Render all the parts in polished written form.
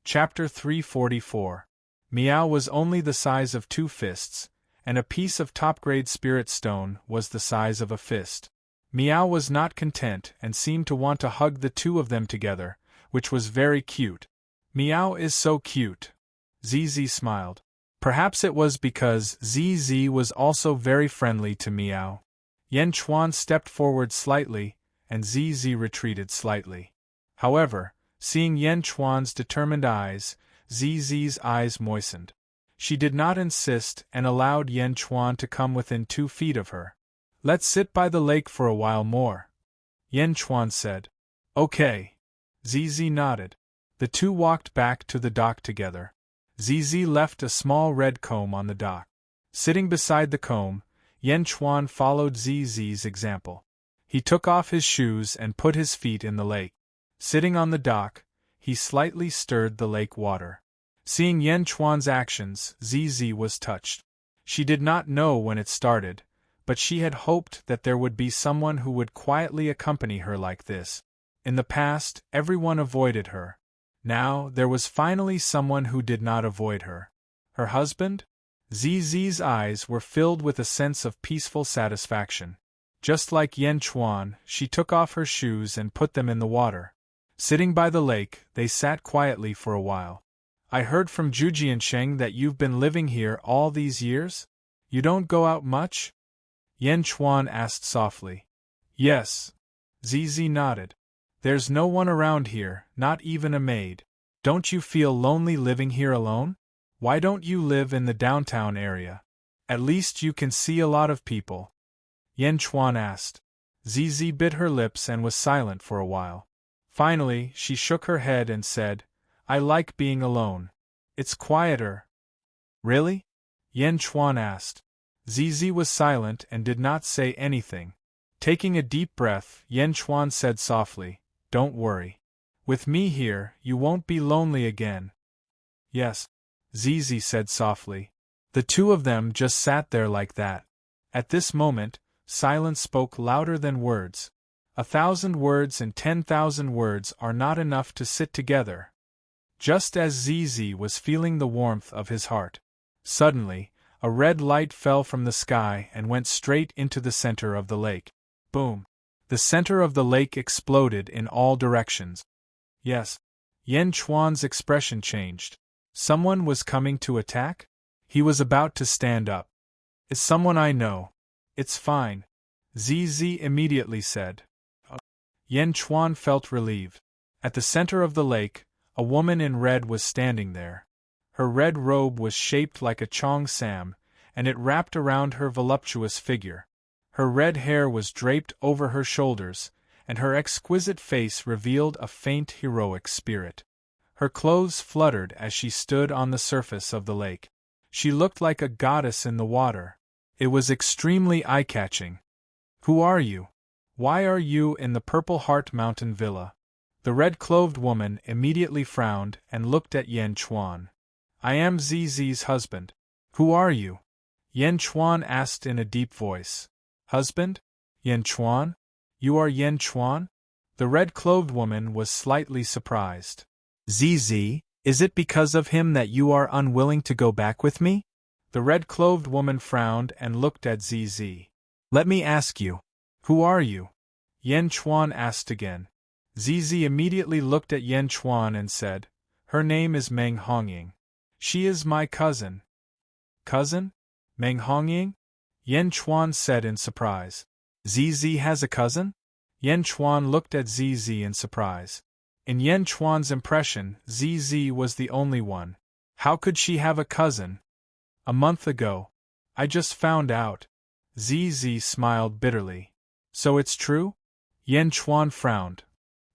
Chapter 344. Meow was only the size of 2 fists, and a piece of top-grade spirit stone was the size of a fist. Meow was not content and seemed to want to hug the 2 of them together, which was very cute. Meow is so cute. ZZ smiled. Perhaps it was because ZZ was also very friendly to Meow. Yan Chuan stepped forward slightly, and ZZ retreated slightly. However, seeing Yan Chuan's determined eyes, ZZ's eyes moistened. She did not insist and allowed Yan Chuan to come within 2 feet of her. "Let's sit by the lake for a while more," Yan Chuan said. "Okay." ZZ nodded. The 2 walked back to the dock together. ZZ left a small red comb on the dock. Sitting beside the comb, Yan Chuan followed ZZ's example. He took off his shoes and put his feet in the lake. Sitting on the dock, he slightly stirred the lake water. Seeing Yan Chuan's actions, ZZ was touched. She did not know when it started, but she had hoped that there would be someone who would quietly accompany her like this. In the past, everyone avoided her. Now, there was finally someone who did not avoid her. Her husband? ZZ's eyes were filled with a sense of peaceful satisfaction. Just like Yan Chuan, she took off her shoes and put them in the water. Sitting by the lake, they sat quietly for a while. "I heard from Jujiansheng that you've been living here all these years? You don't go out much?" Yan Chuan asked softly. "Yes." ZZ nodded. "There's no one around here, not even a maid. Don't you feel lonely living here alone? Why don't you live in the downtown area? At least you can see a lot of people." Yan Chuan asked. ZZ bit her lips and was silent for a while. Finally, she shook her head and said, "I like being alone. It's quieter." "Really?" Yan Chuan asked. ZZ was silent and did not say anything. Taking a deep breath, Yan Chuan said softly, "Don't worry. With me here, you won't be lonely again." "Yes," ZZ said softly. The 2 of them just sat there like that. At this moment, silence spoke louder than words. 1,000 words and 10,000 words are not enough to sit together. Just as ZZ was feeling the warmth of his heart, suddenly, a red light fell from the sky and went straight into the center of the lake. Boom! The center of the lake exploded in all directions. Yes. Yan Chuan's expression changed. Someone was coming to attack? He was about to stand up. "It's someone I know. It's fine," ZZ immediately said. Yan Chuan felt relieved. At the center of the lake, a woman in red was standing there. Her red robe was shaped like a Chong Sam, and it wrapped around her voluptuous figure. Her red hair was draped over her shoulders, and her exquisite face revealed a faint heroic spirit. Her clothes fluttered as she stood on the surface of the lake. She looked like a goddess in the water. It was extremely eye-catching. "Who are you? Why are you in the Purple Heart Mountain Villa?" The red-clothed woman immediately frowned and looked at Yan Chuan. "I am ZZ's husband." "Who are you?" Yan Chuan asked in a deep voice. "Husband? Yan Chuan? You are Yan Chuan?" The red-clothed woman was slightly surprised. "ZZ, is it because of him that you are unwilling to go back with me?" The red-clothed woman frowned and looked at ZZ. "Let me ask you. Who are you?" Yan Chuan asked again. ZZ immediately looked at Yan Chuan and said, "Her name is Meng Hongying. She is my cousin." "Cousin? Meng Hongying?" Yan Chuan said in surprise. "ZZ has a cousin?" Yan Chuan looked at ZZ in surprise. In Yan Chuan's impression, ZZ was the only one. How could she have a cousin? "A month ago. I just found out." ZZ smiled bitterly. "So it's true?" Yan Chuan frowned.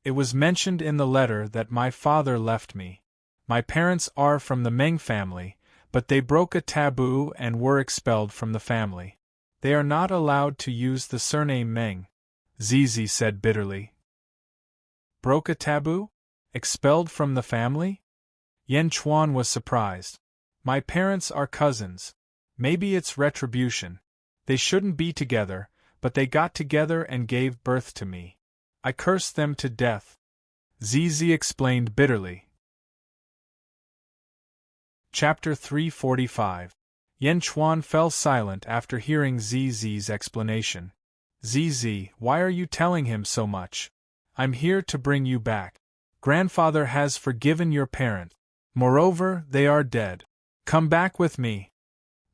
"It was mentioned in the letter that my father left me. My parents are from the Meng family, but they broke a taboo and were expelled from the family. They are not allowed to use the surname Meng," ZZ said bitterly. "Broke a taboo? Expelled from the family?" Yan Chuan was surprised. "My parents are cousins. Maybe it's retribution. They shouldn't be together, but they got together and gave birth to me. I curse them to death," ZZ explained bitterly. Chapter 345. Yan Chuan fell silent after hearing Zz's explanation. Zz, why are you telling him so much? I'm here to bring you back. Grandfather has forgiven your parents. Moreover, they are dead. Come back with me.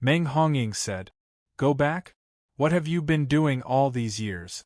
Meng Hongying said. Go back? What have you been doing all these years?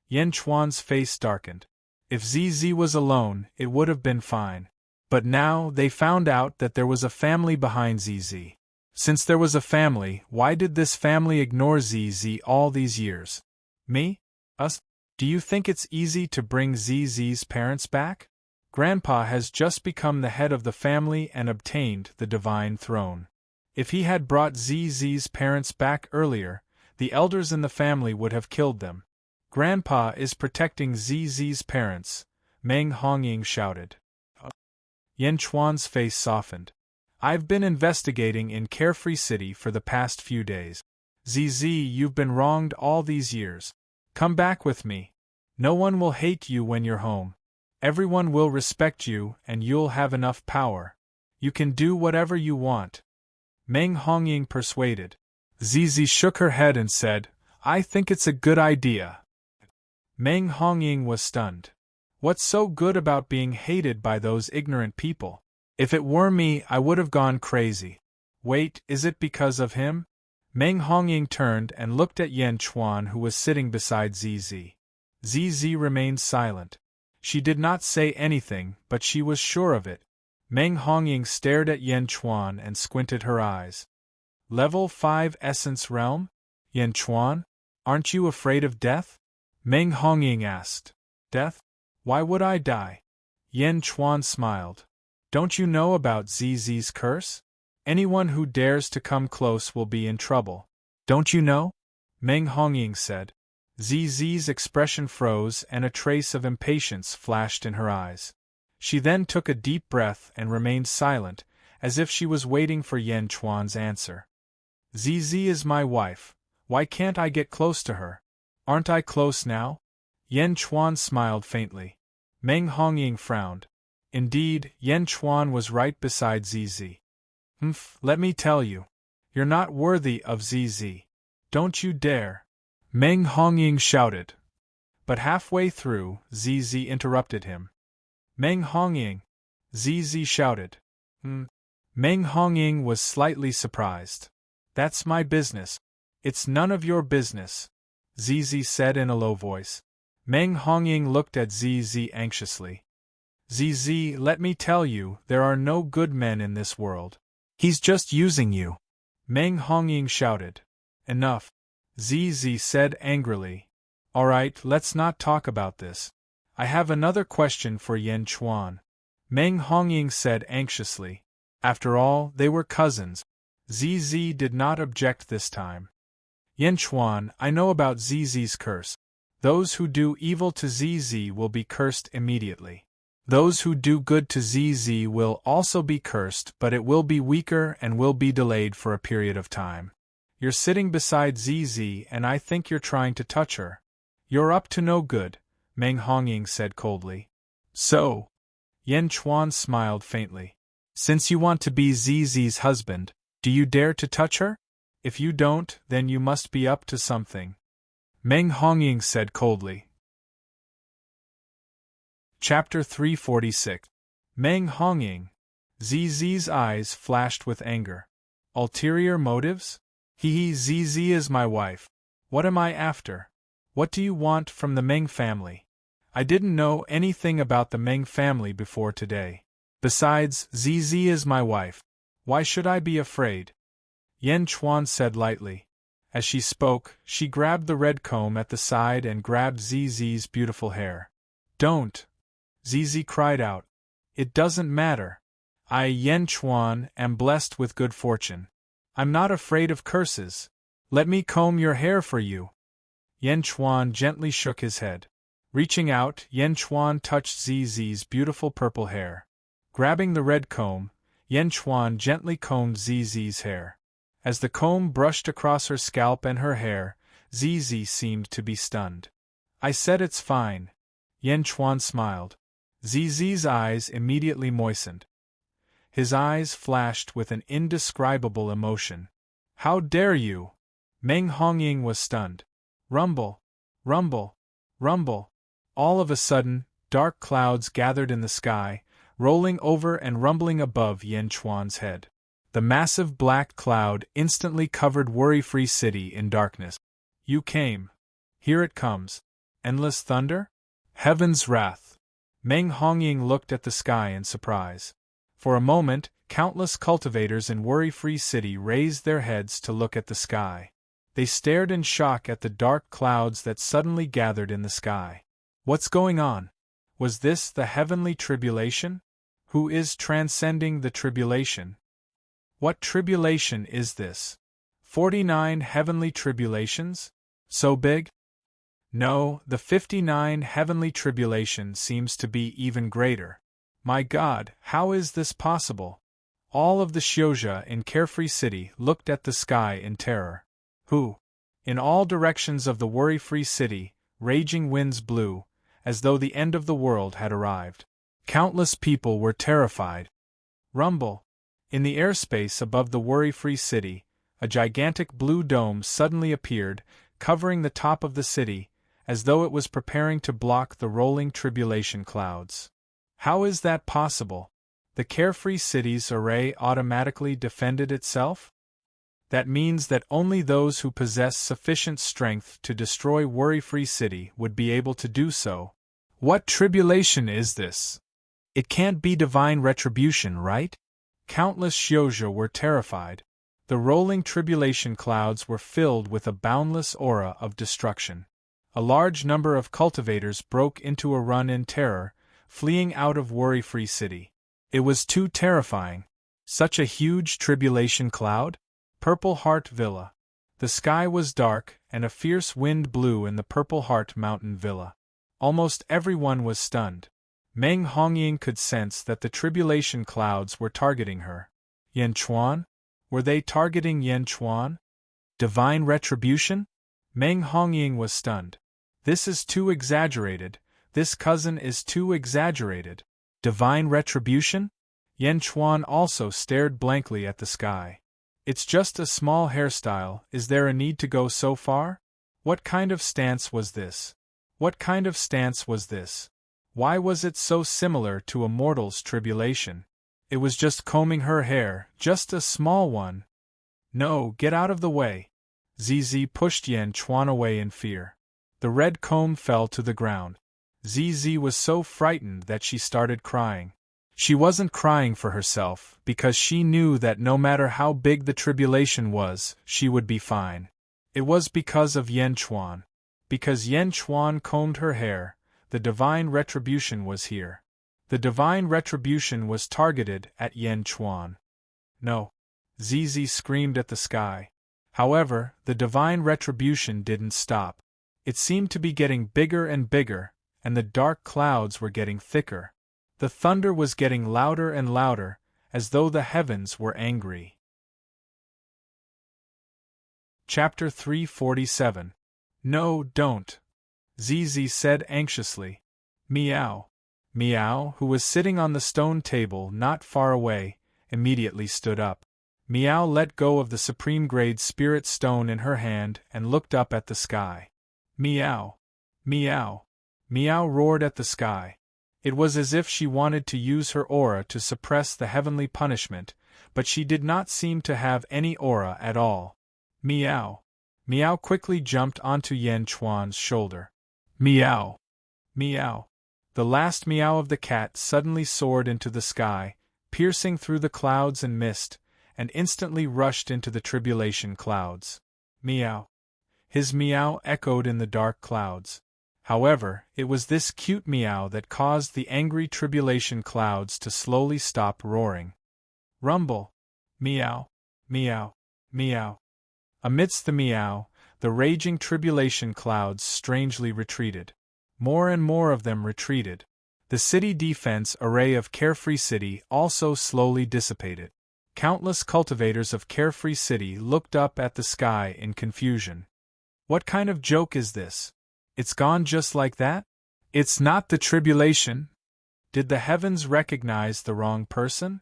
Yan Chuan's face darkened. If Zz was alone, it would have been fine. But now they found out that there was a family behind Zz. Since there was a family, why did this family ignore Zz all these years? Me? Us? Do you think it's easy to bring Zz's parents back? Grandpa has just become the head of the family and obtained the divine throne. If he had brought Zz's parents back earlier, the elders in the family would have killed them. Grandpa is protecting Zz's parents, Meng Hongying shouted. Yan Chuan's face softened. I've been investigating in Carefree City for the past few days. Zz, you've been wronged all these years. Come back with me. No one will hate you when you're home. Everyone will respect you and you'll have enough power. You can do whatever you want. Meng Hongying persuaded. Zz shook her head and said, I think it's a good idea. Meng Hongying was stunned. What's so good about being hated by those ignorant people? If it were me, I would have gone crazy. Wait, is it because of him? Meng Hongying turned and looked at Yan Chuan, who was sitting beside Zz. Zz remained silent. She did not say anything, but she was sure of it. Meng Hongying stared at Yan Chuan and squinted her eyes. Level 5 Essence Realm? Yan Chuan, aren't you afraid of death? Meng Hongying asked. Death? Why would I die? Yan Chuan smiled. Don't you know about Zz's curse? Anyone who dares to come close will be in trouble. Don't you know? Meng Hongying said. Zz's expression froze and a trace of impatience flashed in her eyes. She then took a deep breath and remained silent, as if she was waiting for Yan Chuan's answer. Zz is my wife. Why can't I get close to her? Aren't I close now? Yan Chuan smiled faintly. Meng Hongying frowned. Indeed, Yan Chuan was right beside Zz. Let me tell you. You're not worthy of Zz. Don't you dare. Meng Hongying shouted. But halfway through, Zz interrupted him. Meng Hongying! Zz shouted. Meng Hongying was slightly surprised. That's my business. It's none of your business, Zz said in a low voice. Meng Hongying looked at Zz anxiously. Zz, let me tell you, there are no good men in this world. He's just using you. Meng Hongying shouted. Enough, Zz said angrily. All right, let's not talk about this. I have another question for Yan Chuan. Meng Hongying said anxiously. After all, they were cousins. Zz did not object this time. Yan Chuan, I know about Zz's curse. Those who do evil to Zz will be cursed immediately. Those who do good to Zz will also be cursed, but it will be weaker and will be delayed for a period of time. You're sitting beside Zz and I think you're trying to touch her. You're up to no good, Meng Hongying said coldly. So? Yan Chuan smiled faintly. Since you want to be Zz's husband, do you dare to touch her? If you don't, then you must be up to something. Meng Hongying said coldly. Chapter 346. Meng Hongying. Zz's eyes flashed with anger. Ulterior motives? Zz is my wife. What am I after? What do you want from the Meng family? I didn't know anything about the Meng family before today. Besides, Zz is my wife. Why should I be afraid? Yan Chuan said lightly. As she spoke, she grabbed the red comb at the side and grabbed Zz's beautiful hair. Don't! Zz cried out. It doesn't matter. I, Yan Chuan, am blessed with good fortune. I'm not afraid of curses. Let me comb your hair for you. Yan Chuan gently shook his head. Reaching out, Yan Chuan touched Zz's beautiful purple hair. Grabbing the red comb, Yan Chuan gently combed Zz's hair. As the comb brushed across her scalp and her hair, Zz seemed to be stunned. I said it's fine. Yan Chuan smiled. Zz's eyes immediately moistened. His eyes flashed with an indescribable emotion. How dare you? Meng Hongying was stunned. Rumble, rumble, rumble. All of a sudden, dark clouds gathered in the sky, rolling over and rumbling above Yan Chuan's head. The massive black cloud instantly covered Worry-Free City in darkness. You came. Here it comes. Endless thunder? Heaven's wrath. Meng Hongying looked at the sky in surprise. For a moment, countless cultivators in Worry-Free City raised their heads to look at the sky. They stared in shock at the dark clouds that suddenly gathered in the sky. What's going on? Was this the heavenly tribulation? Who is transcending the tribulation? What tribulation is this? 49 heavenly tribulations? So big? No, the 59 heavenly tribulation seems to be even greater. My God, how is this possible? All of the Xiuzha in Carefree City looked at the sky in terror. Who? In all directions of the Worry-Free City, raging winds blew, as though the end of the world had arrived. Countless people were terrified. Rumble. In the airspace above the Worry-Free City, a gigantic blue dome suddenly appeared, covering the top of the city, as though it was preparing to block the rolling tribulation clouds. How is that possible? The Carefree City's array automatically defended itself? That means that only those who possess sufficient strength to destroy Worry-Free City would be able to do so. What tribulation is this? It can't be divine retribution, right? Countless Xiuzha were terrified. The rolling tribulation clouds were filled with a boundless aura of destruction. A large number of cultivators broke into a run in terror, fleeing out of Worry-Free City. It was too terrifying. Such a huge tribulation cloud? Purple Heart Villa. The sky was dark, and a fierce wind blew in the Purple Heart Mountain Villa. Almost everyone was stunned. Meng Hongying could sense that the tribulation clouds were targeting her. Yan Chuan? Were they targeting Yan Chuan? Divine retribution? Meng Hongying was stunned. This is too exaggerated. This cousin is too exaggerated. Divine retribution? Yan Chuan also stared blankly at the sky. It's just a small hairstyle, is there a need to go so far? What kind of stance was this? What kind of stance was this? Why was it so similar to a mortal's tribulation? It was just combing her hair, just a small one. No, get out of the way. ZZ pushed Yan Chuan away in fear. The red comb fell to the ground. ZZ was so frightened that she started crying. She wasn't crying for herself, because she knew that no matter how big the tribulation was, she would be fine. It was because of Yan Chuan. Because Yan Chuan combed her hair, the divine retribution was here. The divine retribution was targeted at Yan Chuan. No. ZZ screamed at the sky. However, the divine retribution didn't stop. It seemed to be getting bigger and bigger, and the dark clouds were getting thicker. The thunder was getting louder and louder, as though the heavens were angry. Chapter 347. No, don't. ZZ said anxiously. Meow. Meow, who was sitting on the stone table not far away, immediately stood up. Meow let go of the supreme grade spirit stone in her hand and looked up at the sky. Meow. Meow. Meow roared at the sky. It was as if she wanted to use her aura to suppress the heavenly punishment, but she did not seem to have any aura at all. Meow. Meow quickly jumped onto Yan Chuan's shoulder. Meow. Meow. The last meow of the cat suddenly soared into the sky, piercing through the clouds and mist, and instantly rushed into the tribulation clouds. Meow. His meow echoed in the dark clouds. However, it was this cute meow that caused the angry tribulation clouds to slowly stop roaring. Rumble. Meow. Meow. Meow. Amidst the meow, the raging tribulation clouds strangely retreated. More and more of them retreated. The city defense array of Carefree City also slowly dissipated. Countless cultivators of Carefree City looked up at the sky in confusion. What kind of joke is this? It's gone just like that? It's not the tribulation? Did the heavens recognize the wrong person?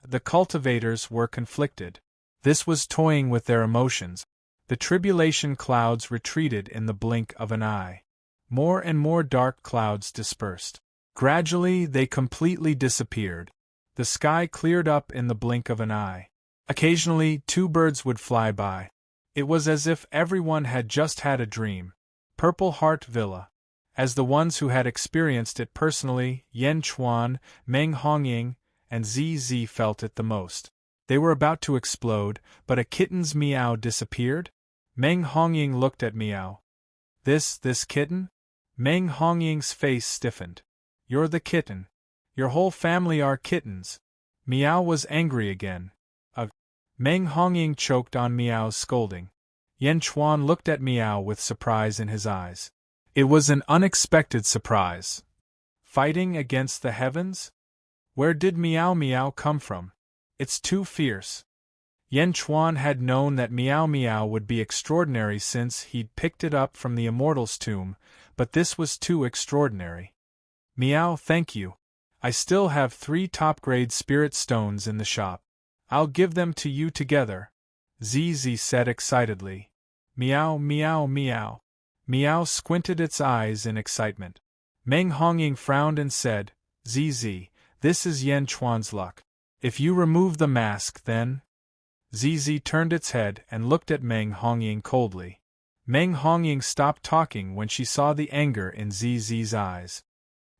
The cultivators were conflicted. This was toying with their emotions. The tribulation clouds retreated in the blink of an eye. More and more dark clouds dispersed. Gradually, they completely disappeared. The sky cleared up in the blink of an eye. Occasionally, 2 birds would fly by. It was as if everyone had just had a dream. Purple Heart Villa. As the ones who had experienced it personally, Yan Chuan, Meng Hongying, and ZZ felt it the most. They were about to explode, but a kitten's meow disappeared. Meng Hongying looked at Meow. This kitten? Meng Hongying's face stiffened. You're the kitten. Your whole family are kittens. Meow was angry again. Meng Hongying choked on Meow's scolding. Yan Chuan looked at Meow with surprise in his eyes. It was an unexpected surprise. Fighting against the heavens? Where did Meow Meow come from? It's too fierce. Yan Chuan had known that Meow Meow would be extraordinary since he'd picked it up from the Immortal's tomb, but this was too extraordinary. Meow, thank you. I still have 3 top-grade spirit stones in the shop. I'll give them to you together, ZZ said excitedly. Meow, meow, meow. Meow squinted its eyes in excitement. Meng Hongying frowned and said, ZZ, this is Yan Chuan's luck. If you remove the mask, then… ZZ turned its head and looked at Meng Hongying coldly. Meng Hongying stopped talking when she saw the anger in ZZ's eyes.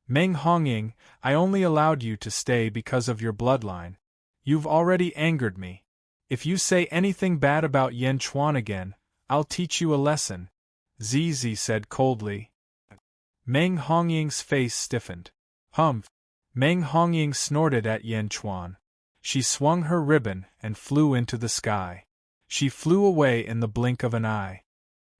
Meng Hongying, I only allowed you to stay because of your bloodline. You've already angered me. If you say anything bad about Yan Chuan again, I'll teach you a lesson, ZZ said coldly. Meng Hongying's face stiffened. Humph! Meng Hongying snorted at Yan Chuan. She swung her ribbon and flew into the sky. She flew away in the blink of an eye.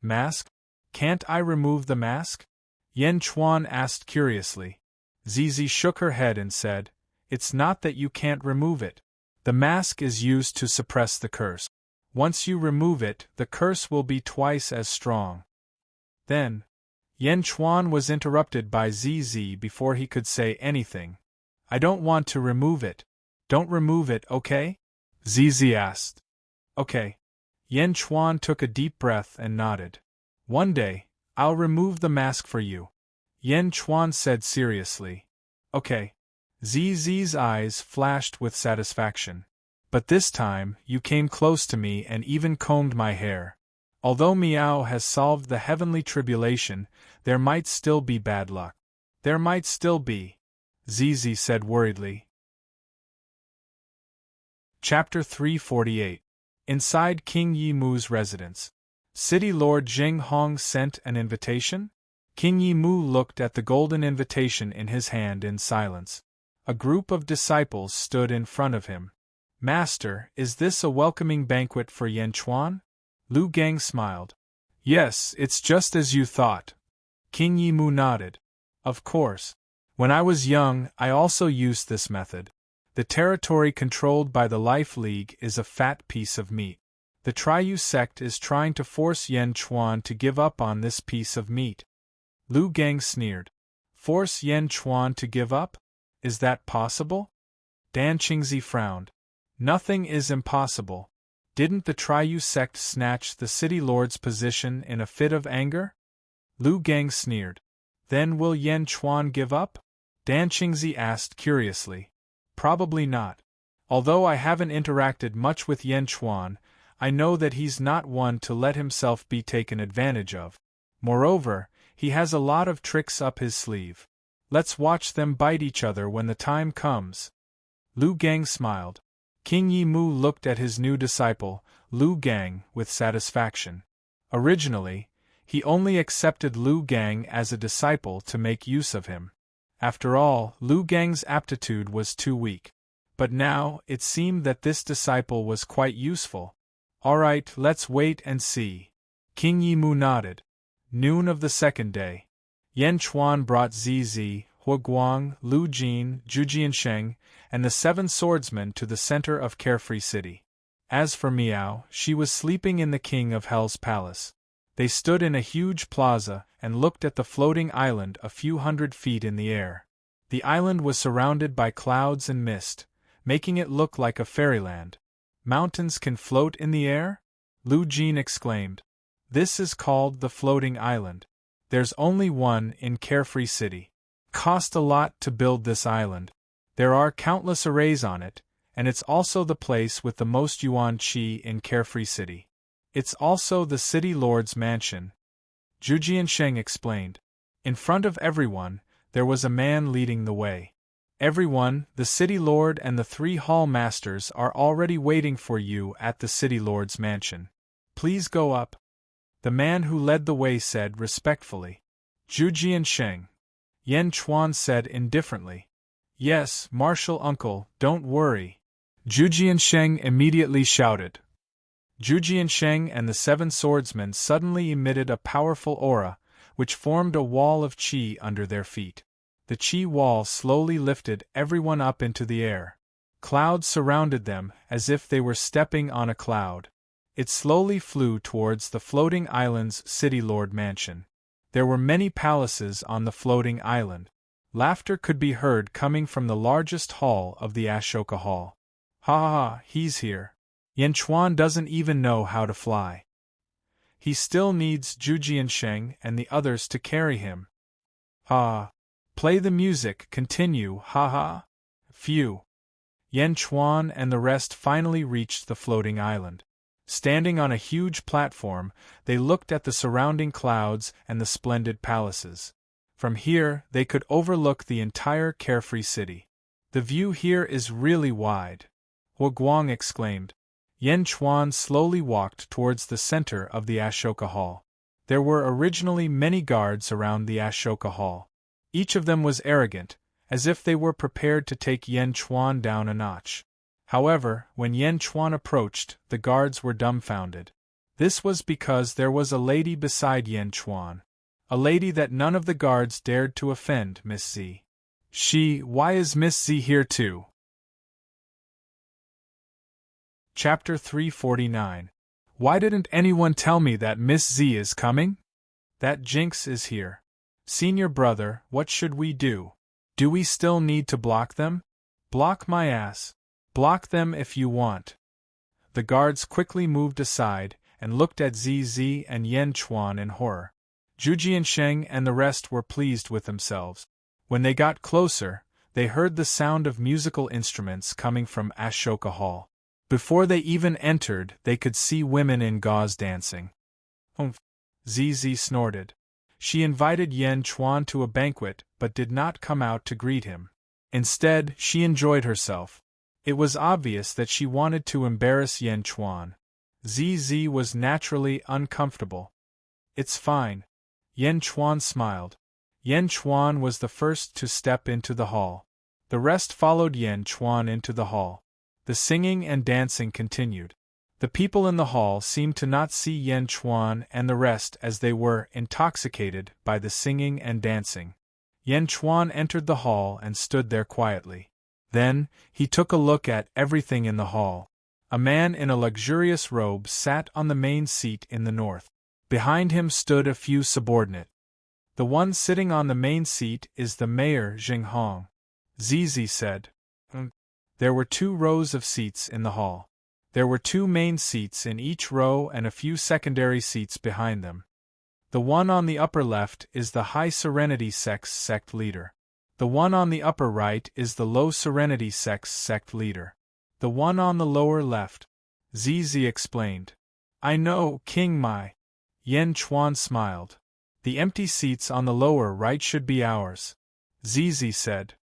Mask? Can't I remove the mask? Yan Chuan asked curiously. ZZ shook her head and said, It's not that you can't remove it. The mask is used to suppress the curse. Once you remove it, the curse will be twice as strong. Then, Yan Chuan was interrupted by ZZ before he could say anything. I don't want to remove it. Don't remove it, okay? ZZ asked. Okay. Yan Chuan took a deep breath and nodded. One day, I'll remove the mask for you, Yan Chuan said seriously. Okay. ZZ's eyes flashed with satisfaction. But this time, you came close to me and even combed my hair. Although Meow has solved the heavenly tribulation, there might still be bad luck. There might still be, ZZ said worriedly. Chapter 348. Inside King Yi Mu's residence. City Lord Jing Hong sent an invitation? King Yi Mu looked at the golden invitation in his hand in silence. A group of disciples stood in front of him. Master, is this a welcoming banquet for Yan Chuan? Lu Gang smiled. Yes, it's just as you thought. King Yi Mu nodded. Of course. When I was young, I also used this method. The territory controlled by the Life League is a fat piece of meat. The Triyu sect is trying to force Yan Chuan to give up on this piece of meat. Lu Gang sneered. Force Yan Chuan to give up? Is that possible? Dan Qingzi frowned. Nothing is impossible. Didn't the Triyu sect snatch the city lord's position in a fit of anger? Lu Gang sneered. Then will Yan Chuan give up? Dan Qingzi asked curiously. Probably not. Although I haven't interacted much with Yan Chuan, I know that he's not one to let himself be taken advantage of. Moreover, he has a lot of tricks up his sleeve. Let's watch them bite each other when the time comes. Lu Gang smiled. King Yi Mu looked at his new disciple, Lu Gang, with satisfaction. Originally, he only accepted Lu Gang as a disciple to make use of him. After all, Lu Gang's aptitude was too weak. But now, it seemed that this disciple was quite useful. Alright, let's wait and see. King Yi Mu nodded. Noon of the second day. Yan Chuan brought ZZ, Huaguang, Lu Jin, Zhu Jiansheng, and the 7 swordsmen to the center of Carefree City. As for Meow, she was sleeping in the King of Hell's palace. They stood in a huge plaza and looked at the floating island a few hundred feet in the air. The island was surrounded by clouds and mist, making it look like a fairyland. Mountains can float in the air? Lu Jin exclaimed. This is called the floating island. There's only one in Carefree City. Cost a lot to build this island. There are countless arrays on it, and it's also the place with the most yuan qi in Carefree City. It's also the city lord's mansion. Zhu Jiansheng explained. In front of everyone, there was a man leading the way. Everyone, the city lord and the 3 hall masters are already waiting for you at the city lord's mansion. Please go up. The man who led the way said respectfully. Zhu Jiansheng. Yan Chuan said indifferently. Yes, Marshal Uncle, don't worry. Zhu Jiansheng immediately shouted. Zhu Jiansheng and the 7 swordsmen suddenly emitted a powerful aura, which formed a wall of qi under their feet. The qi wall slowly lifted everyone up into the air. Clouds surrounded them as if they were stepping on a cloud. It slowly flew towards the floating island's city lord mansion. There were many palaces on the floating island. Laughter could be heard coming from the largest hall of the Ashoka Hall. Ha ha ha, he's here. Yan Chuan doesn't even know how to fly. He still needs Zhu Jiansheng and the others to carry him. Ha! Play the music, continue, ha ha! Phew! Yan Chuan and the rest finally reached the floating island. Standing on a huge platform, they looked at the surrounding clouds and the splendid palaces. From here, they could overlook the entire Carefree City. The view here is really wide. Hua Guang exclaimed. Yan Chuan slowly walked towards the center of the Ashoka Hall. There were originally many guards around the Ashoka Hall. Each of them was arrogant, as if they were prepared to take Yan Chuan down a notch. However, when Yan Chuan approached, the guards were dumbfounded. This was because there was a lady beside Yan Chuan. A lady that none of the guards dared to offend, Miss Z. Why is Miss Z here too? Chapter 349. Why didn't anyone tell me that Miss Z is coming? That Jinx is here. Senior brother, what should we do? Do we still need to block them? Block my ass. Block them if you want. The guards quickly moved aside and looked at ZZ and Yan Chuan in horror. Zhu Jiansheng and the rest were pleased with themselves. When they got closer, they heard the sound of musical instruments coming from Ashoka Hall. Before they even entered, they could see women in gauze dancing. Humph! ZZ snorted. She invited Yan Chuan to a banquet but did not come out to greet him. Instead, she enjoyed herself. It was obvious that she wanted to embarrass Yan Chuan. ZZ was naturally uncomfortable. It's fine. Yan Chuan smiled. Yan Chuan was the first to step into the hall. The rest followed Yan Chuan into the hall. The singing and dancing continued. The people in the hall seemed to not see Yan Chuan and the rest as they were intoxicated by the singing and dancing. Yan Chuan entered the hall and stood there quietly. Then, he took a look at everything in the hall. A man in a luxurious robe sat on the main seat in the north. Behind him stood a few subordinate. The one sitting on the main seat is the mayor Xinghong. Zizi said. There were 2 rows of seats in the hall. There were 2 main seats in each row and a few secondary seats behind them. The one on the upper left is the High Serenity sect leader. The one on the upper right is the Low Serenity sect leader. The one on the lower left. Zizi explained. I know, King Mai. Yan Chuan smiled. The empty seats on the lower right should be ours. Zizi said.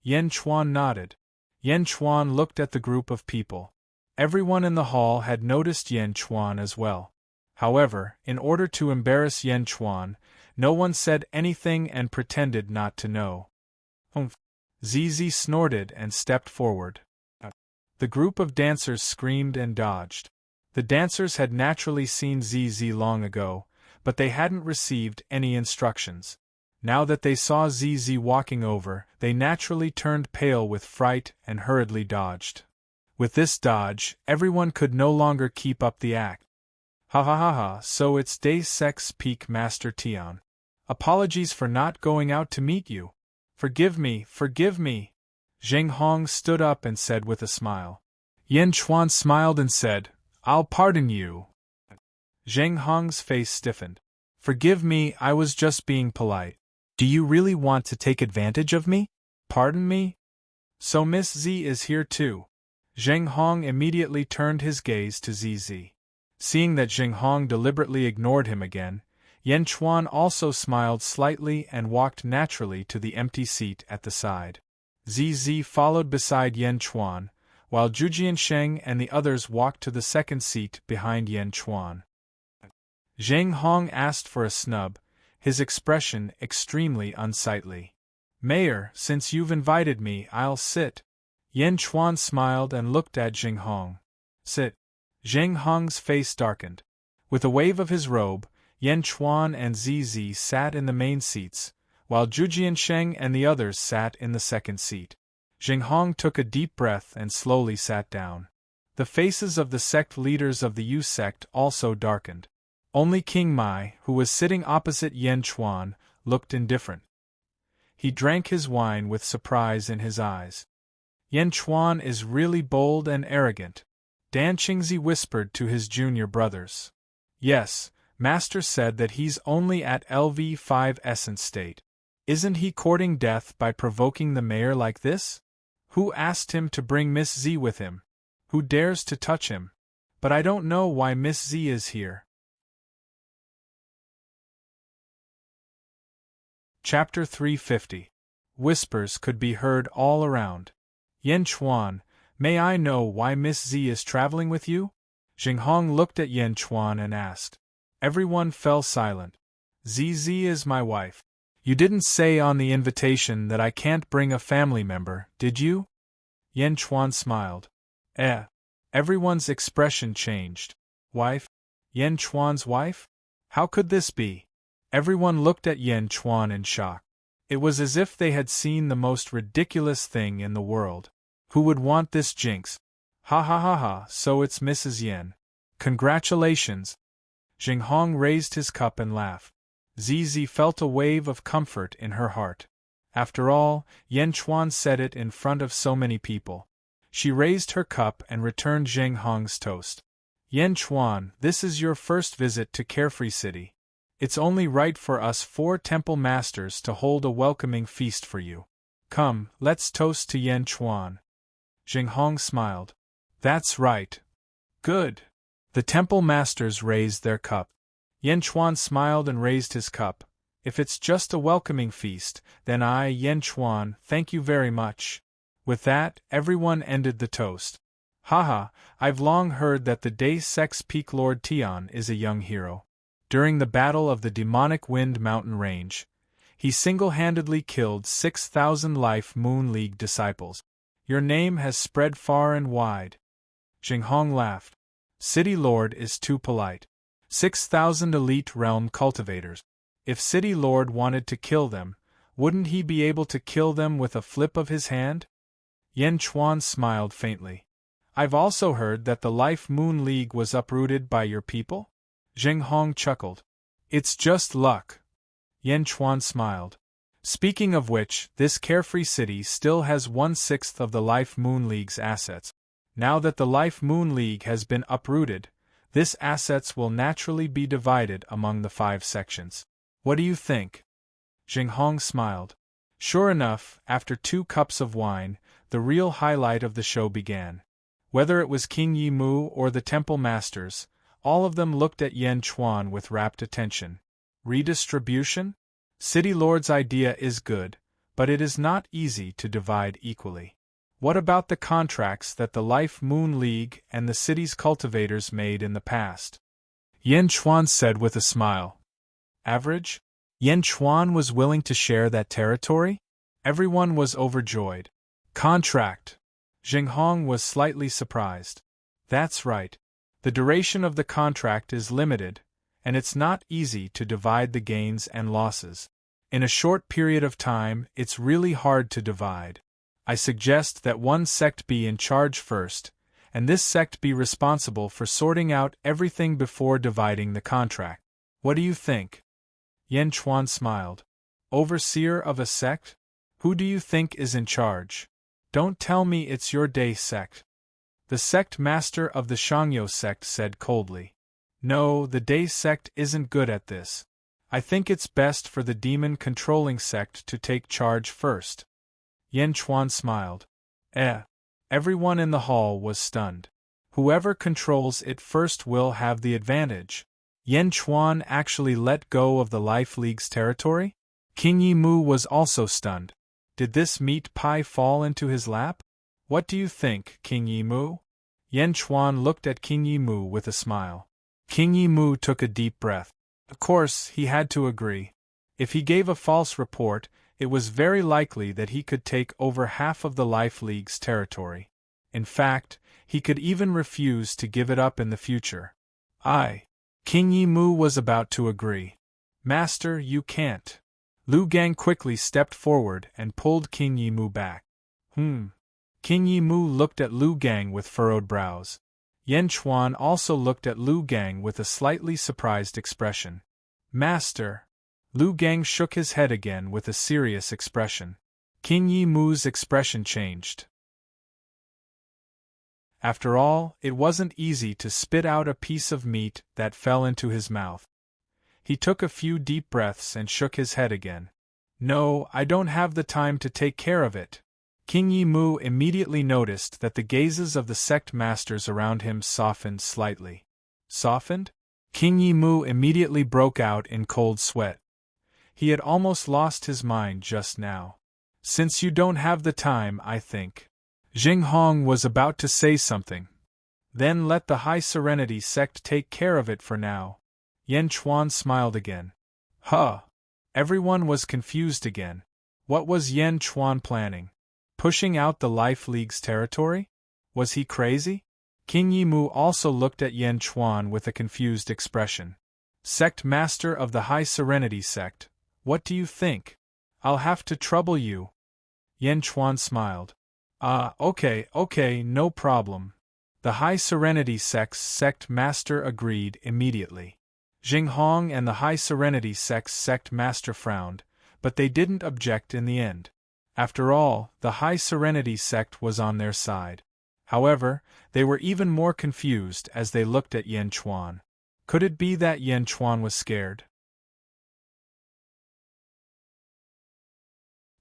Yan Chuan nodded. Yan Chuan looked at the group of people. Everyone in the hall had noticed Yan Chuan as well. However, in order to embarrass Yan Chuan, no one said anything and pretended not to know. Zizi snorted and stepped forward. The group of dancers screamed and dodged. The dancers had naturally seen ZZ long ago, but they hadn't received any instructions. Now that they saw ZZ walking over, they naturally turned pale with fright and hurriedly dodged. With this dodge, everyone could no longer keep up the act. Ha ha ha ha, so it's Day Sex Peak Master Tian. Apologies for not going out to meet you. Forgive me, forgive me. Zheng Hong stood up and said with a smile. Yan Chuan smiled and said, I'll pardon you. Zheng Hong's face stiffened. Forgive me, I was just being polite. Do you really want to take advantage of me? Pardon me? So Miss Z is here too. Zheng Hong immediately turned his gaze to ZZ. Seeing that Zheng Hong deliberately ignored him again, Yan Chuan also smiled slightly and walked naturally to the empty seat at the side. ZZ followed beside Yan Chuan, while Zhu Jiansheng and the others walked to the second seat behind Yan Chuan. Zheng Hong asked for a snub, his expression extremely unsightly. Mayor, since you've invited me, I'll sit. Yan Chuan smiled and looked at Zheng Hong. Sit. Zheng Hong's face darkened. With a wave of his robe, Yan Chuan and ZZ sat in the main seats, while Zhu Jiansheng and the others sat in the second seat. Zheng Hong took a deep breath and slowly sat down. The faces of the sect leaders of the Yu sect also darkened. Only King Mai, who was sitting opposite Yan Chuan, looked indifferent. He drank his wine with surprise in his eyes. Yan Chuan is really bold and arrogant. Dan Qingzi whispered to his junior brothers. Yes, Master said that he's only at LV5 essence state. Isn't he courting death by provoking the mayor like this? Who asked him to bring Miss Z with him? Who dares to touch him? But I don't know why Miss Z is here. Chapter 350. Whispers could be heard all around. Yan Chuan, may I know why Miss Z is traveling with you? Zheng Hong looked at Yan Chuan and asked. Everyone fell silent. ZZ is my wife. You didn't say on the invitation that I can't bring a family member, did you? Yan Chuan smiled. Everyone's expression changed. Wife? Yan Chuan's wife? How could this be? Everyone looked at Yan Chuan in shock. It was as if they had seen the most ridiculous thing in the world. Who would want this jinx? Ha ha ha ha, so it's Mrs. Yan. Congratulations. Zheng Hong raised his cup and laughed. ZZ felt a wave of comfort in her heart. After all, Yan Chuan said it in front of so many people. She raised her cup and returned Zheng Hong's toast. Yan Chuan, this is your first visit to Carefree City. It's only right for us 4 temple masters to hold a welcoming feast for you. Come, let's toast to Yan Chuan. Zheng Hong smiled. That's right. Good. The temple masters raised their cup. Yan Chuan smiled and raised his cup. If it's just a welcoming feast, then I, Yan Chuan, thank you very much. With that, everyone ended the toast. Haha, I've long heard that the Day Sex Peak Lord Tian is a young hero. During the battle of the demonic Wind Mountain Range, he single-handedly killed 6,000 Life Moon League disciples. Your name has spread far and wide. Zheng Hong laughed. City Lord is too polite. 6,000 elite realm cultivators. If City Lord wanted to kill them, wouldn't he be able to kill them with a flip of his hand? Yan Chuan smiled faintly. I've also heard that the Life Moon League was uprooted by your people? Zheng Hong chuckled. It's just luck. Yan Chuan smiled. Speaking of which, this carefree city still has 1/6 of the Life Moon League's assets. Now that the Life Moon League has been uprooted, this assets will naturally be divided among the 5 sections. What do you think? Zheng Hong smiled. Sure enough, after 2 cups of wine, the real highlight of the show began. Whether it was King Yi Mu or the temple masters, all of them looked at Yan Chuan with rapt attention. Redistribution? City Lord's idea is good, but it is not easy to divide equally. What about the contracts that the Life Moon League and the city's cultivators made in the past? Yan Chuan said with a smile. Average? Yan Chuan was willing to share that territory? Everyone was overjoyed. Contract. Zheng Hong was slightly surprised. That's right. The duration of the contract is limited, and it's not easy to divide the gains and losses. In a short period of time, it's really hard to divide. I suggest that one sect be in charge first, and this sect be responsible for sorting out everything before dividing the contract. What do you think? Yan Chuan smiled. Overseer of a sect? Who do you think is in charge? Don't tell me it's your day sect. The sect master of the Shangyo sect said coldly. No, the day sect isn't good at this. I think it's best for the demon-controlling sect to take charge first. Yan Chuan smiled. Everyone in the hall was stunned. Whoever controls it first will have the advantage. Yan Chuan actually let go of the Life League's territory? King Yi Mu was also stunned. Did this meat pie fall into his lap? What do you think, King Yi Mu? Yan Chuan looked at King Yi Mu with a smile. King Yi Mu took a deep breath. Of course, he had to agree. If he gave a false report, it was very likely that he could take over half of the Life League's territory. In fact, he could even refuse to give it up in the future. King Yi Mu was about to agree. Master, you can't. Lu Gang quickly stepped forward and pulled King Yi Mu back. King Yi Mu looked at Lu Gang with furrowed brows. Yan Chuan also looked at Lu Gang with a slightly surprised expression. Master. Lu Gang shook his head again with a serious expression. King Yi Mu's expression changed. After all, it wasn't easy to spit out a piece of meat that fell into his mouth. He took a few deep breaths and shook his head again. No, I don't have the time to take care of it. King Yi Mu immediately noticed that the gazes of the sect masters around him softened slightly. Softened? King Yi Mu immediately broke out in cold sweat. He had almost lost his mind just now. Since you don't have the time, I think. Jing Hong was about to say something. Then let the High Serenity sect take care of it for now. Yan Chuan smiled again. Everyone was confused again. What was Yan Chuan planning? Pushing out the Life League's territory? Was he crazy? King Yi Mu also looked at Yan Chuan with a confused expression. Sect Master of the High Serenity sect, what do you think? I'll have to trouble you. Yan Chuan smiled. Okay, no problem. The High Serenity sect's sect master agreed immediately. Jing Hong and the High Serenity sect's sect master frowned, but they didn't object in the end. After all, the High Serenity sect was on their side. However, they were even more confused as they looked at Yan Chuan. Could it be that Yan Chuan was scared?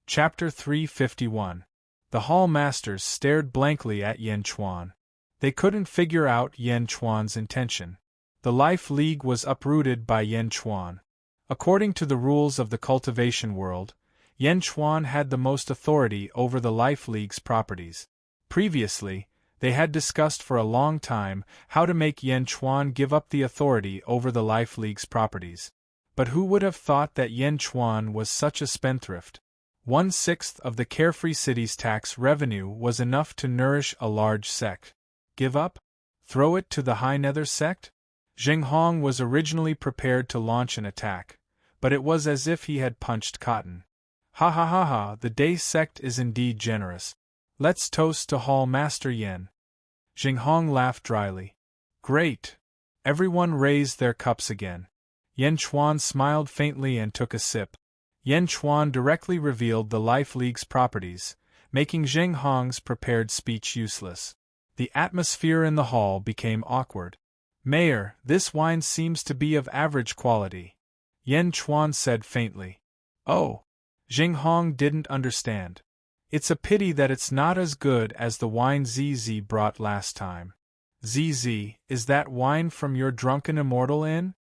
Chapter 351. The Hall Masters stared blankly at Yan Chuan. They couldn't figure out Yan Chuan's intention. The Life League was uprooted by Yan Chuan. According to the rules of the cultivation world, Yan Chuan had the most authority over the Life League's properties. Previously, they had discussed for a long time how to make Yan Chuan give up the authority over the Life League's properties. But who would have thought that Yan Chuan was such a spendthrift? 1/6 of the Carefree City's tax revenue was enough to nourish a large sect. Give up? Throw it to the High Nether sect? Jing Hong was originally prepared to launch an attack, but it was as if he had punched cotton. The Day sect is indeed generous. Let's toast to Hall Master Yan. Jing Hong laughed dryly. Great! Everyone raised their cups again. Yan Chuan smiled faintly and took a sip. Yan Chuan directly revealed the Life League's properties, making Jing Hong's prepared speech useless. The atmosphere in the hall became awkward. Mayor, this wine seems to be of average quality. Yan Chuan said faintly. Oh. Jing Hong didn't understand. It's a pity that it's not as good as the wine ZZ brought last time. ZZ, is that wine from your drunken Immortal inn?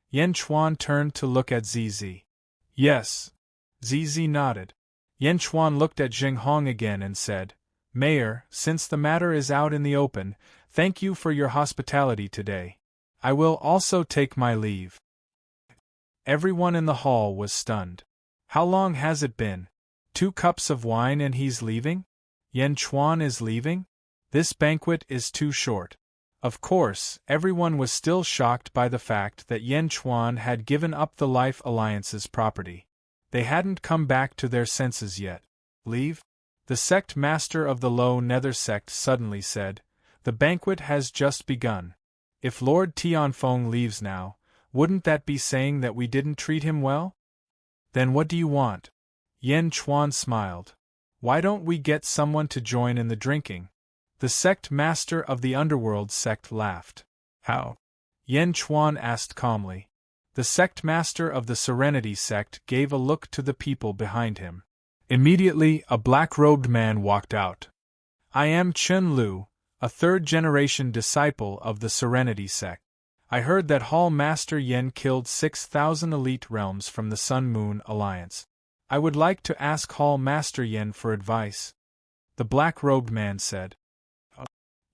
Yan Chuan turned to look at ZZ. Yes. ZZ nodded. Yan Chuan looked at Jing Hong again and said, Mayor, since the matter is out in the open, thank you for your hospitality today. I will also take my leave. Everyone in the hall was stunned. How long has it been? 2 cups of wine and he's leaving? Yan Chuan is leaving? This banquet is too short. Of course, everyone was still shocked by the fact that Yan Chuan had given up the Life Alliance's property. They hadn't come back to their senses yet. Leave? The sect master of the Low Nether sect suddenly said, The banquet has just begun. If Lord Tianfeng leaves now, wouldn't that be saying that we didn't treat him well? Then what do you want? Yan Chuan smiled. Why don't we get someone to join in the drinking? The sect master of the underworld sect laughed. How? Yen Chuan asked calmly. The sect master of the Serenity sect gave a look to the people behind him. Immediately, a black-robed man walked out. I am Chen Lu, a third-generation disciple of the Serenity sect. I heard that Hall Master Yen killed 6,000 elite realms from the Sun-Moon Alliance. I would like to ask Hall Master Yen for advice. The black-robed man said.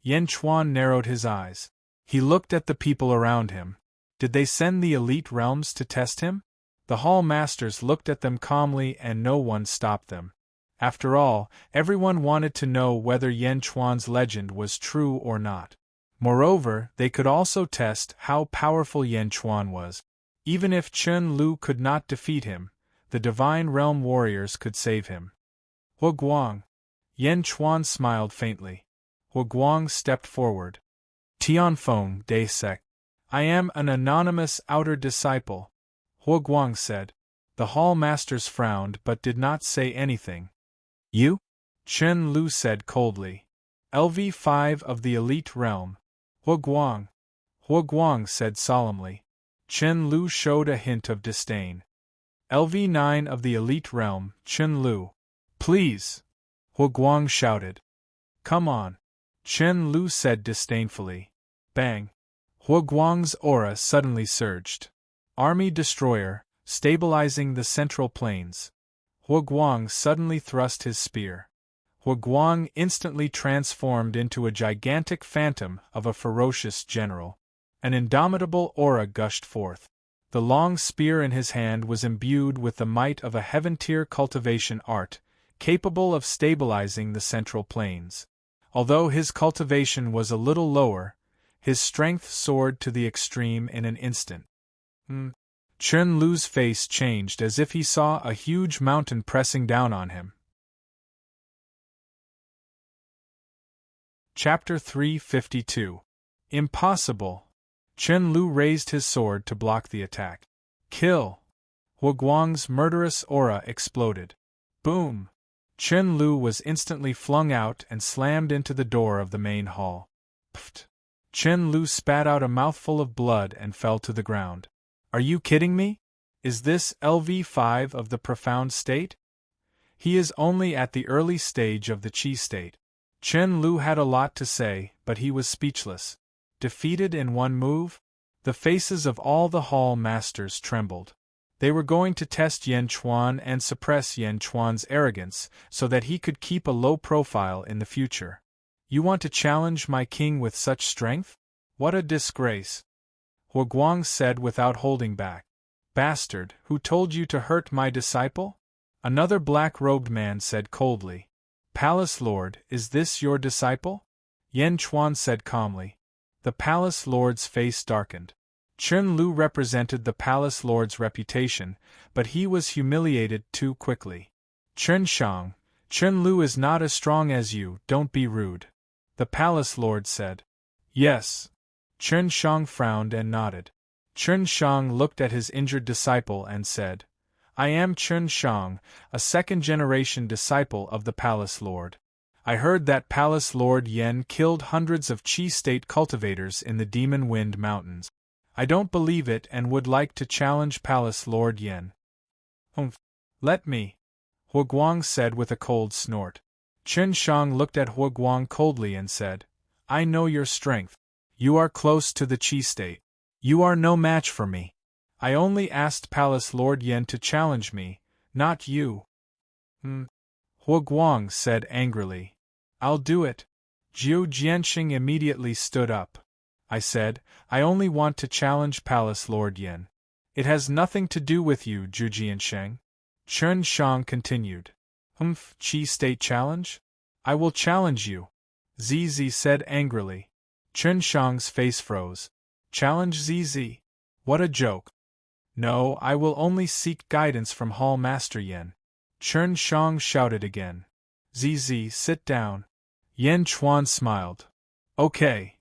Yen Chuan narrowed his eyes. He looked at the people around him. Did they send the elite realms to test him? The Hall Masters looked at them calmly and no one stopped them. After all, everyone wanted to know whether Yen Chuan's legend was true or not. Moreover, they could also test how powerful Yen Chuan was. Even if Chen Lu could not defeat him, the Divine Realm warriors could save him. Hu Guang. Yen Chuan smiled faintly. Hu Guang stepped forward. Tianfeng Day Sect. I am an anonymous outer disciple, Hu Guang said. The Hall Masters frowned but did not say anything. You? Chen Lu said coldly. LV5 of the Elite Realm. Hu Guang said solemnly. Chen Lu showed a hint of disdain. LV9 of the Elite Realm, Chen Lu. Please! Hu Guang shouted. Come on. Chen Lu said disdainfully. Bang! Hu Guang's aura suddenly surged. Army destroyer, stabilizing the central plains. Hu Guang suddenly thrust his spear. Hu Guang instantly transformed into a gigantic phantom of a ferocious general. An indomitable aura gushed forth. The long spear in his hand was imbued with the might of a heaven-tier cultivation art, capable of stabilizing the central plains. Although his cultivation was a little lower, his strength soared to the extreme in an instant. Chen Lu's face changed as if he saw a huge mountain pressing down on him. Chapter 352. Impossible. Chen Lu raised his sword to block the attack. Kill! Hu Guang's murderous aura exploded. Boom! Chen Lu was instantly flung out and slammed into the door of the main hall. Pfft! Chen Lu spat out a mouthful of blood and fell to the ground. Are you kidding me? Is this LV5 of the profound state? He is only at the early stage of the Qi state. Chen Lu had a lot to say, but he was speechless. Defeated in one move? The faces of all the Hall Masters trembled. They were going to test Yen Chuan and suppress Yen Chuan's arrogance so that he could keep a low profile in the future. You want to challenge my king with such strength? What a disgrace! Hu Guang said without holding back. Bastard, who told you to hurt my disciple? Another black-robed man said coldly. Palace Lord, is this your disciple? Yen Chuan said calmly. The Palace Lord's face darkened. Chen Lu represented the Palace Lord's reputation, but he was humiliated too quickly. Chen Shang, Chen Lu is not as strong as you, don't be rude. The Palace Lord said. Yes. Chen Shang frowned and nodded. Chen Shang looked at his injured disciple and said, I am Chen Shang, a second-generation disciple of the Palace Lord. I heard that Palace Lord Yen killed hundreds of Qi state cultivators in the Demon Wind Mountains. I don't believe it and would like to challenge Palace Lord Yen. Let me. Hu Guang said with a cold snort. Chen Shang looked at Hu Guang coldly and said, I know your strength. You are close to the Qi state. You are no match for me. I only asked Palace Lord Yen to challenge me, not you. Hu Guang said angrily. I'll do it. Jiu Jianxing immediately stood up. I said, I only want to challenge Palace Lord Yen. It has nothing to do with you, Jiu Jianxing. Chen Shang continued. Qi state challenge? I will challenge you. ZZ said angrily. Chen Shang's face froze. Challenge ZZ? What a joke. No, I will only seek guidance from Hall Master Yen. Chen Shang shouted again. ZZ, sit down. Yen Chuan smiled. Okay.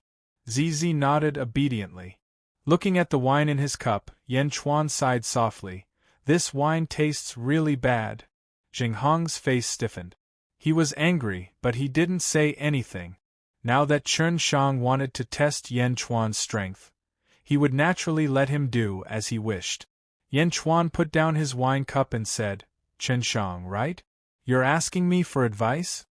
ZZ nodded obediently. Looking at the wine in his cup, Yen Chuan sighed softly. This wine tastes really bad. Jing Hong's face stiffened. He was angry, but he didn't say anything. Now that Chen Shang wanted to test Yan Chuan's strength, he would naturally let him do as he wished. Yan Chuan put down his wine cup and said, "Chen Shang, right? You're asking me for advice?"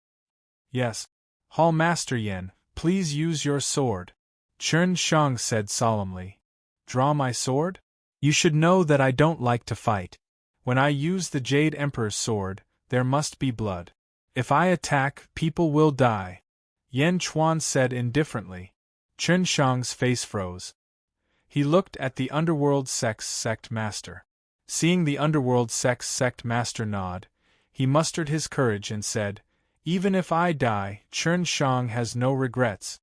"Yes. Hall Master Yan, please use your sword," Chen Shang said solemnly. "Draw my sword? You should know that I don't like to fight. When I use the Jade Emperor's sword, there must be blood. If I attack, people will die," Yan Chuan said indifferently. Chen Shang's face froze. He looked at the Underworld Sect Master. Seeing the Underworld Sect Master nod, he mustered his courage and said, "Even if I die, Chen Shang has no regrets.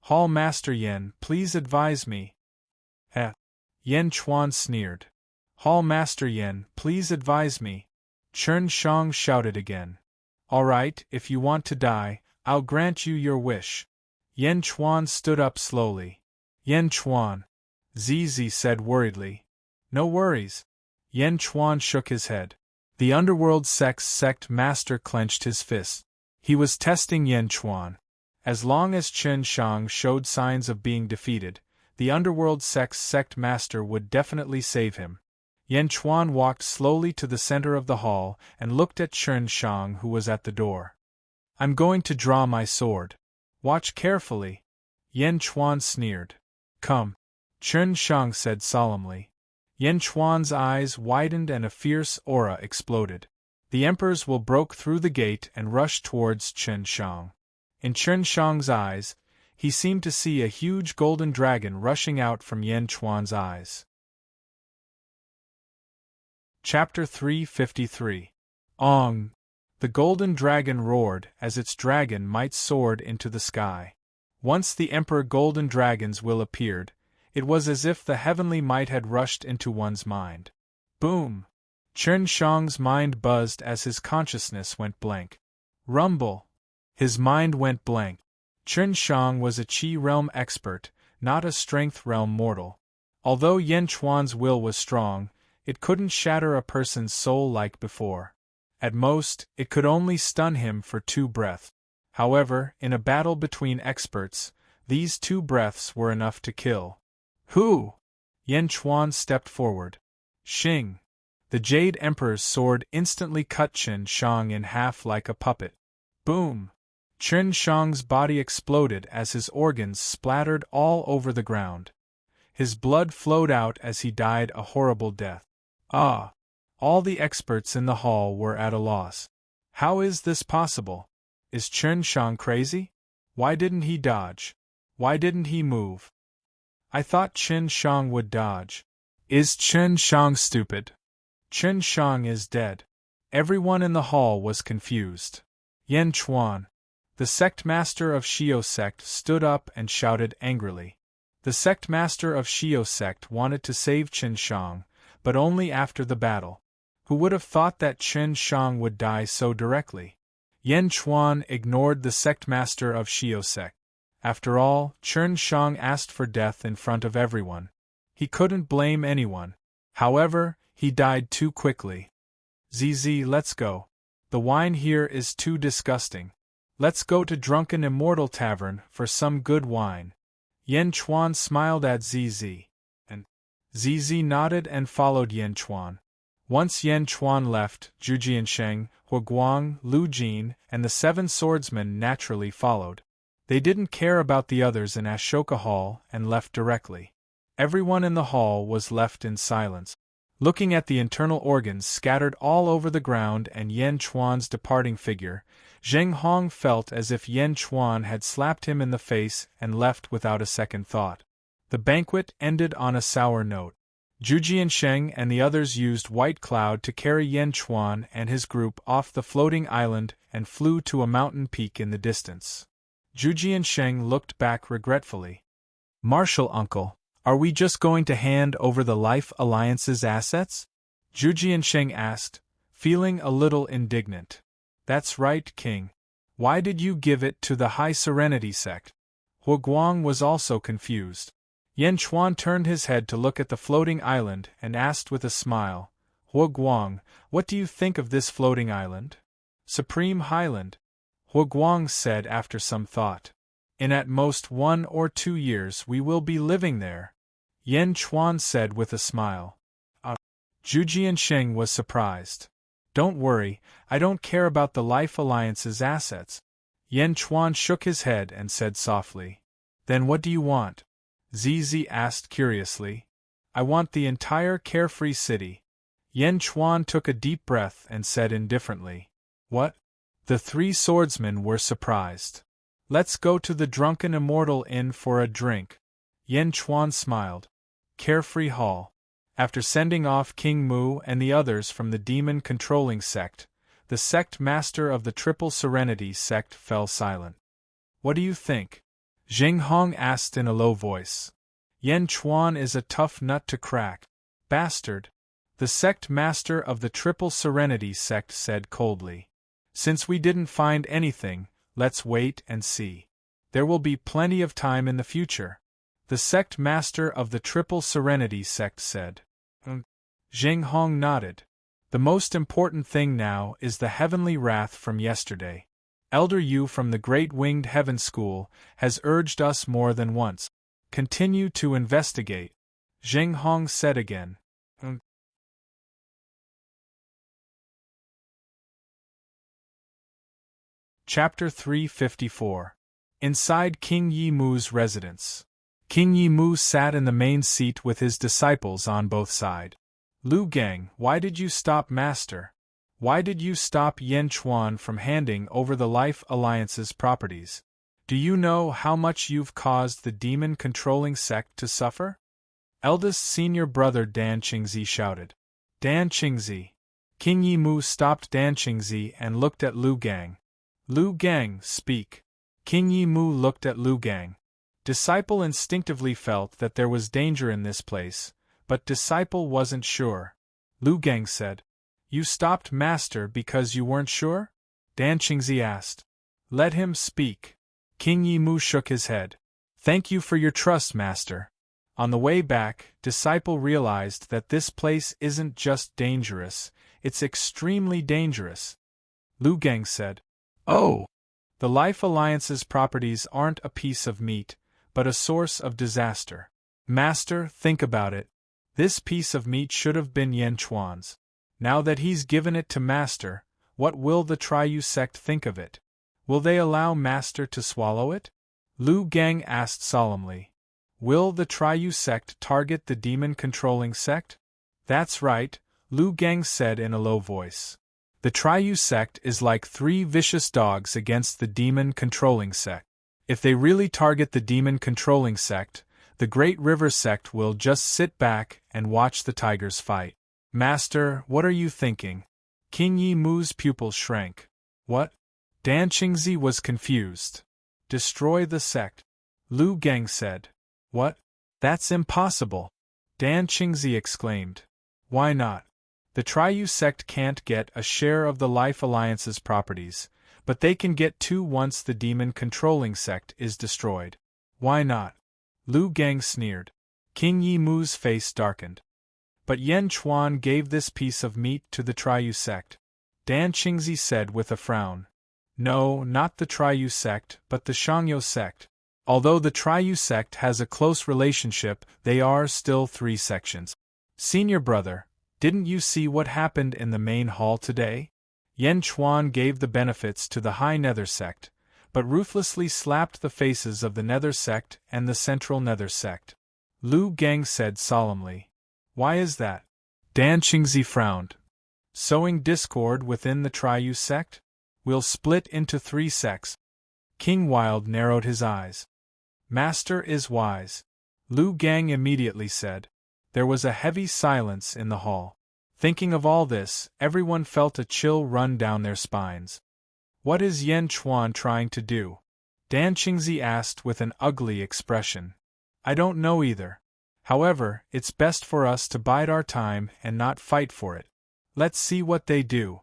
Hall Master Yan, please advise me." Yan Chuan sneered. "Hall Master Yan, please advise me," Chen Shang shouted again. "All right, if you want to die, I'll grant you your wish." Yan Chuan stood up slowly. "Yan Chuan," Zizi said worriedly. "No worries." Yan Chuan shook his head. The Underworld Sect Master clenched his fist. He was testing Yan Chuan. As long as Chen Shang showed signs of being defeated, the Underworld Sect Master would definitely save him. Yan Chuan walked slowly to the center of the hall and looked at Chen Shang, who was at the door. "I'm going to draw my sword. Watch carefully," Yan Chuan sneered. "Come," Chen Shang said solemnly. Yan Chuan's eyes widened and a fierce aura exploded. The Emperor's will broke through the gate and rushed towards Chen Shang. In Chen Shang's eyes, he seemed to see a huge golden dragon rushing out from Yan Chuan's eyes. Chapter 353. Ong! The golden dragon roared as its dragon might soared into the sky. Once the Emperor Golden Dragon's will appeared, it was as if the heavenly might had rushed into one's mind. Boom! Chen Shang's mind buzzed as his consciousness went blank. Rumble! His mind went blank. Chen Shang was a Qi realm expert, not a strength realm mortal. Although Yan Chuan's will was strong, it couldn't shatter a person's soul like before. At most, it could only stun him for 2 breaths. However, in a battle between experts, these 2 breaths were enough to kill. "Who?" Yan Chuan stepped forward. Xing! The Jade Emperor's sword instantly cut Chen Shang in half like a puppet. Boom! Chen Shang's body exploded as his organs splattered all over the ground. His blood flowed out as he died a horrible death. Ah! All the experts in the hall were at a loss. How is this possible? Is Chen Shang crazy? Why didn't he dodge? Why didn't he move? I thought Chen Shang would dodge. Is Chen Shang stupid? Chen Shang is dead. Everyone in the hall was confused. Yan Chuan, the sect master of Shio sect, stood up and shouted angrily. The sect master of Shio sect wanted to save Chen Shang, but only after the battle. Who would have thought that Chen Shang would die so directly? Yan Chuan ignored the sect master of Shio sect. After all, Chen Shang asked for death in front of everyone. He couldn't blame anyone. However, he died too quickly. "ZZ, let's go. The wine here is too disgusting. Let's go to Drunken Immortal Tavern for some good wine." Yan Chuan smiled at ZZ. And ZZ nodded and followed Yan Chuan. Once Yan Chuan left, Zhu Jiansheng, Huoguang, Lu Jin, and the 7 swordsmen naturally followed. They didn't care about the others in Ashoka Hall and left directly. Everyone in the hall was left in silence, looking at the internal organs scattered all over the ground and Yan Chuan's departing figure. Zheng Hong felt as if Yan Chuan had slapped him in the face and left without a second thought. The banquet ended on a sour note. Zhu Jiansheng and the others used White Cloud to carry Yan Chuan and his group off the floating island and flew to a mountain peak in the distance. Zhu Jiansheng looked back regretfully. "Marshal Uncle, are we just going to hand over the Life Alliance's assets?" Zhu Jiansheng asked, feeling a little indignant. "That's right, King. Why did you give it to the High Serenity sect?" Huoguang was also confused. Yan Chuan turned his head to look at the floating island and asked with a smile, "Huoguang, what do you think of this floating island?" "Supreme Highland. Huguang said after some thought. In at most 1 or 2 years we will be living there, Yan Chuan said with a smile. Zhu Jiansheng was surprised. Don't worry, I don't care about the Life Alliance's assets. Yan Chuan shook his head and said softly. Then what do you want? Zizi asked curiously. I want the entire carefree city. Yan Chuan took a deep breath and said indifferently. What? The 3 swordsmen were surprised. Let's go to the Drunken Immortal Inn for a drink. Yan Chuan smiled. Carefree Hall. After sending off King Mu and the others from the demon-controlling sect, the sect master of the Triple Serenity sect fell silent. What do you think? Zheng Hong asked in a low voice. Yan Chuan is a tough nut to crack. Bastard. The sect master of the Triple Serenity sect said coldly. Since we didn't find anything, let's wait and see. There will be plenty of time in the future. The sect master of the Triple Serenity sect said. Zheng Hong nodded. The most important thing now is the heavenly wrath from yesterday. Elder Yu from the Great Winged Heaven School has urged us more than once. Continue to investigate. Zheng Hong said again. Chapter 354. Inside King Yi Mu's residence. King Yi Mu sat in the main seat with his disciples on both sides. Lu Gang, why did you stop Master? Why did you stop Yan Chuan from handing over the Life Alliance's properties? Do you know how much you've caused the demon-controlling sect to suffer? Eldest senior brother Dan Qingzi shouted. Dan Qingzi. King Yi Mu stopped Dan Qingzi and looked at Lu Gang. Lu Gang, speak. King Yi Mu looked at Lu Gang. Disciple instinctively felt that there was danger in this place, but Disciple wasn't sure. Lu Gang said. You stopped Master because you weren't sure? Dan Qingzi asked. Let him speak. King Yi Mu shook his head. Thank you for your trust, Master. On the way back, Disciple realized that this place isn't just dangerous, it's extremely dangerous. Lu Gang said. Oh! The Life Alliance's properties aren't a piece of meat, but a source of disaster. Master, think about it. This piece of meat should have been Yan Chuan's. Now that he's given it to Master, what will the Triyu sect think of it? Will they allow Master to swallow it? Lu Gang asked solemnly. Will the Triyu sect target the demon-controlling sect? That's right, Lu Gang said in a low voice. The Triyu sect is like 3 vicious dogs against the demon-controlling sect. If they really target the demon-controlling sect, the Great River sect will just sit back and watch the tigers fight. Master, what are you thinking? King Yi Mu's pupils shrank. What? Dan Qingzi was confused. Destroy the sect. Lu Gang said. What? That's impossible. Dan Qingzi exclaimed. Why not? The Triyu sect can't get a share of the Life Alliance's properties, but they can get 2 once the demon-controlling sect is destroyed. Why not? Lu Gang sneered. King Yi Mu's face darkened. But Yan Chuan gave this piece of meat to the Triyu sect. Dan Qingzi said with a frown. No, not the Triyu sect, but the Shangyo sect. Although the Triyu sect has a close relationship, they are still 3 sections. Senior brother, didn't you see what happened in the main hall today? Yan Chuan gave the benefits to the High Nether sect, but ruthlessly slapped the faces of the Nether sect and the Central Nether sect. Lu Gang said solemnly. Why is that? Dan Qingzi frowned. Sowing discord within the Triyu sect? We'll split into 3 sects. King Wild narrowed his eyes. Master is wise. Lu Gang immediately said. There was a heavy silence in the hall. Thinking of all this, everyone felt a chill run down their spines. What is Yan Chuan trying to do? Dan Qingzi asked with an ugly expression. I don't know either. However, it's best for us to bide our time and not fight for it. Let's see what they do.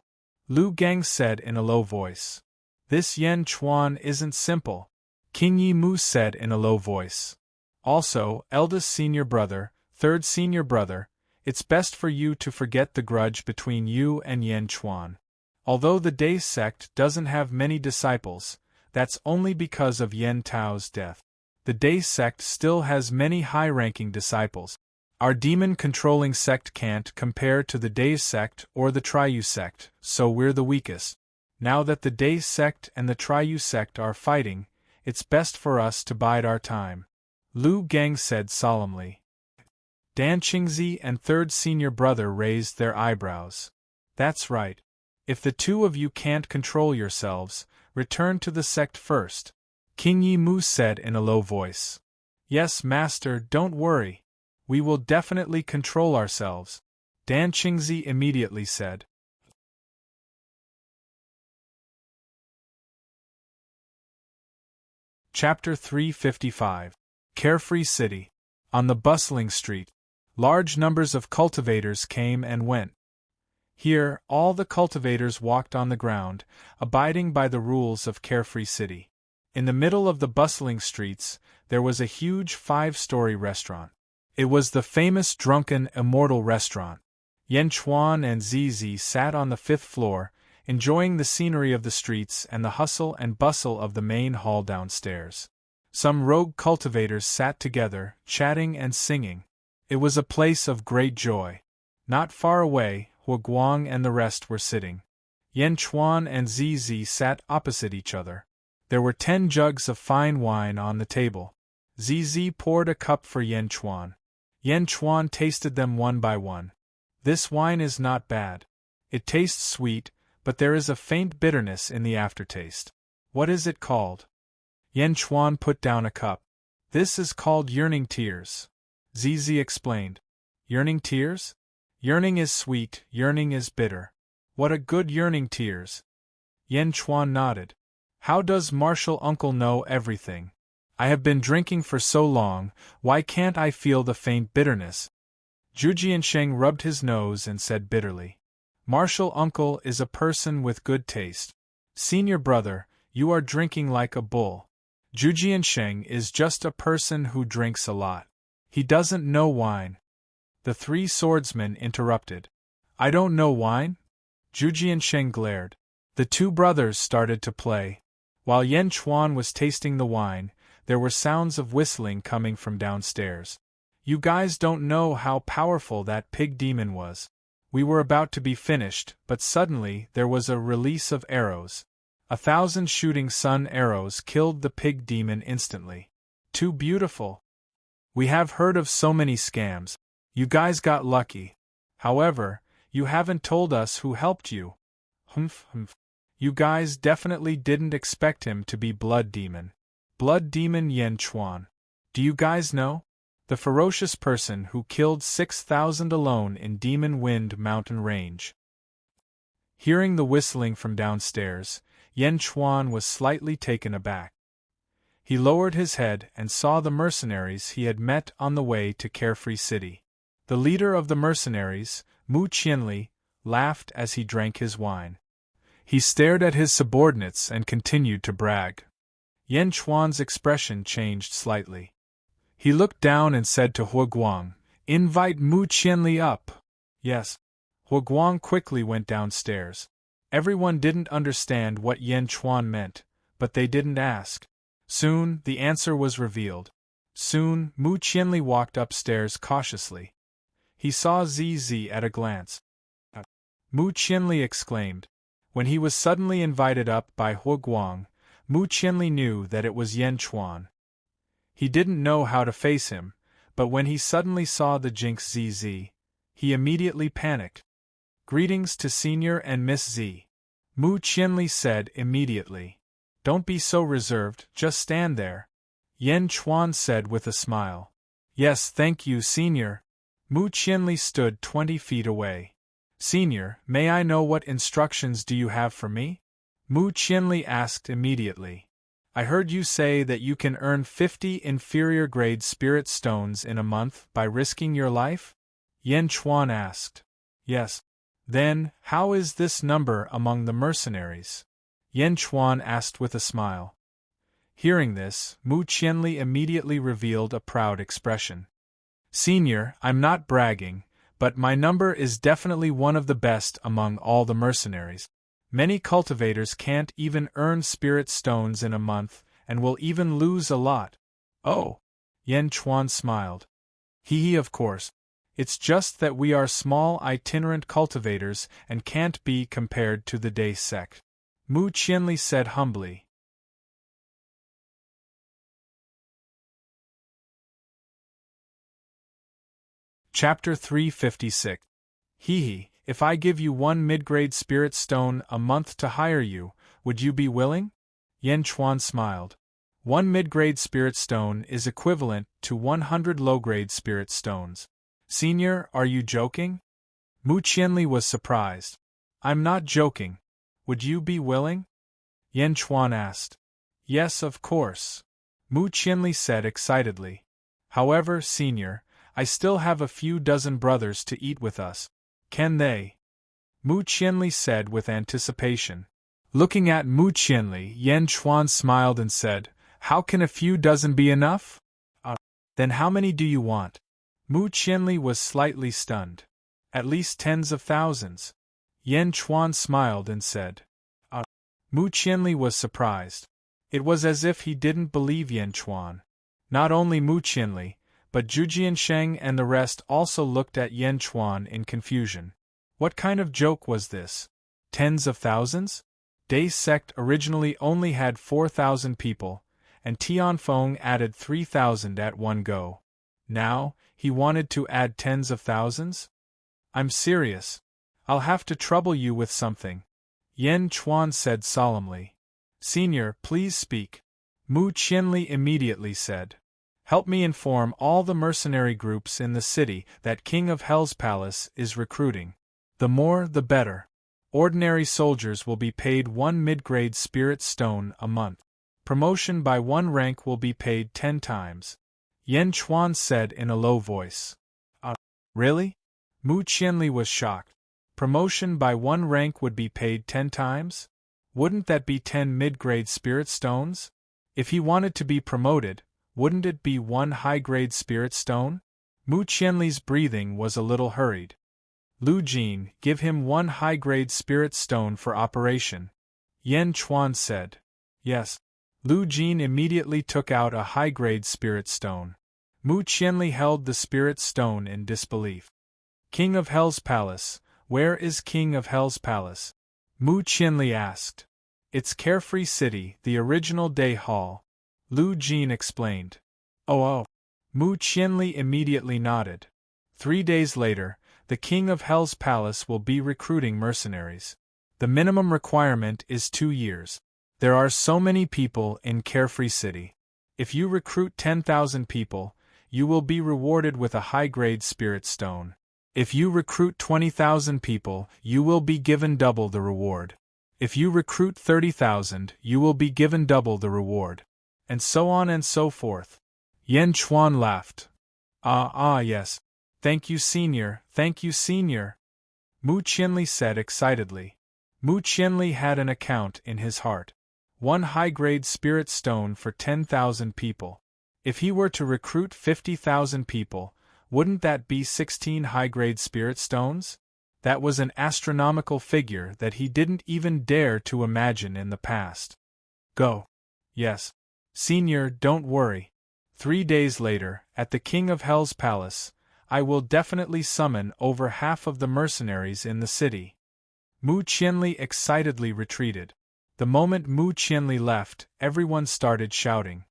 Lu Gang said in a low voice. This Yan Chuan isn't simple. King Yi Mu said in a low voice. Also, eldest senior brother, 3rd senior brother, it's best for you to forget the grudge between you and Yan Chuan. Although the Day sect doesn't have many disciples, that's only because of Yen Tao's death. The Day sect still has many high-ranking disciples. Our demon-controlling sect can't compare to the Day sect or the Triyu sect, so we're the weakest. Now that the Day sect and the Triyu sect are fighting, it's best for us to bide our time. Lu Gang said solemnly. Dan Qingzi and third senior brother raised their eyebrows. That's right. If the two of you can't control yourselves, return to the sect first, King Yi Mu said in a low voice. Yes, master, don't worry. We will definitely control ourselves, Dan Qingzi immediately said. Chapter 355. Carefree City. On the bustling street, large numbers of cultivators came and went. Here, all the cultivators walked on the ground, abiding by the rules of Carefree City. In the middle of the bustling streets, there was a huge 5-story restaurant. It was the famous drunken Immortal restaurant. Yan Chuan and Zizi sat on the 5th floor, enjoying the scenery of the streets and the hustle and bustle of the main hall downstairs. Some rogue cultivators sat together, chatting and singing. It was a place of great joy. Not far away, Hua Guang and the rest were sitting. Yan Chuan and Zizi sat opposite each other. There were 10 jugs of fine wine on the table. Zizi poured a cup for Yan Chuan. Yan Chuan tasted them one by one. This wine is not bad. It tastes sweet, but there is a faint bitterness in the aftertaste. What is it called? Yan Chuan put down a cup. This is called yearning tears. Zizi explained. Yearning tears? Yearning is sweet, yearning is bitter. What a good yearning tears. Yan Chuan nodded. How does Martial Uncle know everything? I have been drinking for so long, why can't I feel the faint bitterness? Zhu Jiansheng rubbed his nose and said bitterly. Martial Uncle is a person with good taste. Senior brother, you are drinking like a bull. Zhu Jiansheng is just a person who drinks a lot. He doesn't know wine. The 3 swordsmen interrupted. I don't know wine? Zhu Jiansheng glared. The 2 brothers started to play. While Yan Chuan was tasting the wine, there were sounds of whistling coming from downstairs. You guys don't know how powerful that pig demon was. We were about to be finished, but suddenly there was a release of arrows. 1,000 shooting sun arrows killed the pig demon instantly. Too beautiful. We have heard of so many scams. You guys got lucky. However, you haven't told us who helped you. Humph. You guys definitely didn't expect him to be Blood Demon. Blood Demon Yan Chuan. Do you guys know? The ferocious person who killed 6,000 alone in Demon Wind Mountain Range. Hearing the whistling from downstairs, Yan Chuan was slightly taken aback. He lowered his head and saw the mercenaries he had met on the way to Carefree City. The leader of the mercenaries, Mu Qianli, laughed as he drank his wine. He stared at his subordinates and continued to brag. Yan Chuan's expression changed slightly. He looked down and said to Hua Guang, Invite Mu Qianli up. Yes. Hua Guang quickly went downstairs. Everyone didn't understand what Yan Chuan meant, but they didn't ask. Soon, the answer was revealed. Soon, Mu Qianli walked upstairs cautiously. He saw Zizi at a glance. Mu Qianli exclaimed. When he was suddenly invited up by Hua Guang, Mu Qianli knew that it was Yan Chuan. He didn't know how to face him, but when he suddenly saw the jinx Zizi, he immediately panicked. Greetings to Senior and Miss Z. Mu Qianli said immediately. Don't be so reserved, just stand there. Yan Chuan said with a smile. Yes, thank you, Senior. Mu Qianli stood 20 feet away. Senior, may I know what instructions do you have for me? Mu Qianli asked immediately. I heard you say that you can earn 50 inferior-grade spirit stones in a month by risking your life? Yan Chuan asked. Yes. Then, how is this number among the mercenaries? Yan Chuan asked with a smile. Hearing this, Mu Qianli immediately revealed a proud expression. Senior, I'm not bragging, but my number is definitely one of the best among all the mercenaries. Many cultivators can't even earn spirit stones in a month, and will even lose a lot. Oh! Yan Chuan smiled. Hee, of course. It's just that we are small itinerant cultivators and can't be compared to the Day sect. Mu Qianli said humbly. Chapter 356. Hee, if I give you 1 mid-grade spirit stone a month to hire you, would you be willing? Yan Chuan smiled. 1 mid-grade spirit stone is equivalent to 100 low-grade spirit stones. Senior, are you joking? Mu Qianli was surprised. I'm not joking. Would you be willing? Yan Chuan asked. Yes, of course. Mu Qianli said excitedly. However, Senior, I still have a few dozen brothers to eat with us. Can they? Mu Qianli said with anticipation. Looking at Mu Qianli, Yan Chuan smiled and said, How can a few dozen be enough? Then how many do you want? Mu Qianli was slightly stunned. At least tens of thousands. Yan Chuan smiled and said. Mu Qianli was surprised. It was as if he didn't believe Yan Chuan. Not only Mu Qianli, but Zhu Jiansheng and the rest also looked at Yan Chuan in confusion. What kind of joke was this? Tens of thousands? Day sect originally only had 4,000 people, and Tianfeng added 3,000 at one go. Now, he wanted to add tens of thousands? I'm serious. I'll have to trouble you with something. Yan Chuan said solemnly. Senior, please speak. Mu Qianli immediately said. Help me inform all the mercenary groups in the city that King of Hell's Palace is recruiting. The more, the better. Ordinary soldiers will be paid 1 mid-grade spirit stone a month. Promotion by 1 rank will be paid 10 times. Yan Chuan said in a low voice. Really? Mu Qianli was shocked. Promotion by 1 rank would be paid 10 times? Wouldn't that be 10 mid-grade spirit stones? If he wanted to be promoted, wouldn't it be 1 high-grade spirit stone? Mu Qianli's breathing was a little hurried. Lu Jin, give him 1 high-grade spirit stone for operation. Yan Chuan said. Yes. Lu Jin immediately took out a high-grade spirit stone. Mu Qianli held the spirit stone in disbelief. King of Hell's Palace, where is King of Hell's Palace? Mu Qianli asked. It's Carefree City, the original Day Hall. Lu Jin explained. Oh. Mu Qianli immediately nodded. 3 days later, the King of Hell's Palace will be recruiting mercenaries. The minimum requirement is 2 years. There are so many people in Carefree City. If you recruit 10,000 people, you will be rewarded with a high-grade spirit stone. If you recruit 20,000 people, you will be given double the reward. If you recruit 30,000, you will be given double the reward. And so on and so forth. Yan Chuan laughed. Yes. Thank you, Senior, thank you, Senior. Mu Qianli said excitedly. Mu Qianli had an account in his heart. 1 high-grade spirit stone for 10,000 people. If he were to recruit 50,000 people, wouldn't that be 16 high-grade spirit stones? That was an astronomical figure that he didn't even dare to imagine in the past. Go. Yes. Senior, don't worry. 3 days later, at the King of Hell's Palace, I will definitely summon over half of the mercenaries in the city. Mu Qianli excitedly retreated. The moment Mu Qianli left, everyone started shouting.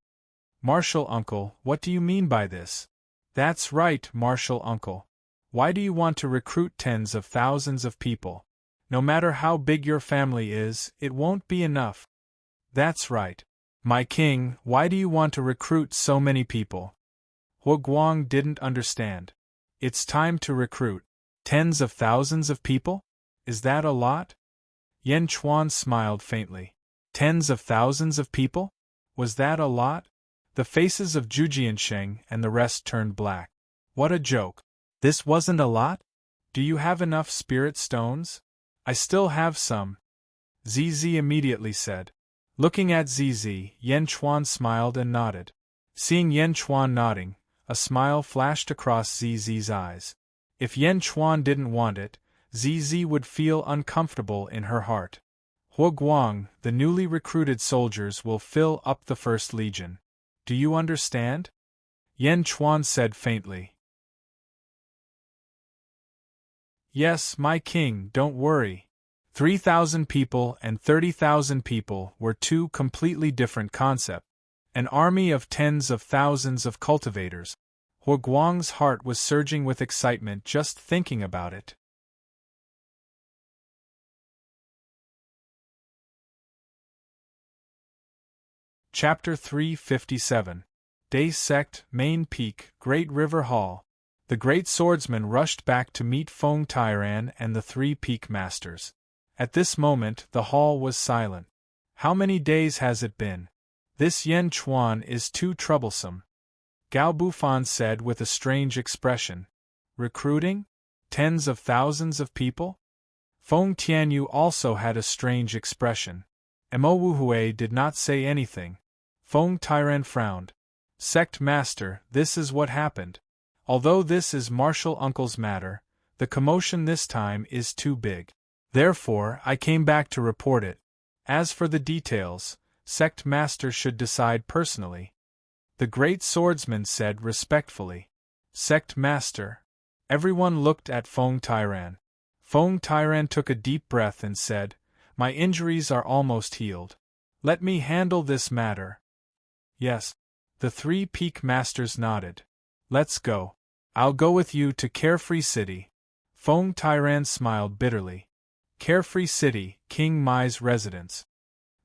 Martial Uncle, what do you mean by this? That's right, Martial Uncle. Why do you want to recruit tens of thousands of people? No matter how big your family is, it won't be enough. That's right. My king, why do you want to recruit so many people? Hua Guang didn't understand. It's time to recruit. Tens of thousands of people? Is that a lot? Yan Chuan smiled faintly. Tens of thousands of people? Was that a lot? The faces of Zhu Jiansheng and the rest turned black. What a joke. This wasn't a lot? Do you have enough spirit stones? I still have some. Zizi immediately said. Looking at Zizi, Yan Chuan smiled and nodded. Seeing Yan Chuan nodding, a smile flashed across Zizi's eyes. If Yan Chuan didn't want it, Zizi would feel uncomfortable in her heart. Huoguang, the newly recruited soldiers will fill up the First Legion. Do you understand? Yan Chuan said faintly. Yes, my king, don't worry. 3,000 people and 30,000 people were two completely different concepts. An army of tens of thousands of cultivators. Huoguang's heart was surging with excitement just thinking about it. Chapter 357. Day Sect, Main Peak, Great River Hall. The great swordsman rushed back to meet Feng Tairan and the three peak masters. At this moment, the hall was silent. How many days has it been? This Yan Chuan is too troublesome. Gao Bufan said with a strange expression. Recruiting? Tens of thousands of people? Feng Tianyu also had a strange expression. Mo Wuhui did not say anything. Feng Tairan frowned. Sect Master, this is what happened. Although this is Martial Uncle's matter, the commotion this time is too big. Therefore, I came back to report it. As for the details, Sect Master should decide personally. The great swordsman said respectfully. Sect Master. Everyone looked at Feng Tairan. Feng Tairan took a deep breath and said, My injuries are almost healed. Let me handle this matter. Yes. The three peak masters nodded. Let's go. I'll go with you to Carefree City. Feng Tairan smiled bitterly. Carefree City, King Mai's residence.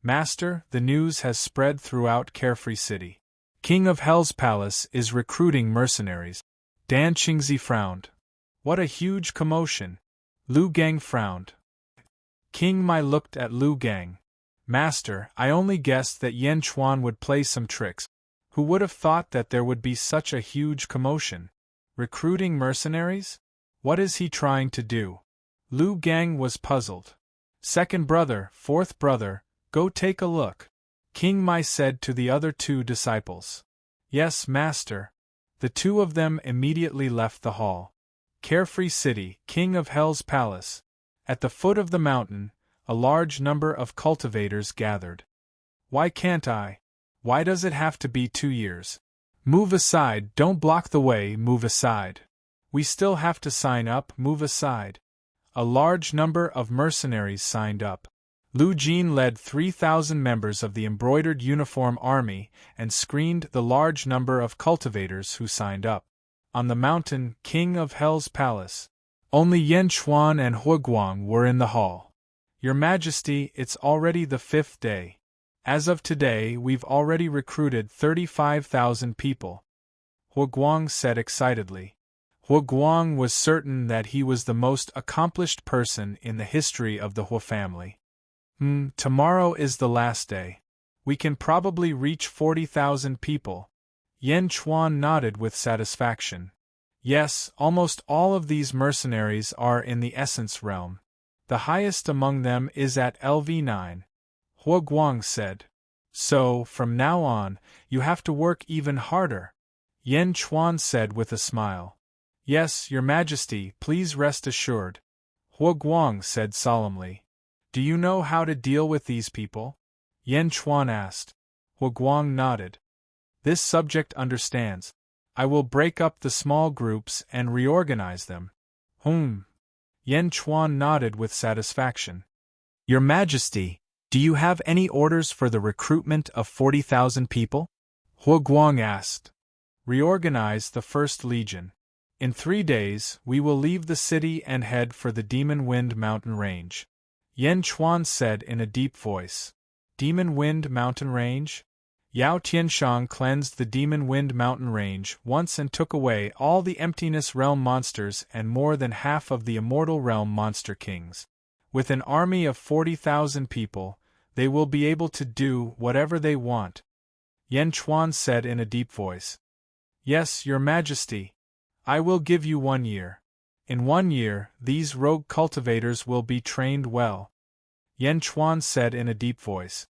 Master, the news has spread throughout Carefree City. King of Hell's Palace is recruiting mercenaries. Dan Qingzi frowned. What a huge commotion. Lu Gang frowned. King Mai looked at Lu Gang. Master, I only guessed that Yan Chuan would play some tricks. Who would have thought that there would be such a huge commotion? Recruiting mercenaries? What is he trying to do? Lu Gang was puzzled. Second brother, fourth brother, go take a look. King Mai said to the other two disciples. Yes, master. The two of them immediately left the hall. Carefree City, King of Hell's Palace. At the foot of the mountain, a large number of cultivators gathered. Why can't I? Why does it have to be 2 years? Move aside, don't block the way, move aside. We still have to sign up, move aside. A large number of mercenaries signed up. Lu Jin led 3,000 members of the embroidered uniform army and screened the large number of cultivators who signed up. On the mountain, King of Hell's Palace. Only Yan Chuan and Huoguang were in the hall. Your Majesty, it's already the 5th day. As of today, we've already recruited 35,000 people. Huoguang said excitedly. Huoguang was certain that he was the most accomplished person in the history of the Huo family. Tomorrow is the last day. We can probably reach 40,000 people. Yan Chuan nodded with satisfaction. Yes, almost all of these mercenaries are in the Essence realm. The highest among them is at LV9. Huoguang said. So, from now on, you have to work even harder. Yan Chuan said with a smile. Yes, Your Majesty, please rest assured. Huoguang said solemnly. Do you know how to deal with these people? Yan Chuan asked. Huoguang nodded. This subject understands. I will break up the small groups and reorganize them. Yan Chuan nodded with satisfaction. Your Majesty, do you have any orders for the recruitment of 40,000 people? Huoguang asked. Reorganize the First Legion. In 3 days, we will leave the city and head for the Demon Wind Mountain Range. Yan Chuan said in a deep voice. Demon Wind Mountain Range? Yao Tianshang cleansed the Demon Wind Mountain Range once and took away all the Emptiness Realm monsters and more than half of the Immortal Realm monster kings. With an army of 40,000 people, they will be able to do whatever they want. Yan Chuan said in a deep voice. Yes, Your Majesty. I will give you 1 year. In 1 year, these rogue cultivators will be trained well. Yan Chuan said in a deep voice.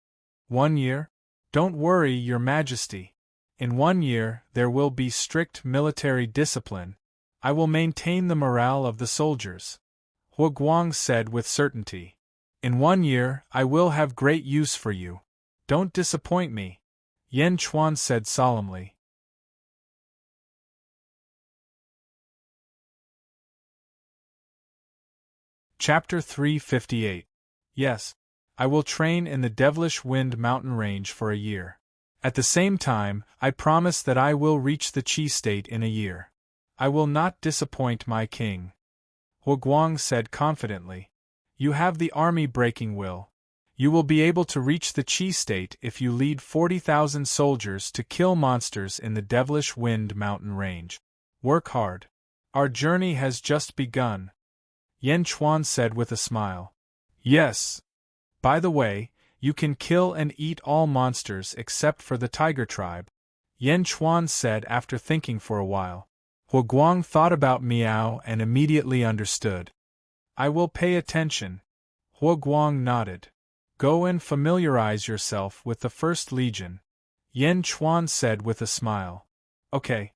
1 year? Don't worry, Your Majesty. In 1 year, there will be strict military discipline. I will maintain the morale of the soldiers. Huoguang said with certainty. In 1 year, I will have great use for you. Don't disappoint me, Yan Chuan said solemnly. Chapter 358. Yes, I will train in the Devilish Wind mountain range for a year. At the same time, I promise that I will reach the Qi state in a year. I will not disappoint my king. Huguang said confidently. You have the army breaking will. You will be able to reach the Qi state if you lead 40,000 soldiers to kill monsters in the Devilish Wind mountain range. Work hard. Our journey has just begun, Yan Chuan said with a smile. Yes. By the way, you can kill and eat all monsters except for the tiger tribe, Yan Chuan said after thinking for a while. Huguang thought about Miao and immediately understood. I will pay attention. Huguang nodded. Go and familiarize yourself with the First Legion, Yan Chuan said with a smile. Okay.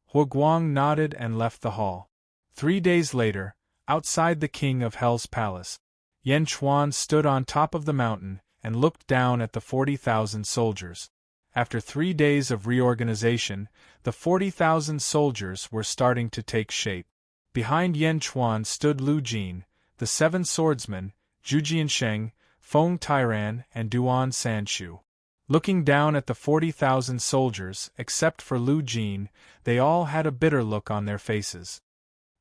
Huguang nodded and left the hall. 3 days later, outside the King of Hell's palace, Yan Chuan stood on top of the mountain and looked down at the 40,000 soldiers. After 3 days of reorganization, the 40,000 soldiers were starting to take shape. Behind Yan Chuan stood Lu Jin, the 7 swordsmen, Zhu Jiansheng, Feng Tairan and Duan Sanshu. Looking down at the 40,000 soldiers, except for Lu Jin, they all had a bitter look on their faces.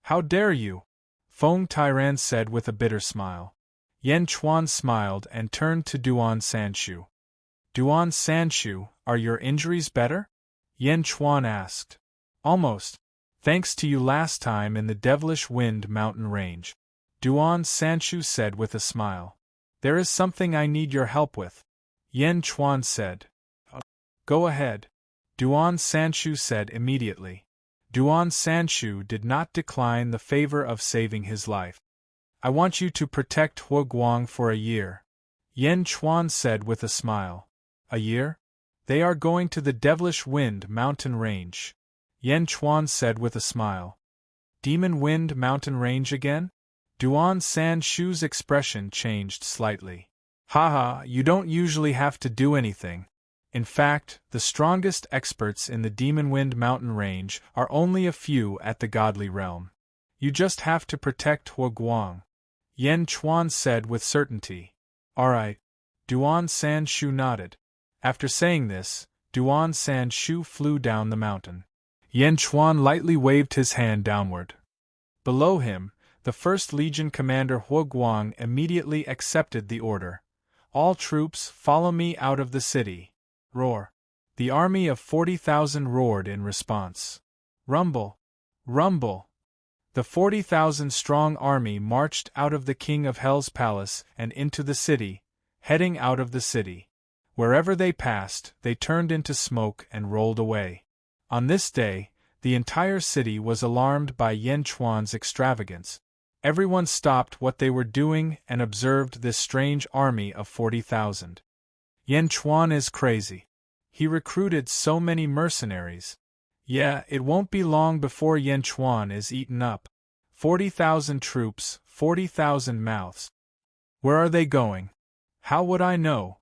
How dare you? Feng Tairan said with a bitter smile. Yan Chuan smiled and turned to Duan Sanshu. Duan Sanshu, are your injuries better? Yan Chuan asked. Almost. Thanks to you last time in the Devilish Wind mountain range, Duan Sanshu said with a smile. There is something I need your help with, Yan Chuan said. Go ahead, Duan Sanshu said immediately. Duan Sanshu did not decline the favor of saving his life. I want you to protect Huguang for a year, Yan Chuan said with a smile. A year? They are going to the Devilish Wind mountain range, Yan Chuan said with a smile. Demon Wind mountain range again? Duan Sanshu's expression changed slightly. Haha, you don't usually have to do anything. In fact, the strongest experts in the Demon Wind mountain range are only a few at the godly realm. You just have to protect Huguang, Yan Chuan said with certainty. Alright. Duan Sanshu nodded. After saying this, Duan Sanshu flew down the mountain. Yan Chuan lightly waved his hand downward. Below him, the First Legion commander Huguang immediately accepted the order. All troops, follow me out of the city. Roar. The army of 40,000 roared in response. Rumble. Rumble. The 40,000-strong army marched out of the King of Hell's palace and into the city, heading out of the city. Wherever they passed, they turned into smoke and rolled away. On this day, the entire city was alarmed by Yan Chuan's extravagance. Everyone stopped what they were doing and observed this strange army of 40,000. Yan Chuan is crazy. He recruited so many mercenaries. Yeah, it won't be long before Yan Chuan is eaten up. 40,000 troops, 40,000 mouths. Where are they going? How would I know?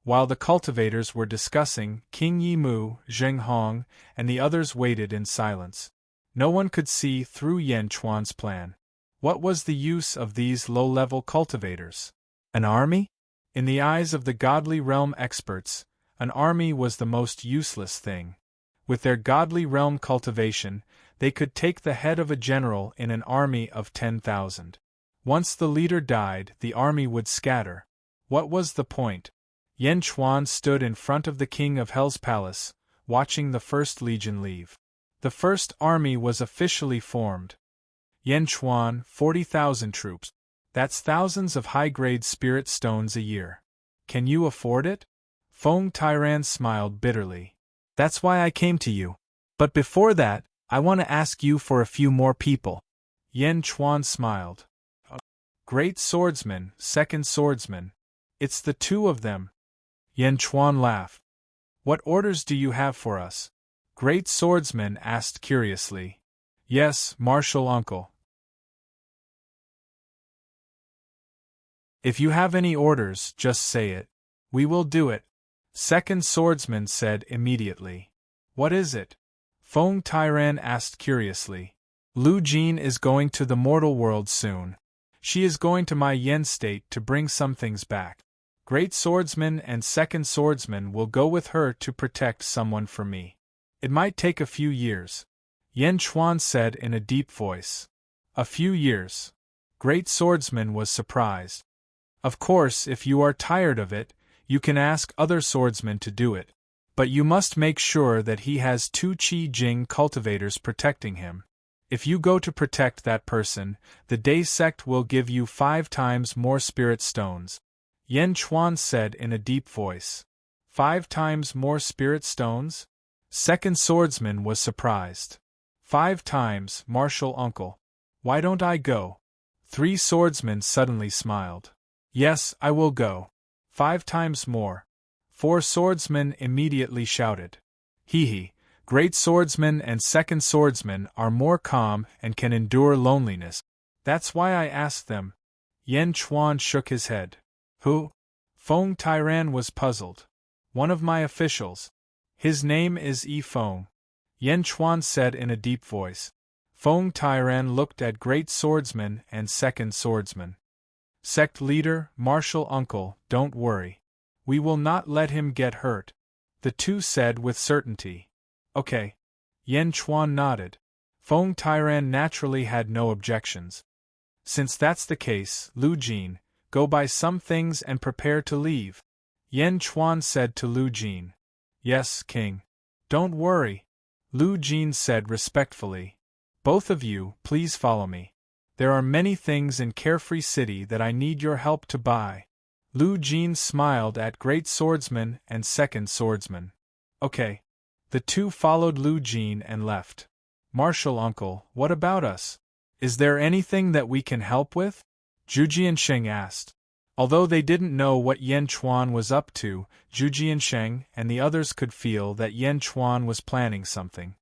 While the cultivators were discussing, King Yimu, Zheng Hong, and the others waited in silence. No one could see through Yan Chuan's plan. What was the use of these low-level cultivators? An army? In the eyes of the godly realm experts, an army was the most useless thing. With their godly realm cultivation, they could take the head of a general in an army of 10,000. Once the leader died, the army would scatter. What was the point? Yan Chuan stood in front of the King of Hell's palace, watching the First Legion leave. The First Army was officially formed. Yan Chuan, 40,000 troops. That's thousands of high-grade spirit stones a year. Can you afford it? Feng Tairan smiled bitterly. That's why I came to you. But before that, I want to ask you for a few more people. Yan Chuan smiled. Great swordsman, second swordsman. It's the 2 of them. Yan Chuan laughed. What orders do you have for us? Great swordsman asked curiously. Yes, martial uncle. If you have any orders, just say it. We will do it. Second swordsman said immediately. What is it? Feng Tairan asked curiously. Lu Jin is going to the mortal world soon. She is going to my Yen state to bring some things back. Great swordsman and second swordsman will go with her to protect someone for me. It might take a few years. Yen Chuan said in a deep voice. A few years. Great swordsman was surprised. Of course, if you are tired of it, you can ask other swordsmen to do it. But you must make sure that he has 2 Qi Jing cultivators protecting him. If you go to protect that person, the Day sect will give you 5 times more spirit stones. Yen Chuan said in a deep voice. 5 times more spirit stones? Second swordsman was surprised. 5 times, martial uncle. Why don't I go? 3 swordsmen suddenly smiled. Yes, I will go. 5 times more. 4 swordsmen immediately shouted. Hee, great swordsmen and second swordsmen are more calm and can endure loneliness. That's why I asked them. Yen Chuan shook his head. Who? Feng Tairan was puzzled. One of my officials. His name is Yi Feng. Yen Chuan said in a deep voice. Feng Tairan looked at great swordsman and second swordsman. Sect leader, martial uncle, don't worry. We will not let him get hurt. The 2 said with certainty. Okay. Yen Chuan nodded. Feng Tairan naturally had no objections. Since that's the case, Lu Jin, go buy some things and prepare to leave. Yen Chuan said to Lu Jin. Yes, King. Don't worry. Lu Jin said respectfully. Both of you, please follow me. There are many things in Carefree City that I need your help to buy. Lu Jin smiled at great swordsman and second swordsman. Okay. The 2 followed Lu Jin and left. Martial uncle, what about us? Is there anything that we can help with? Zhu Jiansheng asked. Although they didn't know what Yen Chuan was up to, Zhu Jiansheng and the others could feel that Yen Chuan was planning something.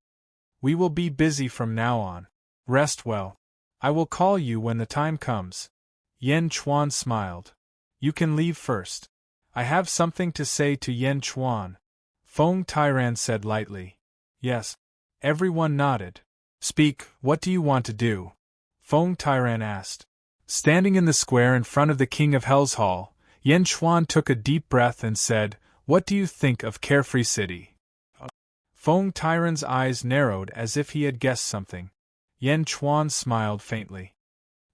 We will be busy from now on. Rest well. I will call you when the time comes. Yen Chuan smiled. You can leave first. I have something to say to Yen Chuan. Feng Tairan said lightly. Yes. Everyone nodded. Speak, what do you want to do? Feng Tairan asked. Standing in the square in front of the King of Hell's Hall, Yen Chuan took a deep breath and said, What do you think of Carefree City? Feng Tairan's eyes narrowed as if he had guessed something. Yen Chuan smiled faintly.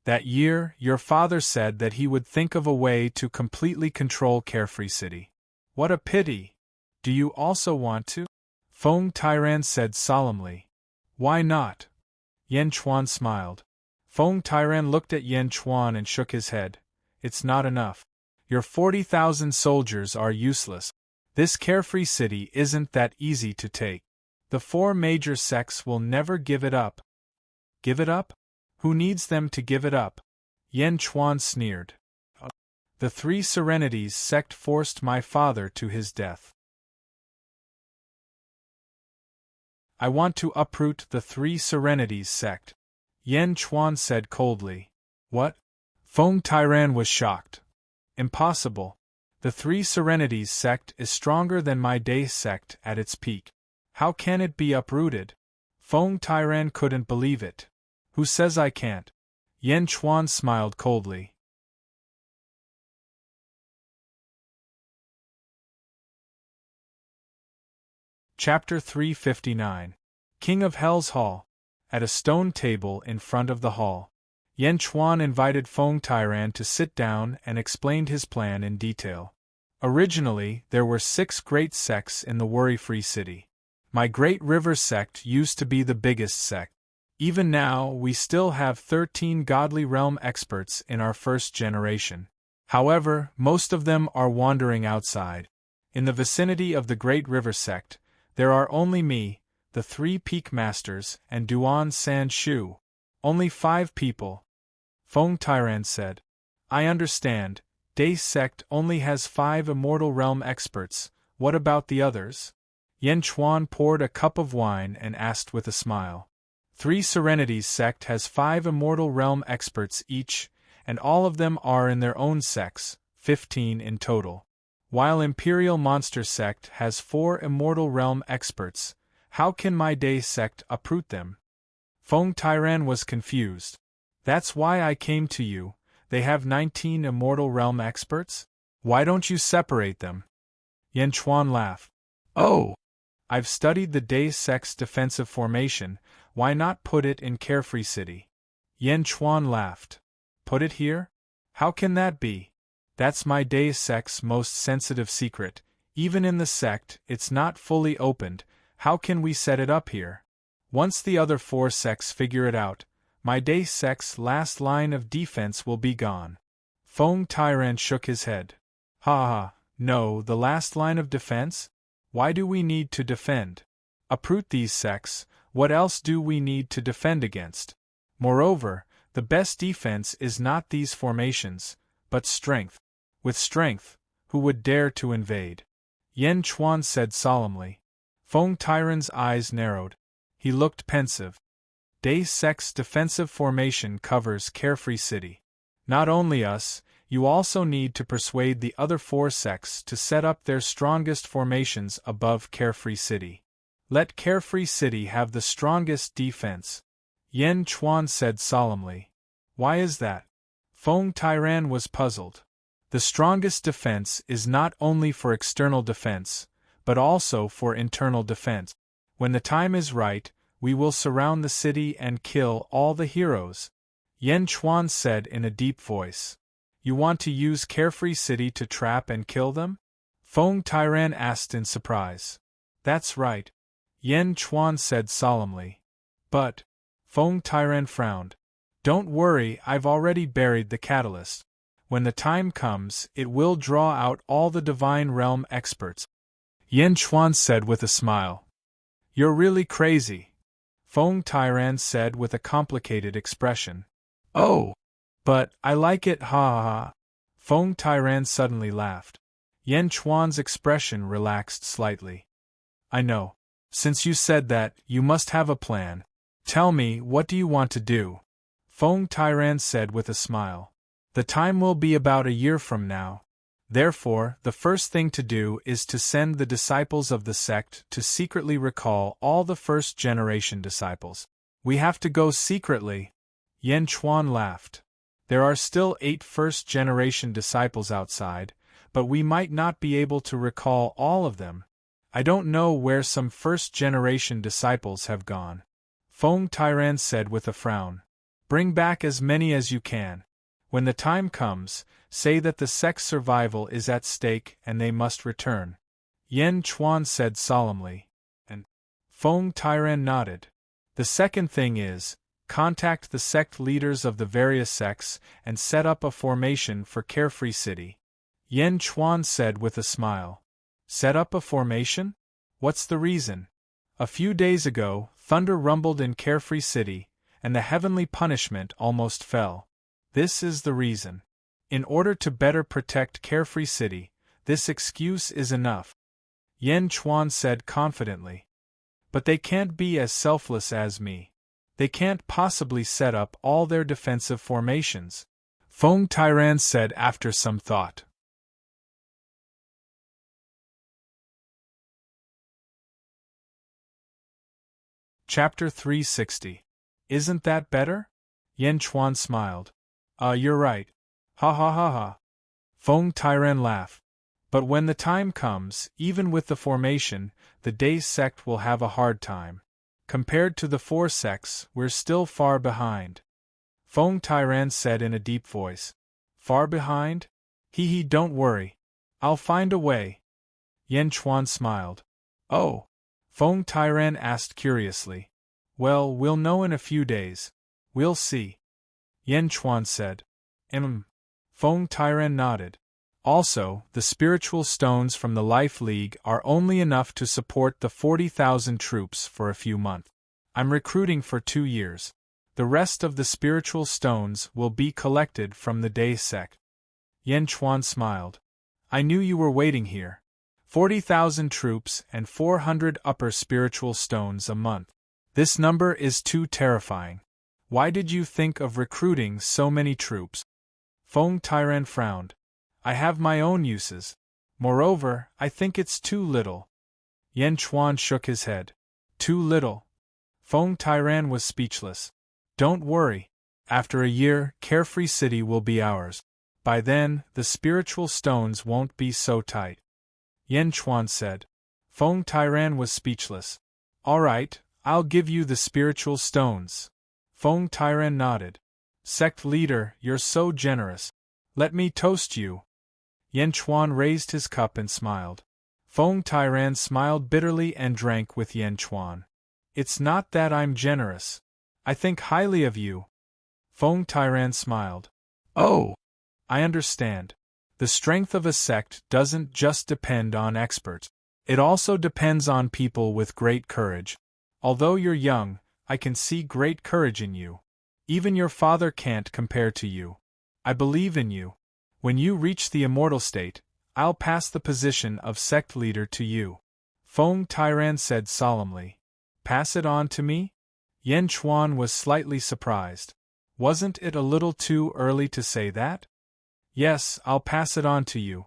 That year, your father said that he would think of a way to completely control Carefree City. What a pity! Do you also want to? Feng Tairan said solemnly. Why not? Yen Chuan smiled. Feng Tairan looked at Yen Chuan and shook his head. It's not enough. Your 40,000 soldiers are useless. This Carefree City isn't that easy to take. The 4 major sects will never give it up. Give it up? Who needs them to give it up? Yen Chuan sneered. The 3 Serenities sect forced my father to his death. I want to uproot the 3 Serenities sect. Yen Chuan said coldly. What? Feng Tairan was shocked. Impossible. The 3 Serenities sect is stronger than my Day sect at its peak. How can it be uprooted? Feng Tairan couldn't believe it. Who says I can't? Yen Chuan smiled coldly. Chapter 359. King of Hell's Hall. At a stone table in front of the hall, Yen Chuan invited Feng Tairan to sit down and explained his plan in detail. Originally, there were 6 great sects in the worry-free city. My Great River sect used to be the biggest sect. Even now, we still have 13 godly realm experts in our first generation. However, most of them are wandering outside. In the vicinity of the Great River sect, there are only me, the 3 Peak Masters, and Duan San Shu. Only 5 people. Feng Tairan said. I understand. Day sect only has 5 Immortal Realm experts. What about the others? Yen Chuan poured a cup of wine and asked with a smile. 3 Serenities sect has 5 Immortal Realm experts each, and all of them are in their own sects, 15 in total. While Imperial Monster Sect has 4 Immortal Realm experts, how can my Day Sect uproot them? Feng Tairan was confused. That's why I came to you. They have 19 Immortal Realm experts? Why don't you separate them? Yan Chuan laughed. Oh! I've studied the Day Sect's defensive formation, why not put it in Carefree City? Yan Chuan laughed. Put it here? How can that be? That's my Day Sect's most sensitive secret. Even in the sect, it's not fully opened. How can we set it up here? Once the other 4 sects figure it out, my Day Sect's last line of defense will be gone. Feng Tairan shook his head. Ha ha, no, the last line of defense? Why do we need to defend? Uproot these sects, what else do we need to defend against? Moreover, the best defense is not these formations, but strength. With strength, who would dare to invade? Yan Chuan said solemnly. Feng Tairan's eyes narrowed. He looked pensive. Day Sect's defensive formation covers Carefree City. Not only us, you also need to persuade the other 4 sects to set up their strongest formations above Carefree City. Let Carefree City have the strongest defense. Yan Chuan said solemnly. Why is that? Feng Tairan was puzzled. The strongest defense is not only for external defense, but also for internal defense. When the time is right, we will surround the city and kill all the heroes. Yan Chuan said in a deep voice. You want to use Carefree City to trap and kill them? Feng Tairan asked in surprise. That's right. Yan Chuan said solemnly. But, Feng Tairan frowned. Don't worry, I've already buried the catalyst. When the time comes, it will draw out all the Divine Realm experts. Yan Chuan said with a smile. You're really crazy. Feng Tairan said with a complicated expression. Oh! But, I like it, ha ha ha. Feng Tairan suddenly laughed. Yan Chuan's expression relaxed slightly. I know. Since you said that, you must have a plan. Tell me, what do you want to do? Feng Tairan said with a smile. The time will be about a year from now. Therefore, the first thing to do is to send the disciples of the sect to secretly recall all the first-generation disciples. We have to go secretly. Yan Chuan laughed. There are still 8 first-generation disciples outside, but we might not be able to recall all of them. I don't know where some first-generation disciples have gone. Feng Tairan said with a frown. Bring back as many as you can. When the time comes, say that the sect's survival is at stake and they must return. Yan Chuan said solemnly. And Feng Tairan nodded. The second thing is, contact the sect leaders of the various sects and set up a formation for Carefree City. Yan Chuan said with a smile. Set up a formation? What's the reason? A few days ago, thunder rumbled in Carefree City, and the heavenly punishment almost fell. This is the reason. In order to better protect Carefree City, this excuse is enough. Yan Chuan said confidently. But they can't be as selfless as me. They can't possibly set up all their defensive formations. Feng Tairan said after some thought. Chapter 360. Isn't that better? Yan Chuan smiled. You're right. Ha ha ha ha. Feng Tairan laughed. But when the time comes, even with the formation, the Day Sect will have a hard time. Compared to the 4 sects, we're still far behind. Feng Tairan said in a deep voice. Far behind? Hee, don't worry. I'll find a way. Yan Chuan smiled. Oh. Feng Tairan asked curiously. Well, we'll know in a few days. We'll see. Yan Chuan said. Feng Tairan nodded. Also, the spiritual stones from the Life League are only enough to support the 40,000 troops for a few months. I'm recruiting for 2 years. The rest of the spiritual stones will be collected from the Day Sect. Yan Chuan smiled. I knew you were waiting here. 40,000 troops and 400 upper spiritual stones a month. This number is too terrifying. Why did you think of recruiting so many troops? Feng Tairan frowned. I have my own uses. Moreover, I think it's too little. Yan Chuan shook his head. Too little. Feng Tairan was speechless. Don't worry. After a year, Carefree City will be ours. By then, the spiritual stones won't be so tight. Yan Chuan said. Feng Tairan was speechless. All right, I'll give you the spiritual stones. Feng Tairan nodded. Sect leader, you're so generous. Let me toast you. Yan Chuan raised his cup and smiled. Feng Tairan smiled bitterly and drank with Yan Chuan. It's not that I'm generous. I think highly of you. Feng Tairan smiled. Oh! I understand. The strength of a sect doesn't just depend on experts. It also depends on people with great courage. Although you're young, I can see great courage in you. Even your father can't compare to you. I believe in you. When you reach the immortal state, I'll pass the position of sect leader to you. Feng Tairan said solemnly. Pass it on to me? Yan Chuan was slightly surprised. Wasn't it a little too early to say that? Yes, I'll pass it on to you.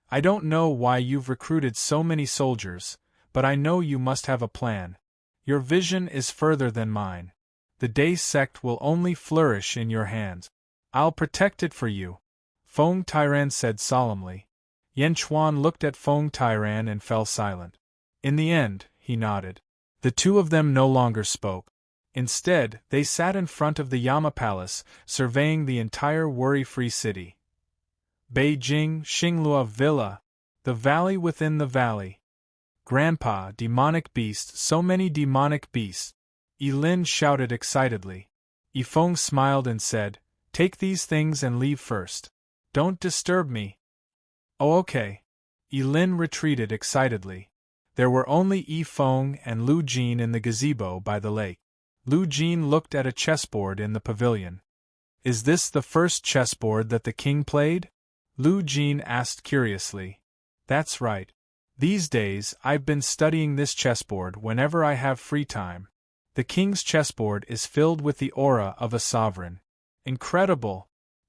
I don't know why you've recruited so many soldiers, but I know you must have a plan. Your vision is further than mine. The Day sect will only flourish in your hands. I'll protect it for you. Feng Tairan said solemnly. Yan Chuan looked at Feng Tairan and fell silent. In the end, he nodded. The two of them no longer spoke. Instead, they sat in front of the Yama Palace, surveying the entire worry-free city. Beijing, Xinglua Villa, the valley within the valley. Grandpa, demonic beast, so many demonic beasts. Yilin shouted excitedly. Yifeng smiled and said, Take these things and leave first. Don't disturb me. Oh, okay. Yilin retreated excitedly. There were only Yifeng and Lu Jin in the gazebo by the lake. Lu Jin looked at a chessboard in the pavilion. Is this the first chessboard that the king played? Lu Jin asked curiously. That's right. These days, I've been studying this chessboard whenever I have free time. The king's chessboard is filled with the aura of a sovereign. Incredible!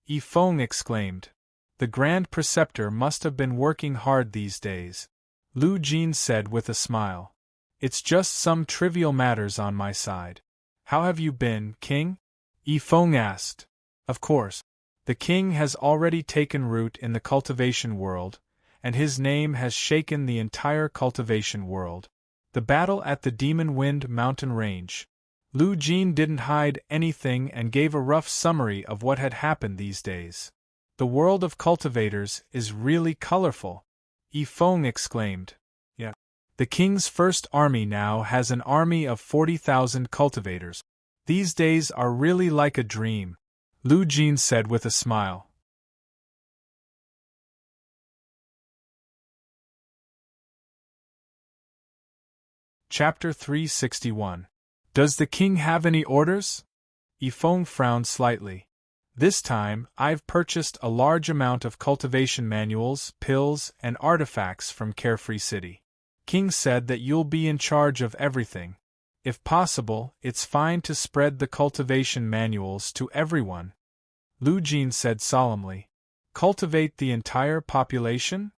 Yifeng exclaimed. The Grand Preceptor must have been working hard these days. Lu Jin said with a smile. It's just some trivial matters on my side. How have you been, king? Yifeng asked. Of course. The king has already taken root in the cultivation world, and his name has shaken the entire cultivation world. The battle at the Demon Wind mountain range. Lu Jin didn't hide anything and gave a rough summary of what had happened these days. The world of cultivators is really colorful, Yifeng exclaimed. Yeah. The king's first army now has an army of 40,000 cultivators. These days are really like a dream, Lu Jin said with a smile. Chapter 361. Does the king have any orders? Yifeng frowned slightly. This time, I've purchased a large amount of cultivation manuals, pills, and artifacts from Carefree City. King said that you'll be in charge of everything. If possible, it's fine to spread the cultivation manuals to everyone. Lu Jin said solemnly. Cultivate the entire population?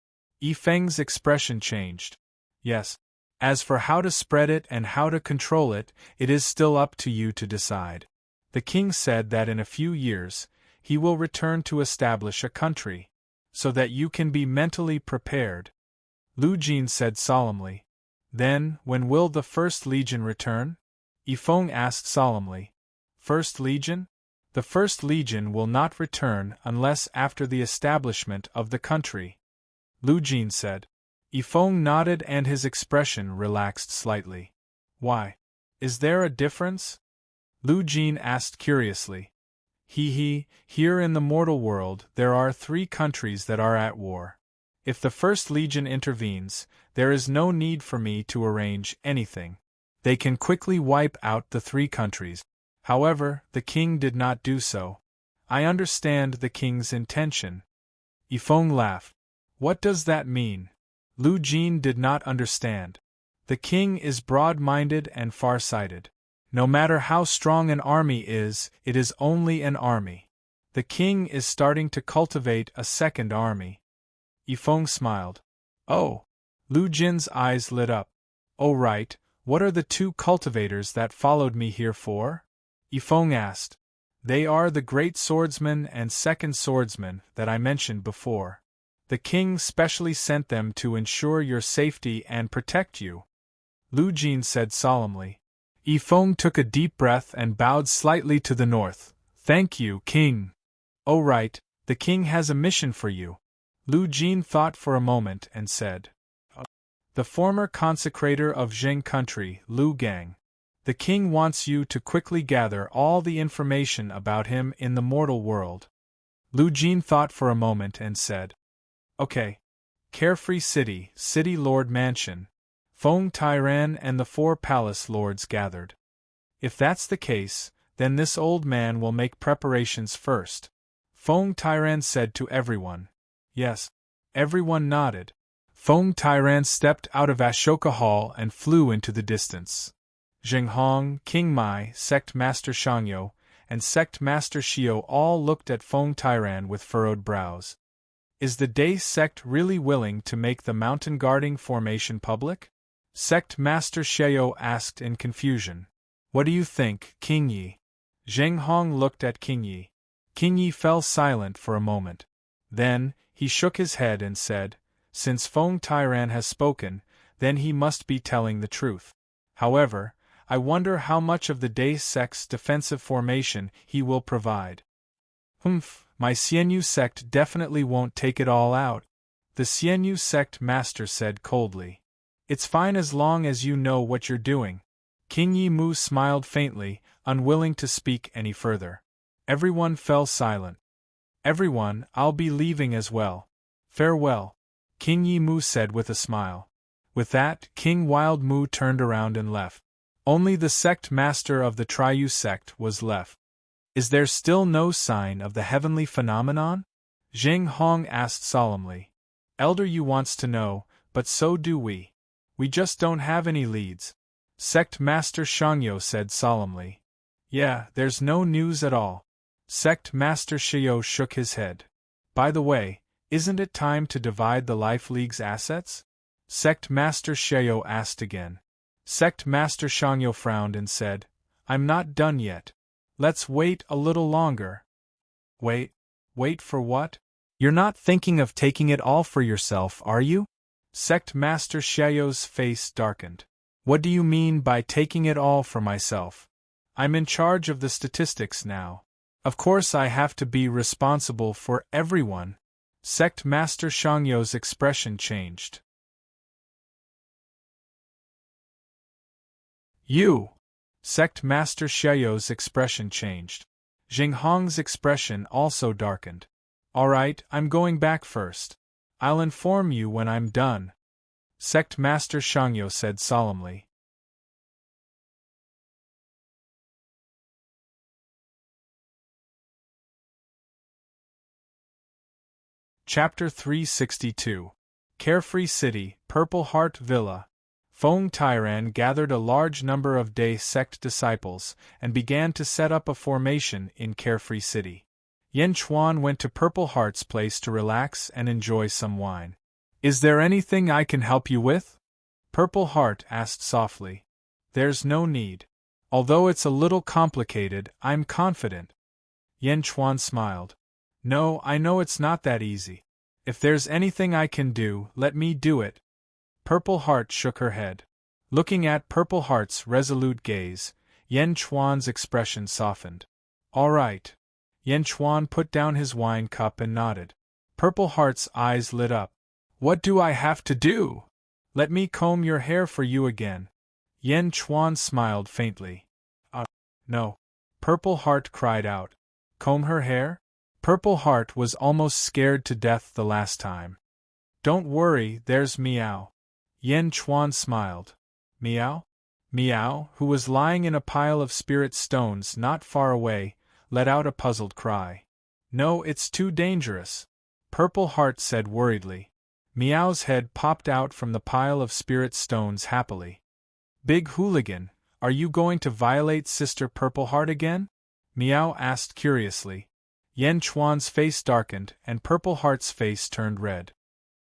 Yifeng's expression changed. Yes. As for how to spread it and how to control it, it is still up to you to decide. The king said that in a few years, he will return to establish a country, so that you can be mentally prepared. Lu Jin said solemnly. Then, when will the First Legion return? Yifeng asked solemnly. First Legion? The First Legion will not return unless after the establishment of the country, Lu Jin said. Yifeng nodded and his expression relaxed slightly. Why? Is there a difference? Lu Jin asked curiously. Here in the mortal world there are 3 countries that are at war. If the First Legion intervenes, there is no need for me to arrange anything. They can quickly wipe out the 3 countries. However, the king did not do so. I understand the king's intention. Yifeng laughed. What does that mean? Lu Jin did not understand. The king is broad-minded and far-sighted. No matter how strong an army is, it is only an army. The king is starting to cultivate a second army. Yifeng smiled. Oh. Lu Jin's eyes lit up. Oh right, what are the 2 cultivators that followed me here for? Yifeng asked. They are the great swordsman and second swordsman that I mentioned before. The king specially sent them to ensure your safety and protect you. Lu Jin said solemnly. Yifeng took a deep breath and bowed slightly to the north. Thank you, king. Oh right, the king has a mission for you. Lu Jin thought for a moment and said. The former consecrator of Zheng country, Lu Gang. The king wants you to quickly gather all the information about him in the mortal world. Lu Jin thought for a moment and said. Okay. Carefree City, City Lord Mansion. Feng Tairan and the 4 palace lords gathered. If that's the case, then this old man will make preparations first. Feng Tairan said to everyone. Yes. Everyone nodded. Feng Tairan stepped out of Ashoka Hall and flew into the distance. Zheng Hong, King Mai, Sect Master Shangyo, and Sect Master Xiao all looked at Feng Tairan with furrowed brows. Is the Day sect really willing to make the mountain guarding formation public? Sect Master Xiao asked in confusion. What do you think, King Yi? Zheng Hong looked at King Yi. King Yi fell silent for a moment. Then, he shook his head and said, Since Feng Tairan has spoken, then he must be telling the truth. However, I wonder how much of the Day sect's defensive formation he will provide. My Xianyu sect definitely won't take it all out, the Xianyu sect master said coldly. It's fine as long as you know what you're doing. King Yi Mu smiled faintly, unwilling to speak any further. Everyone fell silent. Everyone, I'll be leaving as well. Farewell, King Yi Mu said with a smile. With that, King Wild Mu turned around and left. Only the sect master of the Triyu sect was left. Is there still no sign of the heavenly phenomenon? Zheng Hong asked solemnly. Elder Yu wants to know, but so do we. We just don't have any leads. Sect Master Shangyo said solemnly. Yeah, there's no news at all. Sect Master Xiao shook his head. By the way, isn't it time to divide the Life League's assets? Sect Master Xiao asked again. Sect Master Shangyo frowned and said, I'm not done yet. Let's wait a little longer. Wait for what? You're not thinking of taking it all for yourself, are you? Sect Master Xiao's face darkened. What do you mean by taking it all for myself? I'm in charge of the statistics now. Of course I have to be responsible for everyone. Sect Master Shangyo's expression changed. You! Sect Master Xiao's expression changed. Zheng Hong's expression also darkened. Alright, I'm going back first. I'll inform you when I'm done. Sect Master Shangyo said solemnly. Chapter 362. Carefree City, Purple Heart Villa. Feng Tairan gathered a large number of Day sect disciples and began to set up a formation in Carefree City. Yen Chuan went to Purple Heart's place to relax and enjoy some wine. Is there anything I can help you with? Purple Heart asked softly. There's no need. Although it's a little complicated, I'm confident. Yen Chuan smiled. No, I know it's not that easy. If there's anything I can do, let me do it. Purple Heart shook her head. Looking at Purple Heart's resolute gaze, Yen Chuan's expression softened. All right. Yen Chuan put down his wine cup and nodded. Purple Heart's eyes lit up. What do I have to do? Let me comb your hair for you again. Yen Chuan smiled faintly. No. Purple Heart cried out. Comb her hair? Purple Heart was almost scared to death the last time. Don't worry, there's Meow. Yen Chuan smiled. Meow? Meow, who was lying in a pile of spirit stones not far away, let out a puzzled cry. No, it's too dangerous. Purple Heart said worriedly. Meow's head popped out from the pile of spirit stones happily. Big Hooligan, are you going to violate Sister Purple Heart again? Meow asked curiously. Yan Chuan's face darkened and Purple Heart's face turned red.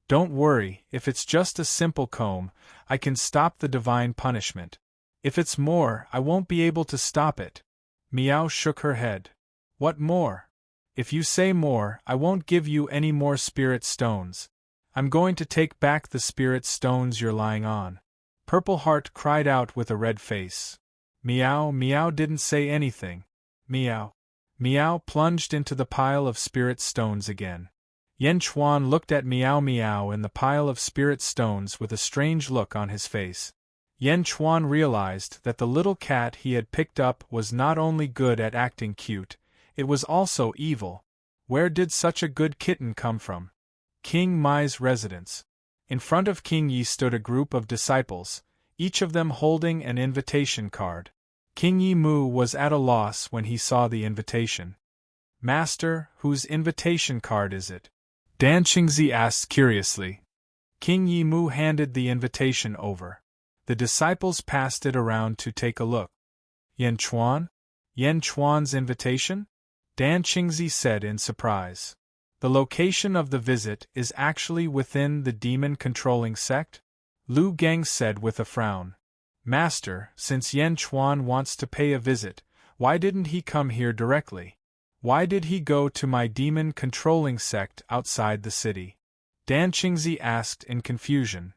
Don't worry, if it's just a simple comb, I can stop the divine punishment. If it's more, I won't be able to stop it. Meow shook her head. What more? If you say more, I won't give you any more spirit stones. I'm going to take back the spirit stones you're lying on. Purple Heart cried out with a red face. Meow Meow didn't say anything. Meow. Meow plunged into the pile of spirit stones again. Yan Chuan looked at Meow Meow in the pile of spirit stones with a strange look on his face. Yan Chuan realized that the little cat he had picked up was not only good at acting cute, it was also evil. Where did such a good kitten come from? King Mai's residence. In front of King Yi stood a group of disciples, each of them holding an invitation card. King Yi Mu was at a loss when he saw the invitation. Master, whose invitation card is it? Dan Qingzi asked curiously. King Yi Mu handed the invitation over. The disciples passed it around to take a look. Yan Chuan? Yan Chuan's invitation? Dan Qingzi said in surprise. The location of the visit is actually within the demon-controlling sect? Lu Gang said with a frown. Master, since Yan Chuan wants to pay a visit, why didn't he come here directly? Why did he go to my demon-controlling sect outside the city? Dan Qingzi asked in confusion.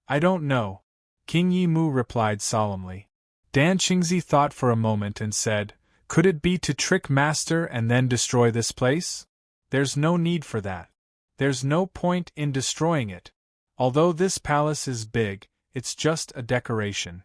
I don't know. King Yi Mu replied solemnly. Dan Qingzi thought for a moment and said, could it be to trick Master and then destroy this place? There's no need for that. There's no point in destroying it. Although this palace is big, it's just a decoration.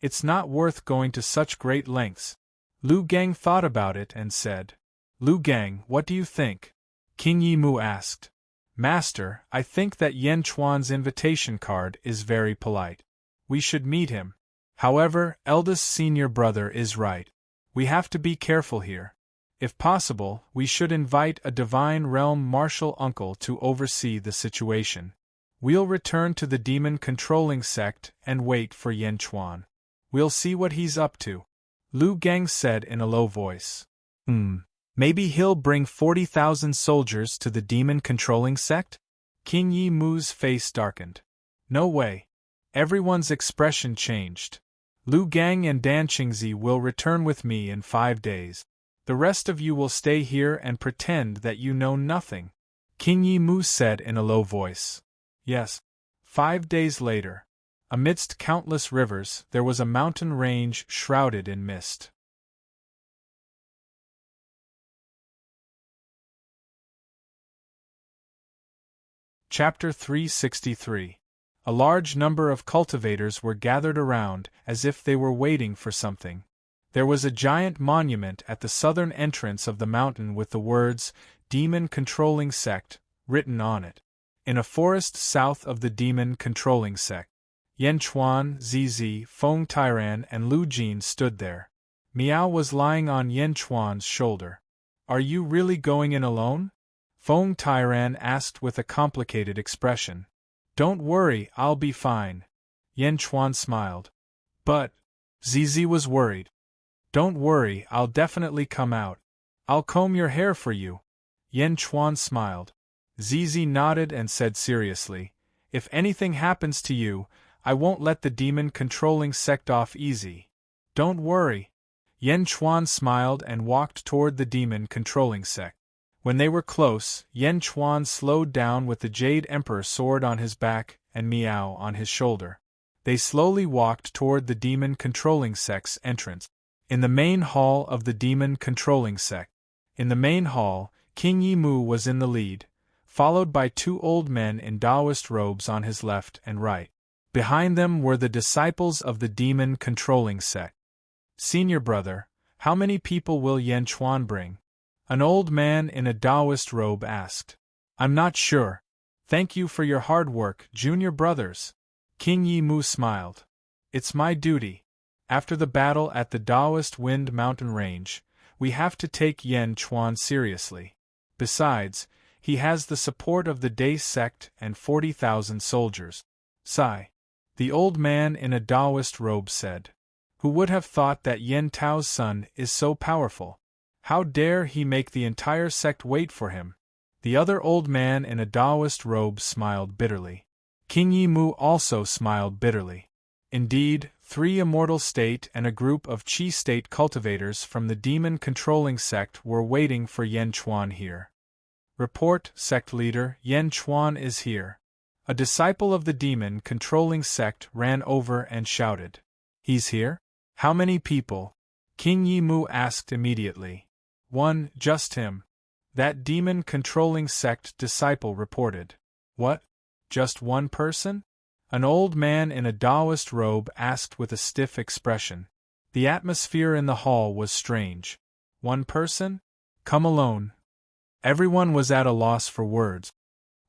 It's not worth going to such great lengths. Lu Gang thought about it and said, Lu Gang, what do you think? King Yi Mu asked. Master, I think that Yan Chuan's invitation card is very polite. We should meet him. However, eldest senior brother is right. We have to be careful here. If possible, we should invite a divine realm martial uncle to oversee the situation. We'll return to the demon-controlling sect and wait for Yan Chuan. We'll see what he's up to. Lu Gang said in a low voice. Maybe he'll bring 40,000 soldiers to the demon-controlling sect? King Yi Mu's face darkened. No way. Everyone's expression changed. Lu Gang and Dan Qingzi will return with me in 5 days. The rest of you will stay here and pretend that you know nothing. King Yi Mu said in a low voice. Yes. 5 days later. Amidst countless rivers, there was a mountain range shrouded in mist. Chapter 363. A large number of cultivators were gathered around, as if they were waiting for something. There was a giant monument at the southern entrance of the mountain with the words, Demon-Controlling Sect, written on it. In a forest south of the Demon-Controlling Sect, Yan Chuan, Zizi, Feng Tairan and Lu Jin stood there. Miao was lying on Yan Chuan's shoulder. Are you really going in alone? Feng Tairan asked with a complicated expression. Don't worry, I'll be fine. Yan Chuan smiled. But, Zizi was worried. Don't worry, I'll definitely come out. I'll comb your hair for you. Yan Chuan smiled. Zizi nodded and said seriously, if anything happens to you, I won't let the demon-controlling sect off easy. Don't worry. Yan Chuan smiled and walked toward the demon-controlling sect. When they were close, Yan Chuan slowed down with the Jade Emperor sword on his back and Miao on his shoulder. They slowly walked toward the demon-controlling sect's entrance. In the main hall of the demon-controlling sect. In the main hall, King Yi Mu was in the lead, followed by 2 old men in Taoist robes on his left and right. Behind them were the disciples of the demon-controlling sect. Senior brother, how many people will Yan Chuan bring? An old man in a Taoist robe asked. I'm not sure. Thank you for your hard work, junior brothers. King Yi Mu smiled. It's my duty. After the battle at the Taoist Wind Mountain Range, we have to take Yan Chuan seriously. Besides, he has the support of the Day sect and 40,000 soldiers. Sigh. The old man in a Taoist robe said. Who would have thought that Yen Tao's son is so powerful? How dare he make the entire sect wait for him? The other old man in a Taoist robe smiled bitterly. King Yi Mu also smiled bitterly. Indeed, 3 Immortal State and a group of Qi State cultivators from the demon-controlling sect were waiting for Yan Chuan here. Report, sect leader, Yan Chuan is here. A disciple of the demon-controlling sect ran over and shouted. He's here? How many people? King Yi Mu asked immediately. One, just him. That demon-controlling sect disciple reported. What? Just one person? An old man in a Taoist robe asked with a stiff expression. The atmosphere in the hall was strange. One person? Come alone. Everyone was at a loss for words.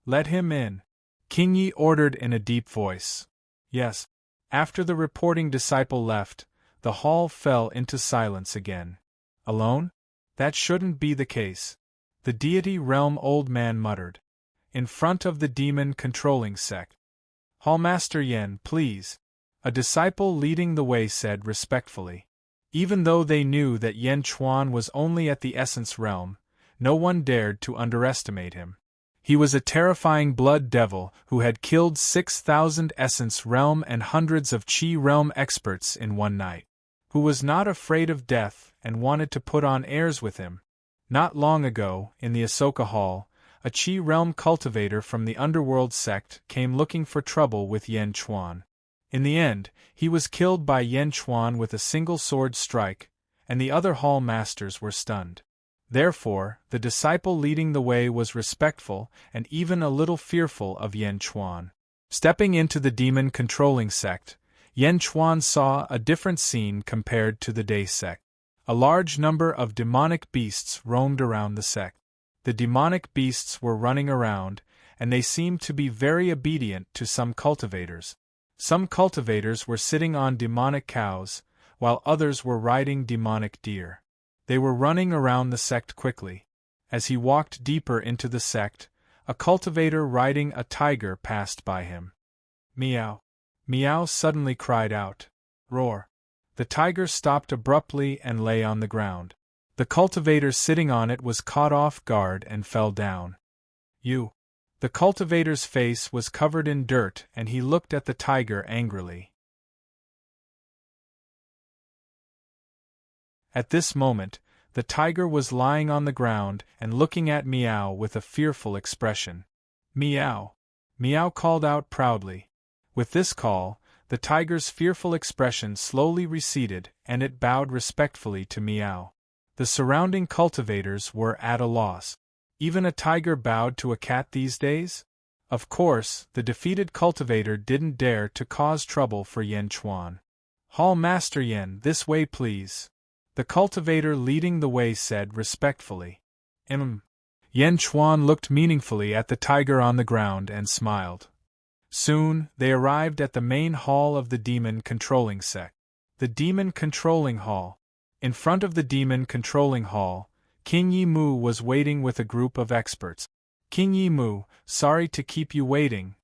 Let him in. King Yi ordered in a deep voice. Yes. After the reporting disciple left, the hall fell into silence again. Alone? That shouldn't be the case. The deity realm old man muttered. In front of the demon-controlling sect. Hallmaster Yen, please. A disciple leading the way said respectfully. Even though they knew that Yan Chuan was only at the essence realm, no one dared to underestimate him. He was a terrifying blood devil who had killed 6,000 essence realm and hundreds of Qi realm experts in one night. Who was not afraid of death and wanted to put on airs with him. Not long ago, in the Ahsoka Hall, a Qi realm cultivator from the underworld sect came looking for trouble with Yan Chuan. In the end, he was killed by Yan Chuan with a single sword strike, and the other hall masters were stunned. Therefore, the disciple leading the way was respectful and even a little fearful of Yan Chuan. Stepping into the demon-controlling sect, Yan Chuan saw a different scene compared to the Day sect. A large number of demonic beasts roamed around the sect. The demonic beasts were running around, and they seemed to be very obedient to some cultivators. Some cultivators were sitting on demonic cows, while others were riding demonic deer. They were running around the sect quickly. As he walked deeper into the sect, a cultivator riding a tiger passed by him. Meow! Meow suddenly cried out. Roar! The tiger stopped abruptly and lay on the ground. The cultivator sitting on it was caught off guard and fell down. You! The cultivator's face was covered in dirt and he looked at the tiger angrily. At this moment, the tiger was lying on the ground and looking at Meow with a fearful expression. Meow! Meow called out proudly. With this call, the tiger's fearful expression slowly receded and it bowed respectfully to Meow. The surrounding cultivators were at a loss. Even a tiger bowed to a cat these days? Of course, the defeated cultivator didn't dare to cause trouble for Yan Chuan. Hall Master Yen, this way please. The cultivator leading the way said respectfully. Yan Chuan looked meaningfully at the tiger on the ground and smiled. Soon, they arrived at the main hall of the demon-controlling sect. The demon-controlling hall. In front of the demon-controlling hall, King Yi Mu was waiting with a group of experts. King Yi Mu, sorry to keep you waiting.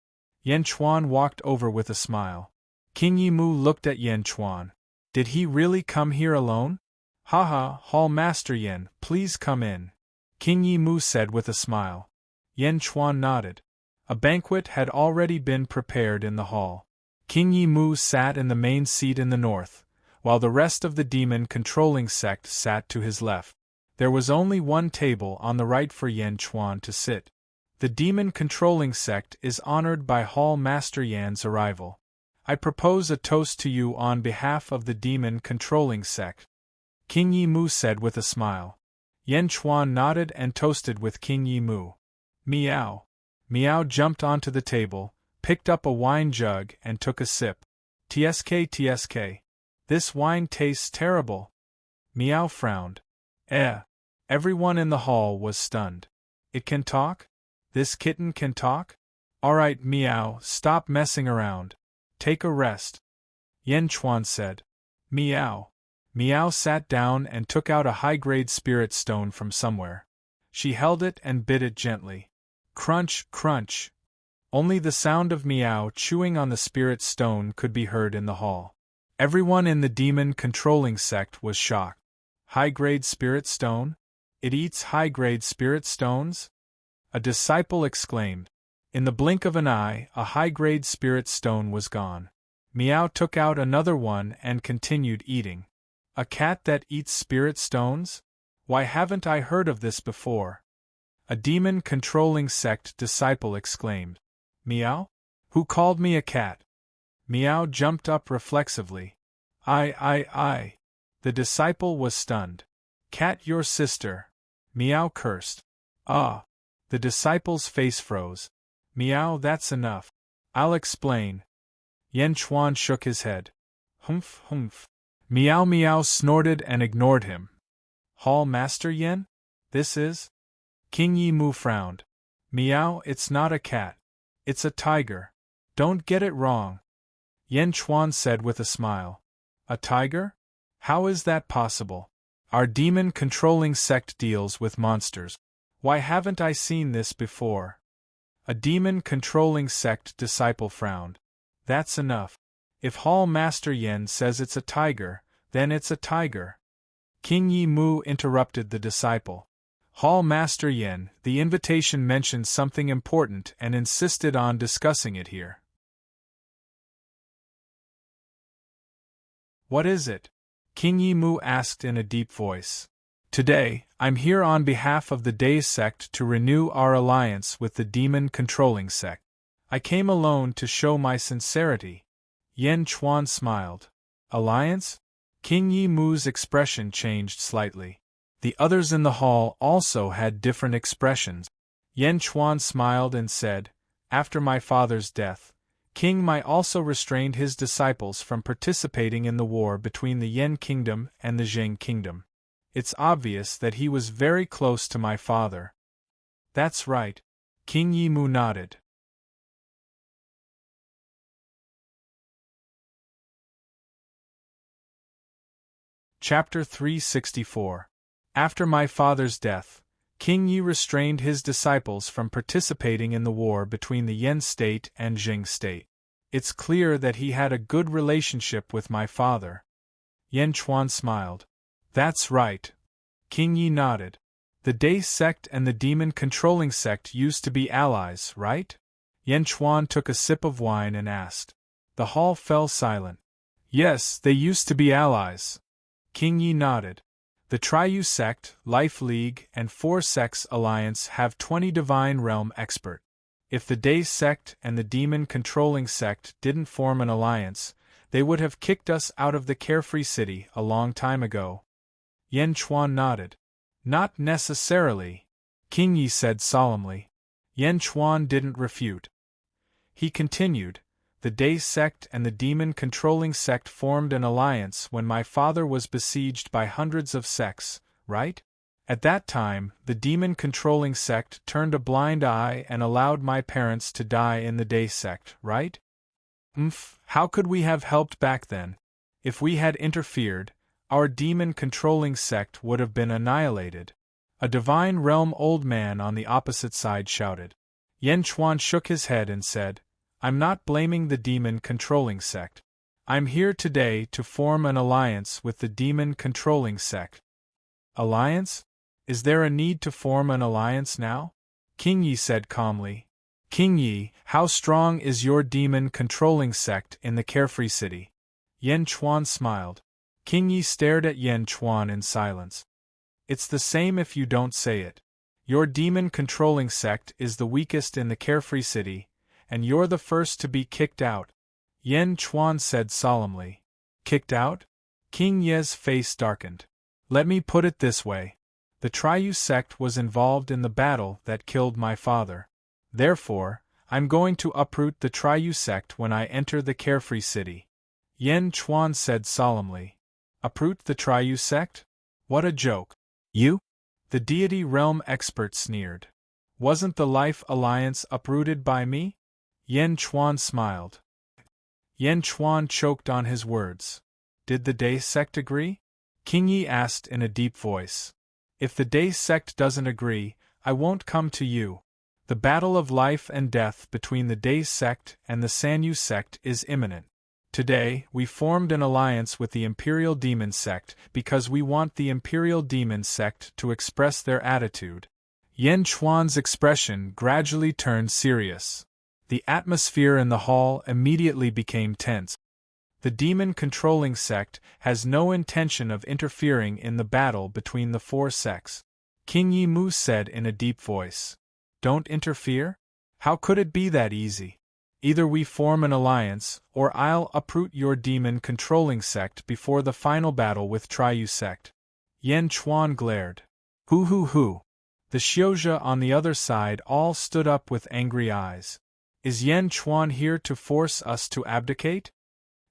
Yan Chuan walked over with a smile. King Yi Mu looked at Yan Chuan. Did he really come here alone? Haha, Hall Master Yen, please come in. King Yi Mu said with a smile. Yan Chuan nodded. A banquet had already been prepared in the hall. King Yi Mu sat in the main seat in the north, while the rest of the demon-controlling sect sat to his left. There was only one table on the right for Yan Chuan to sit. The demon-controlling sect is honored by Hall Master Yan's arrival. I propose a toast to you on behalf of the demon-controlling sect. King Yi Mu said with a smile. Yan Chuan nodded and toasted with King Yi Mu. Meow! Meow jumped onto the table, picked up a wine jug and took a sip. TSK TSK. This wine tastes terrible. Meow frowned. Everyone in the hall was stunned. It can talk? This kitten can talk? Alright Meow, stop messing around. Take a rest. Yan Chuan said. Meow. Meow sat down and took out a high-grade spirit stone from somewhere. She held it and bit it gently. Crunch, crunch. Only the sound of Meow chewing on the spirit stone could be heard in the hall. Everyone in the demon-controlling sect was shocked. High-grade spirit stone? It eats high-grade spirit stones? A disciple exclaimed. In the blink of an eye, a high-grade spirit stone was gone. Meow took out another one and continued eating. A cat that eats spirit stones? Why haven't I heard of this before? A demon-controlling sect disciple exclaimed. Meow? Who called me a cat? Meow jumped up reflexively. I. The disciple was stunned. Cat, your sister. Meow cursed. Ah. The disciple's face froze. Meow, that's enough. I'll explain. Yen Chuan shook his head. Humph, humph. Meow snorted and ignored him. Hall Master Yen? This is? King Yi Mu frowned. Meow, it's not a cat. It's a tiger. Don't get it wrong. Yen Chuan said with a smile. A tiger? How is that possible? Our demon-controlling sect deals with monsters. Why haven't I seen this before? A demon-controlling sect disciple frowned. That's enough. If Hall Master Yen says it's a tiger, then it's a tiger. King Yi Mu interrupted the disciple. Hall Master Yen, the invitation mentioned something important and insisted on discussing it here. What is it? King Yi Mu asked in a deep voice. Today, I'm here on behalf of the Day sect to renew our alliance with the demon-controlling sect. I came alone to show my sincerity. Yen Chuan smiled. Alliance? King Yi Mu's expression changed slightly. The others in the hall also had different expressions. Yen Chuan smiled and said, After my father's death, King Mai also restrained his disciples from participating in the war between the Yen Kingdom and the Zheng Kingdom. It's obvious that he was very close to my father. That's right. King Yi Mu nodded. Chapter 364. After my father's death, King Yi restrained his disciples from participating in the war between the Yen state and Zheng state. It's clear that he had a good relationship with my father. Yen Chuan smiled. That's right. King Yi nodded. The Day sect and the demon-controlling sect used to be allies, right? Yen Chuan took a sip of wine and asked. The hall fell silent. Yes, they used to be allies. King Yi nodded. The Triyu sect, Life League, and Four Sects Alliance have 20 Divine Realm expert. If the Day sect and the demon-controlling sect didn't form an alliance, they would have kicked us out of the Carefree City a long time ago. Yen Chuan nodded. Not necessarily, King Yi said solemnly. Yen Chuan didn't refute. He continued, the Day sect and the demon-controlling sect formed an alliance when my father was besieged by hundreds of sects, right? At that time, the demon-controlling sect turned a blind eye and allowed my parents to die in the Day sect, right? How could we have helped back then? If we had interfered, our demon-controlling sect would have been annihilated. A Divine Realm old man on the opposite side shouted. Yen Chuan shook his head and said, I'm not blaming the demon-controlling sect. I'm here today to form an alliance with the demon-controlling sect. Alliance? Is there a need to form an alliance now? King Yi said calmly. King Yi, how strong is your demon-controlling sect in the Carefree City? Yen Chuan smiled. King Yi stared at Yen Chuan in silence. It's the same if you don't say it. Your demon-controlling sect is the weakest in the Carefree City, and you're the first to be kicked out. Yen Chuan said solemnly. Kicked out? King Ye's face darkened. Let me put it this way. The Triyu sect was involved in the battle that killed my father. Therefore, I'm going to uproot the Triyu sect when I enter the Carefree City. Yen Chuan said solemnly. Uproot the Triyu sect? What a joke. You? The deity realm expert sneered. Wasn't the Life Alliance uprooted by me? Yen Chuan smiled. Yen Chuan choked on his words. Did the Day sect agree? King Yi asked in a deep voice. If the Day sect doesn't agree, I won't come to you. The battle of life and death between the Day sect and the Sanyu sect is imminent. Today, we formed an alliance with the Imperial Demon Sect because we want the Imperial Demon Sect to express their attitude. Yan Chuan's expression gradually turned serious. The atmosphere in the hall immediately became tense. The demon-controlling sect has no intention of interfering in the battle between the four sects. King Yi Mu said in a deep voice. Don't interfere? How could it be that easy? Either we form an alliance, or I'll uproot your demon-controlling sect before the final battle with Triyu sect. Yan Chuan glared. Hoo. The Xiozha on the other side all stood up with angry eyes. Is Yan Chuan here to force us to abdicate?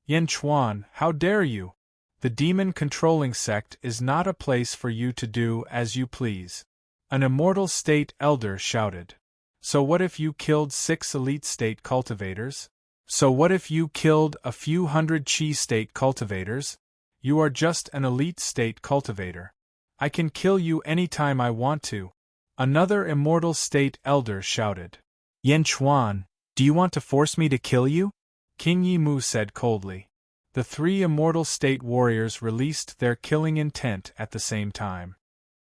Yan Chuan, how dare you? The demon-controlling sect is not a place for you to do as you please. An immortal state elder shouted. So what if you killed 6 elite state cultivators? So what if you killed a few hundred chi state cultivators? You are just an elite state cultivator. I can kill you anytime I want to. Another immortal state elder shouted. Yan Chuan, do you want to force me to kill you? King Yi Mu said coldly. The 3 immortal state warriors released their killing intent at the same time.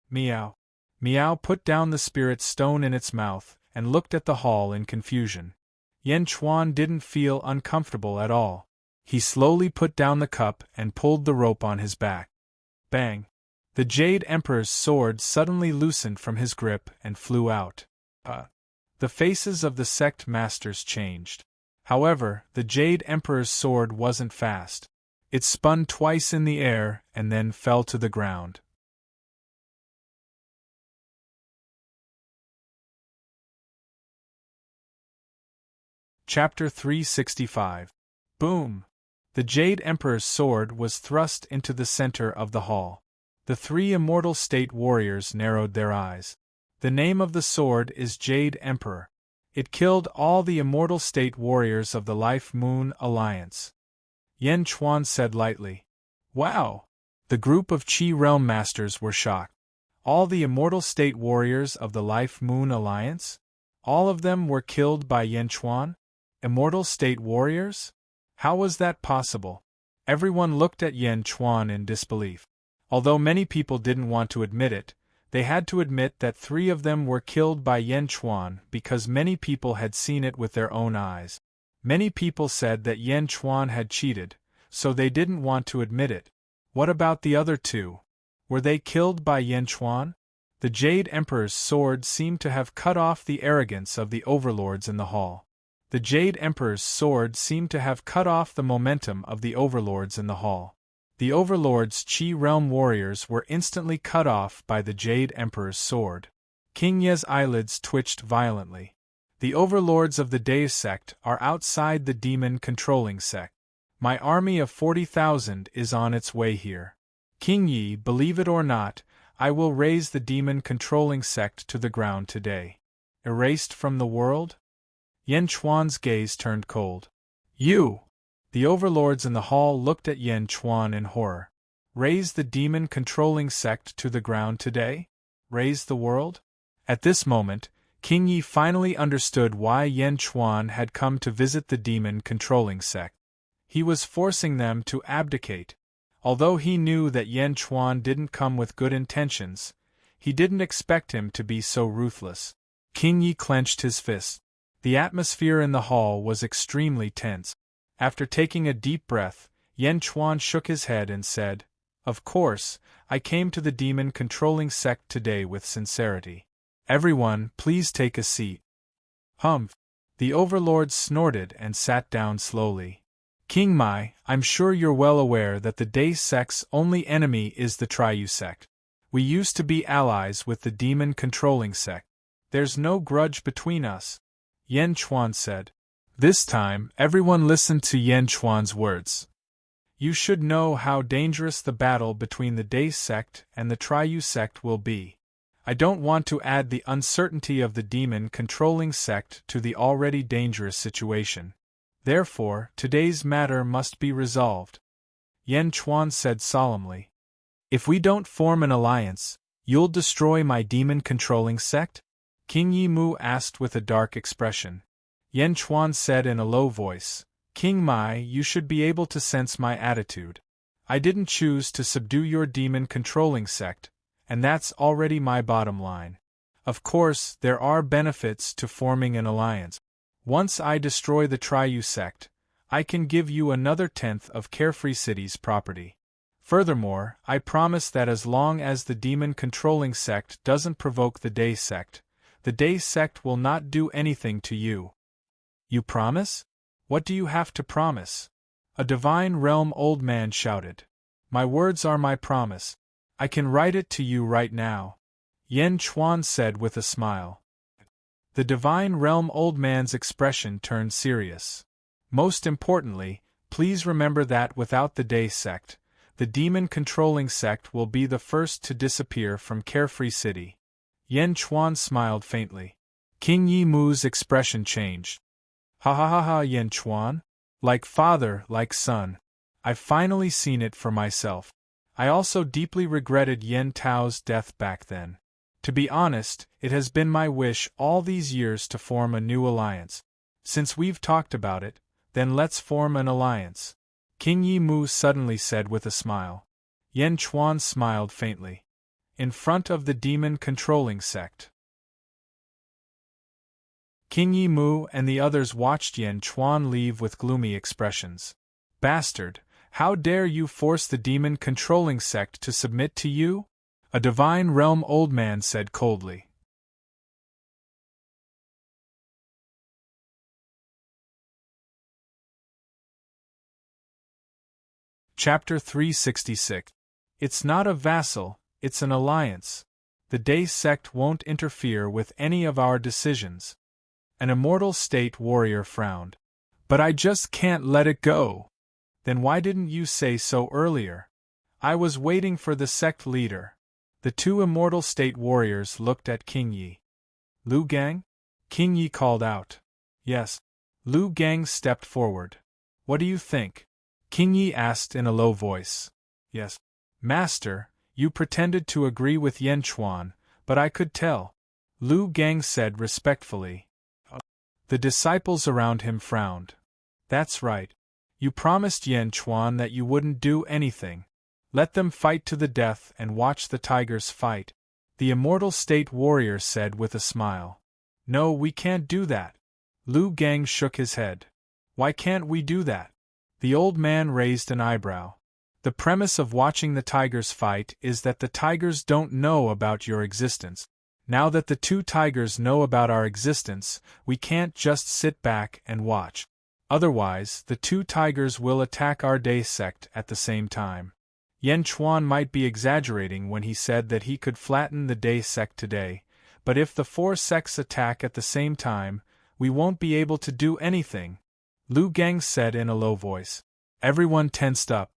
Meow. Meow put down the spirit stone in its mouth and looked at the hall in confusion. Yan Chuan didn't feel uncomfortable at all. He slowly put down the cup and pulled the rope on his back. Bang! The Jade Emperor's sword suddenly loosened from his grip and flew out. The faces of the sect masters changed. However, the Jade Emperor's sword wasn't fast. It spun twice in the air and then fell to the ground. Chapter 365. Boom! The Jade Emperor's sword was thrust into the center of the hall. The 3 immortal state warriors narrowed their eyes. The name of the sword is Jade Emperor. It killed all the immortal state warriors of the Life Moon Alliance. Yan Chuan said lightly. Wow! The group of Qi Realm Masters were shocked. All the immortal state warriors of the Life Moon Alliance? All of them were killed by Yan Chuan? Immortal state warriors? How was that possible? Everyone looked at Yan Chuan in disbelief. Although many people didn't want to admit it, they had to admit that 3 of them were killed by Yan Chuan because many people had seen it with their own eyes. Many people said that Yan Chuan had cheated, so they didn't want to admit it. What about the other 2? Were they killed by Yan Chuan? The Jade Emperor's sword seemed to have cut off the arrogance of the overlords in the hall. The Jade Emperor's sword seemed to have cut off the momentum of the overlords in the hall. The overlords' Qi realm warriors were instantly cut off by the Jade Emperor's sword. King Ye's eyelids twitched violently. The overlords of the Deus sect are outside the demon-controlling sect. My army of 40,000 is on its way here. King Yi, believe it or not, I will raise the demon-controlling sect to the ground today. Erased from the world? Yan Chuan's gaze turned cold. You! The overlords in the hall looked at Yan Chuan in horror. Raise the demon-controlling sect to the ground today? Raise the world? At this moment, King Yi finally understood why Yan Chuan had come to visit the demon-controlling sect. He was forcing them to abdicate. Although he knew that Yan Chuan didn't come with good intentions, he didn't expect him to be so ruthless. King Yi clenched his fist. The atmosphere in the hall was extremely tense. After taking a deep breath, Yan Chuan shook his head and said, Of course, I came to the demon-controlling sect today with sincerity. Everyone, please take a seat. Humph! The overlords snorted and sat down slowly. King Mai, I'm sure you're well aware that the Deus sect's only enemy is the Triyu sect. We used to be allies with the demon-controlling sect. There's no grudge between us. Yan Chuan said. This time, everyone listened to Yan Chuan's words. You should know how dangerous the battle between the Deus sect and the Triyu sect will be. I don't want to add the uncertainty of the demon-controlling sect to the already dangerous situation. Therefore, today's matter must be resolved. Yan Chuan said solemnly. If we don't form an alliance, you'll destroy my demon-controlling sect? King Yi Mu asked with a dark expression. Yan Chuan said in a low voice, King Mai, you should be able to sense my attitude. I didn't choose to subdue your demon-controlling sect, and that's already my bottom line. Of course, there are benefits to forming an alliance. Once I destroy the Triu sect, I can give you another tenth of Carefree City's property. Furthermore, I promise that as long as the demon-controlling sect doesn't provoke the Day sect, the Day sect will not do anything to you. You promise? What do you have to promise? A divine realm old man shouted. My words are my promise. I can write it to you right now. Yen Chuan said with a smile. The divine realm old man's expression turned serious. Most importantly, please remember that without the Day sect, the demon-controlling sect will be the first to disappear from Carefree City. Yen Chuan smiled faintly. King Yi Mu's expression changed. Ha ha ha ha, Yen Chuan. Like father, like son. I've finally seen it for myself. I also deeply regretted Yen Tao's death back then. To be honest, it has been my wish all these years to form a new alliance. Since we've talked about it, then let's form an alliance. King Yi Mu suddenly said with a smile. Yen Chuan smiled faintly. In front of the demon-controlling sect. King Yi Mu and the others watched Yen Chuan leave with gloomy expressions. Bastard, how dare you force the demon-controlling sect to submit to you? A divine realm old man said coldly. Chapter 366. It's not a vassal, it's an alliance. The Day sect won't interfere with any of our decisions. An immortal state warrior frowned. But I just can't let it go. Then why didn't you say so earlier? I was waiting for the sect leader. The two immortal state warriors looked at King Yi. Lu Gang? King Yi called out. Yes. Lu Gang stepped forward. What do you think? King Yi asked in a low voice. Yes. Master, you pretended to agree with Yen Chuan, but I could tell. Lu Gang said respectfully. The disciples around him frowned. That's right. You promised Yen Chuan that you wouldn't do anything. Let them fight to the death and watch the tigers fight. The immortal state warrior said with a smile. No, we can't do that. Lu Gang shook his head. Why can't we do that? The old man raised an eyebrow. The premise of watching the tigers fight is that the tigers don't know about your existence. Now that the two tigers know about our existence, we can't just sit back and watch. Otherwise, the two tigers will attack our Day sect at the same time. Yen Chuan might be exaggerating when he said that he could flatten the Day sect today, but if the four sects attack at the same time, we won't be able to do anything. Lu Gang said in a low voice. Everyone tensed up.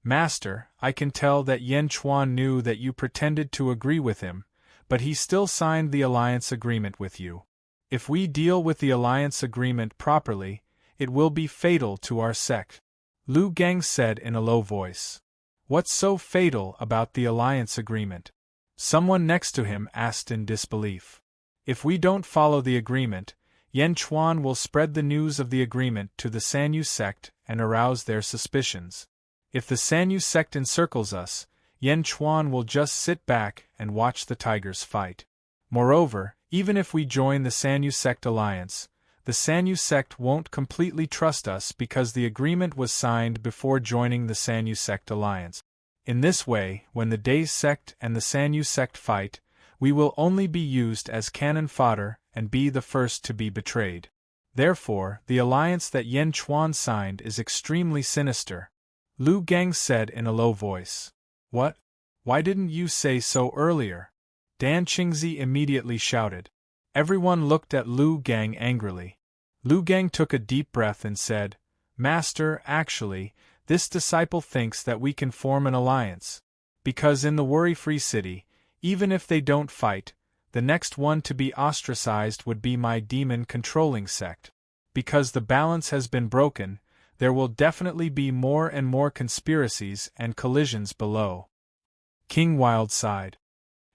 Master, I can tell that Yen Chuan knew that you pretended to agree with him, but he still signed the alliance agreement with you. If we deal with the alliance agreement properly, it will be fatal to our sect. Lu Gang said in a low voice. What's so fatal about the alliance agreement? Someone next to him asked in disbelief. If we don't follow the agreement, Yen Chuan will spread the news of the agreement to the Sanyu sect and arouse their suspicions. If the Sanyu sect encircles us, Yen Chuan will just sit back and watch the tigers fight. Moreover, even if we join the Sanyu sect alliance, the Sanyu sect won't completely trust us because the agreement was signed before joining the Sanyu sect alliance. In this way, when the Day sect and the Sanyu sect fight, we will only be used as cannon fodder and be the first to be betrayed. Therefore, the alliance that Yen Chuan signed is extremely sinister. Lu Gang said in a low voice. What? Why didn't you say so earlier? Dan Qingzi immediately shouted. Everyone looked at Lu Gang angrily. Lu Gang took a deep breath and said, Master, actually, this disciple thinks that we can form an alliance. Because in the worry-free city, even if they don't fight, the next one to be ostracized would be my demon-controlling sect. Because the balance has been broken, there will definitely be more and more conspiracies and collisions below. King Wild sighed.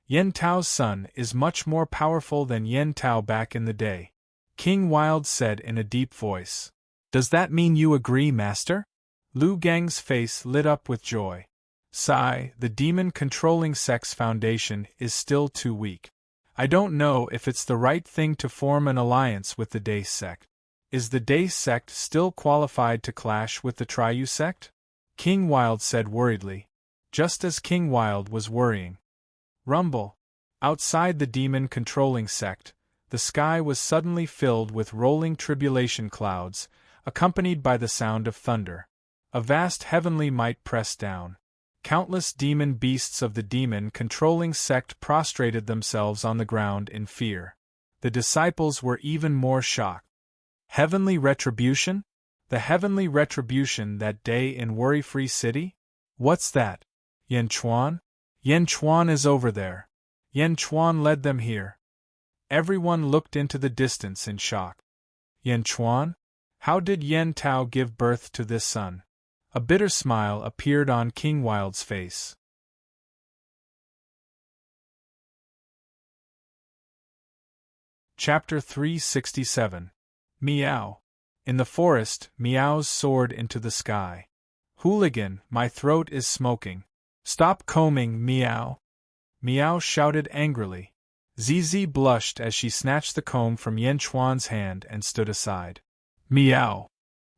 Yen Tao's son is much more powerful than Yen Tao back in the day. King Wild said in a deep voice. Does that mean you agree, Master? Lu Gang's face lit up with joy. Sigh, the demon-controlling sect's foundation is still too weak. I don't know if it's the right thing to form an alliance with the Dace sect. Is the Dace sect still qualified to clash with the Triu sect? King Wild said worriedly, just as King Wild was worrying. Rumble. Outside the demon-controlling sect, the sky was suddenly filled with rolling tribulation clouds, accompanied by the sound of thunder. A vast heavenly might pressed down. Countless demon beasts of the demon-controlling sect prostrated themselves on the ground in fear. The disciples were even more shocked. Heavenly retribution? The heavenly retribution that day in Worry-Free City? What's that? Yan Chuan? Yan Chuan is over there. Yan Chuan led them here. Everyone looked into the distance in shock. Yan Chuan? How did Yan Tao give birth to this son? A bitter smile appeared on King Wild's face. Chapter 367. Meow. In the forest, meows soared into the sky. Hooligan, my throat is smoking. Stop combing, meow. Meow shouted angrily. Zizi blushed as she snatched the comb from Yan Chuan's hand and stood aside. Meow.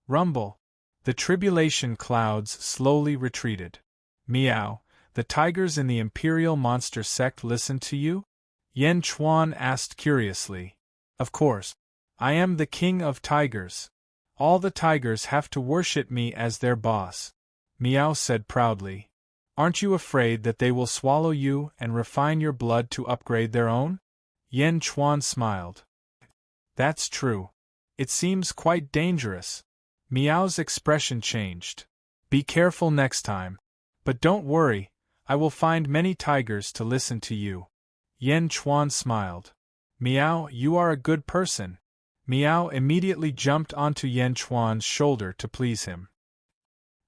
Rumble. The tribulation clouds slowly retreated. Meow. The tigers in the Imperial Monster sect listen to you? Yan Chuan asked curiously. Of course. I am the king of tigers. All the tigers have to worship me as their boss. Meow said proudly. Aren't you afraid that they will swallow you and refine your blood to upgrade their own? Yan Chuan smiled. That's true. It seems quite dangerous. Meow's expression changed. Be careful next time. But don't worry, I will find many tigers to listen to you. Yan Chuan smiled. Meow, you are a good person. Meow immediately jumped onto Yan Chuan's shoulder to please him.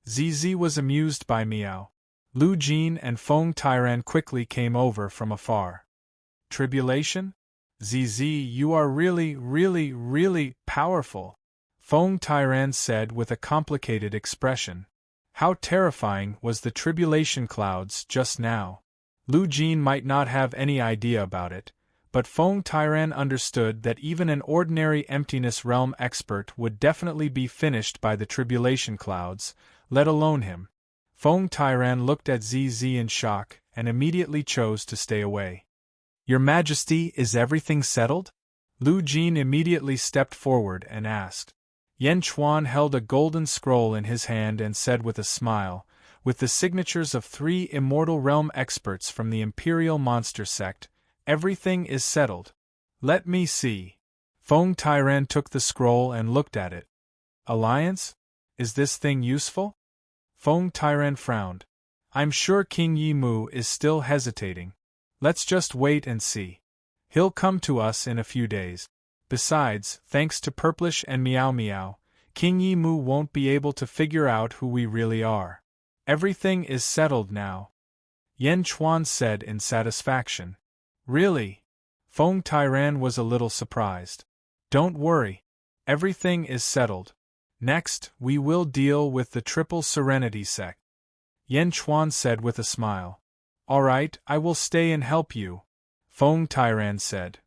Zizi was amused by Meow. Lu Jin and Feng Tairan quickly came over from afar. Tribulation? Zizi, you are really powerful, Feng Tairan said with a complicated expression. How terrifying was the tribulation clouds just now? Lu Jin might not have any idea about it, but Feng Tairan understood that even an ordinary emptiness realm expert would definitely be finished by the tribulation clouds, let alone him. Feng Tairan looked at ZZ in shock and immediately chose to stay away. Your Majesty, is everything settled? Lu Jin immediately stepped forward and asked. Yan Chuan held a golden scroll in his hand and said with a smile, with the signatures of 3 Immortal Realm experts from the Imperial Monster sect, everything is settled. Let me see. Feng Tairan took the scroll and looked at it. Alliance? Is this thing useful? Feng Tairan frowned. I'm sure King Yi Mu is still hesitating. Let's just wait and see. He'll come to us in a few days. Besides, thanks to Purplish and Meow Meow, King Yi Mu won't be able to figure out who we really are. Everything is settled now. Yan Chuan said in satisfaction. Really? Feng Tairan was a little surprised. Don't worry. Everything is settled. Next, we will deal with the Triple Serenity sect. Yan Chuan said with a smile. All right, I will stay and help you, Feng Tairan said.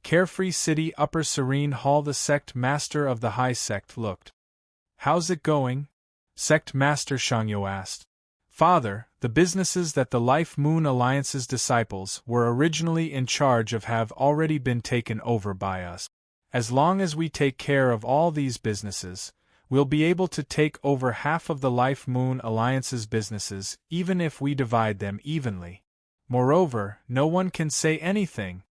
Carefree City Upper Serene Hall. The sect master of the High Sect looked. How's it going? Sect Master Shangyo asked. Father, the businesses that the Life Moon Alliance's disciples were originally in charge of have already been taken over by us. As long as we take care of all these businesses, we'll be able to take over half of the Life Moon Alliance's businesses, even if we divide them evenly. Moreover, no one can say anything.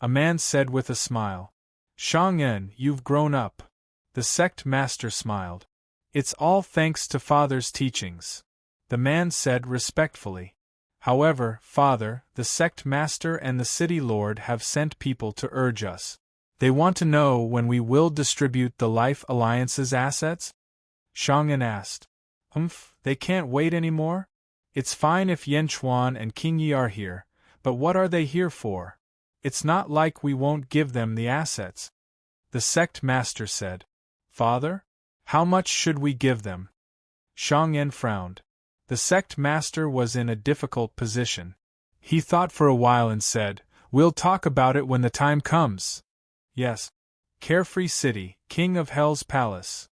A man said with a smile. Shang-en, you've grown up. The sect master smiled. It's all thanks to Father's teachings. The man said respectfully. However, Father, the sect master and the city lord have sent people to urge us. They want to know when we will distribute the Life Alliance's assets? Shang-en asked. They can't wait anymore? It's fine if Yan Chuan and King Yi are here, but what are they here for? It's not like we won't give them the assets. The sect master said. Father? How much should we give them? Shang Yan frowned. The sect master was in a difficult position. He thought for a while and said, "We'll talk about it when the time comes." Yes. Carefree City, King of Hell's Palace.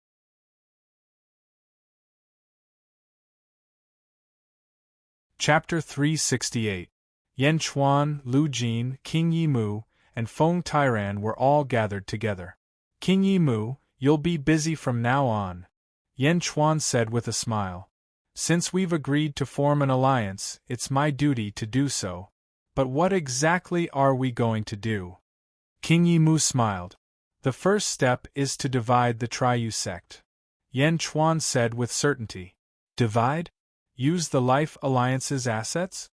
Chapter 368. Yan Chuan, Lu Jin, King Yimu, and Feng Tairan were all gathered together. King Yimu, you'll be busy from now on, Yan Chuan said with a smile. Since we've agreed to form an alliance, it's my duty to do so. But what exactly are we going to do? King Yimu smiled. The first step is to divide the Triyu sect. Yan Chuan said with certainty. Divide? Use the Life Alliance's assets?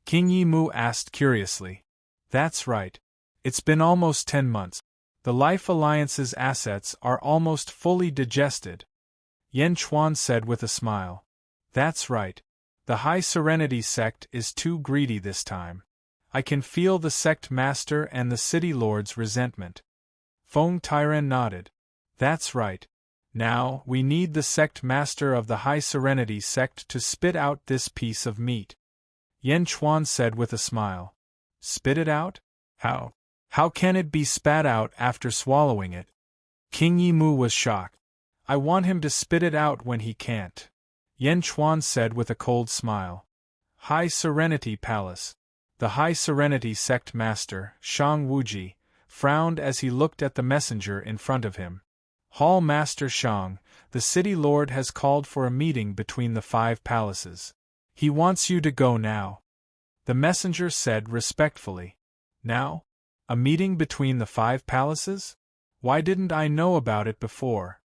King Yimu asked curiously. That's right. It's been almost 10 months. The Life Alliance's assets are almost fully digested. Yan Chuan said with a smile. That's right. The High Serenity sect is too greedy this time. I can feel the sect master and the city lord's resentment. Feng Tairan nodded. That's right. Now, we need the sect master of the High Serenity sect to spit out this piece of meat. Yan Chuan said with a smile. Spit it out? How? How can it be spat out after swallowing it? King Yimu was shocked. I want him to spit it out when he can't. Yan Chuan said with a cold smile. High Serenity Palace. The High Serenity sect master, Shang Wuji, frowned as he looked at the messenger in front of him. Hall Master Shang, the city lord has called for a meeting between the 5 palaces. He wants you to go now. The messenger said respectfully. Now? A meeting between the 5 palaces? Why didn't I know about it before?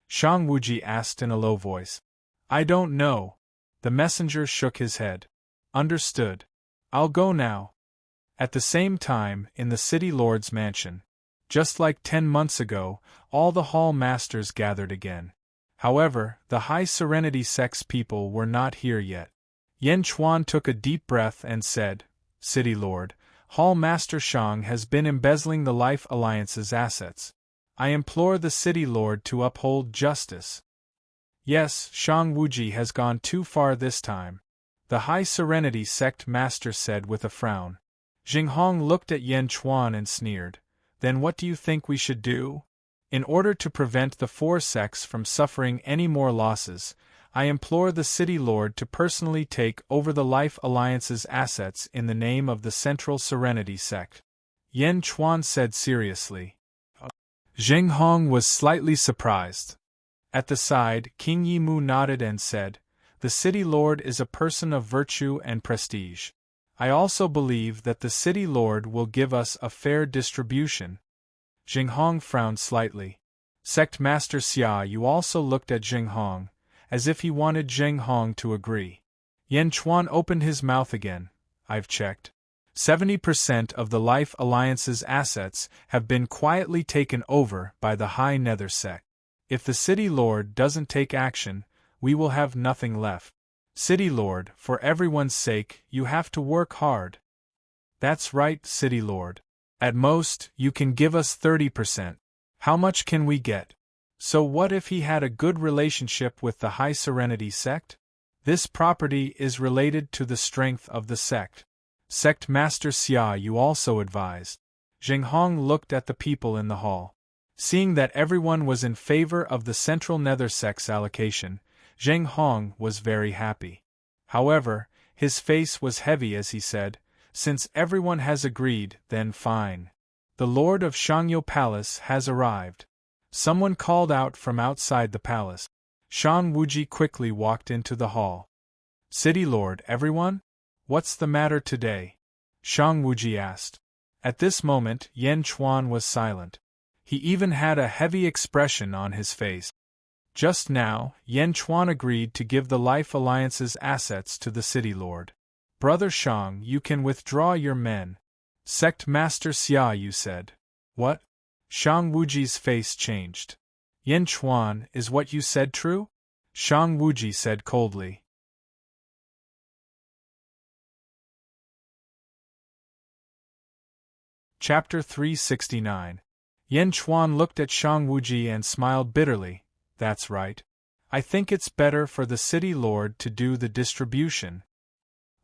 Shang Wuji asked in a low voice. I don't know. The messenger shook his head. Understood. I'll go now. At the same time, in the city lord's mansion, just like 10 months ago, all the hall masters gathered again. However, the High Serenity sect's people were not here yet. Yan Chuan took a deep breath and said, City Lord, Hall Master Shang has been embezzling the Life Alliance's assets. I implore the City Lord to uphold justice. Yes, Shang Wuji has gone too far this time, the High Serenity sect master said with a frown. Jinghong looked at Yan Chuan and sneered. Then what do you think we should do? In order to prevent the 4 sects from suffering any more losses, I implore the City Lord to personally take over the Life Alliance's assets in the name of the Central Serenity sect. Yan Chuan said seriously. Jinghong was slightly surprised. At the side, King Yimu nodded and said, The City Lord is a person of virtue and prestige. I also believe that the City Lord will give us a fair distribution. Jinghong frowned slightly. Sect Master Xia Yu also looked at Jinghong, as if he wanted Jinghong to agree. Yan Chuan opened his mouth again. I've checked. 70% of the Life Alliance's assets have been quietly taken over by the High Nether sect. If the City Lord doesn't take action, we will have nothing left. City Lord, for everyone's sake, you have to work hard. That's right, City Lord. At most, you can give us 30%. How much can we get? So what if he had a good relationship with the High Serenity sect? This property is related to the strength of the sect. Sect Master Xia Yu also advised. Jinghong looked at the people in the hall. Seeing that everyone was in favor of the Central Nether sect's allocation, Jinghong was very happy. However, his face was heavy as he said, Since everyone has agreed, then fine. The Lord of Shangyo Palace has arrived. Someone called out from outside the palace. Shang Wuji quickly walked into the hall. City Lord, everyone? What's the matter today? Shang Wuji asked. At this moment, Yan Chuan was silent. He even had a heavy expression on his face. Just now, Yan Chuan agreed to give the Life Alliance's assets to the City Lord. Brother Shang, you can withdraw your men. Sect Master Xia Yu said. What? Shang Wuji's face changed. Yan Chuan, is what you said true? Shang Wuji said coldly. Chapter 369. Yan Chuan looked at Shang Wuji and smiled bitterly. That's right. I think it's better for the city lord to do the distribution.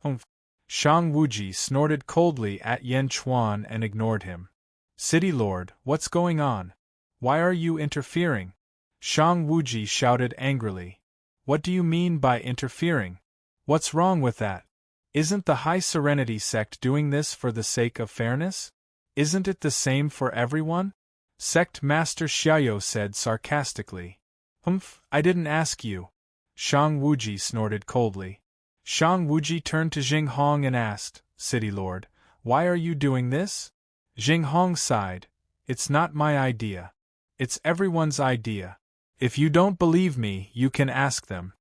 Humph. Shang Wuji snorted coldly at Yan Chuan and ignored him. City lord, what's going on? Why are you interfering? Shang Wuji shouted angrily. What do you mean by interfering? What's wrong with that? Isn't the High Serenity sect doing this for the sake of fairness? Isn't it the same for everyone? Sect Master Xiaoyo said sarcastically. Humph, I didn't ask you. Shang Wuji snorted coldly. Shang Wuji turned to Jing Hong and asked, City Lord, why are you doing this? Jing Hong sighed. It's not my idea. It's everyone's idea. If you don't believe me, you can ask them.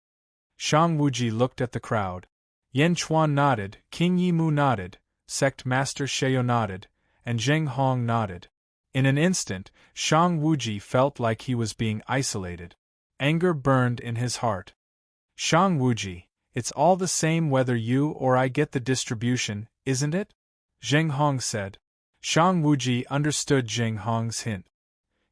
Shang Wuji looked at the crowd. Yan Chuan nodded, King Yimu nodded, Sect Master Xiaoyo nodded, and Jing Hong nodded. In an instant, Shang Wuji felt like he was being isolated. Anger burned in his heart. Shang Wuji, it's all the same whether you or I get the distribution, isn't it? Jing Hong said. Shang Wuji understood Jing Hong's hint.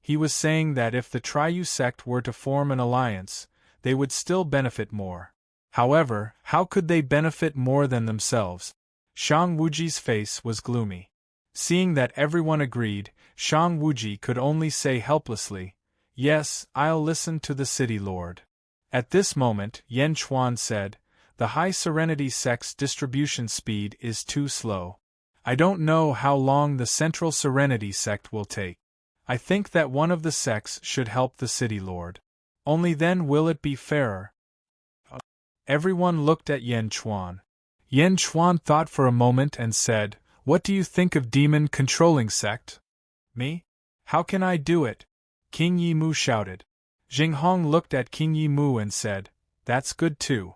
He was saying that if the Triyu sect were to form an alliance, they would still benefit more. However, how could they benefit more than themselves? Shang Wuji's face was gloomy. Seeing that everyone agreed, Shang Wuji could only say helplessly, Yes, I'll listen to the city lord. At this moment, Yan Chuan said, The High Serenity sect's distribution speed is too slow. I don't know how long the Central Serenity sect will take. I think that one of the sects should help the city lord. Only then will it be fairer. Everyone looked at Yan Chuan. Yan Chuan thought for a moment and said, What do you think of demon controlling sect? Me? How can I do it? King Yimu shouted. Jing Hong looked at King Yimu and said, That's good too.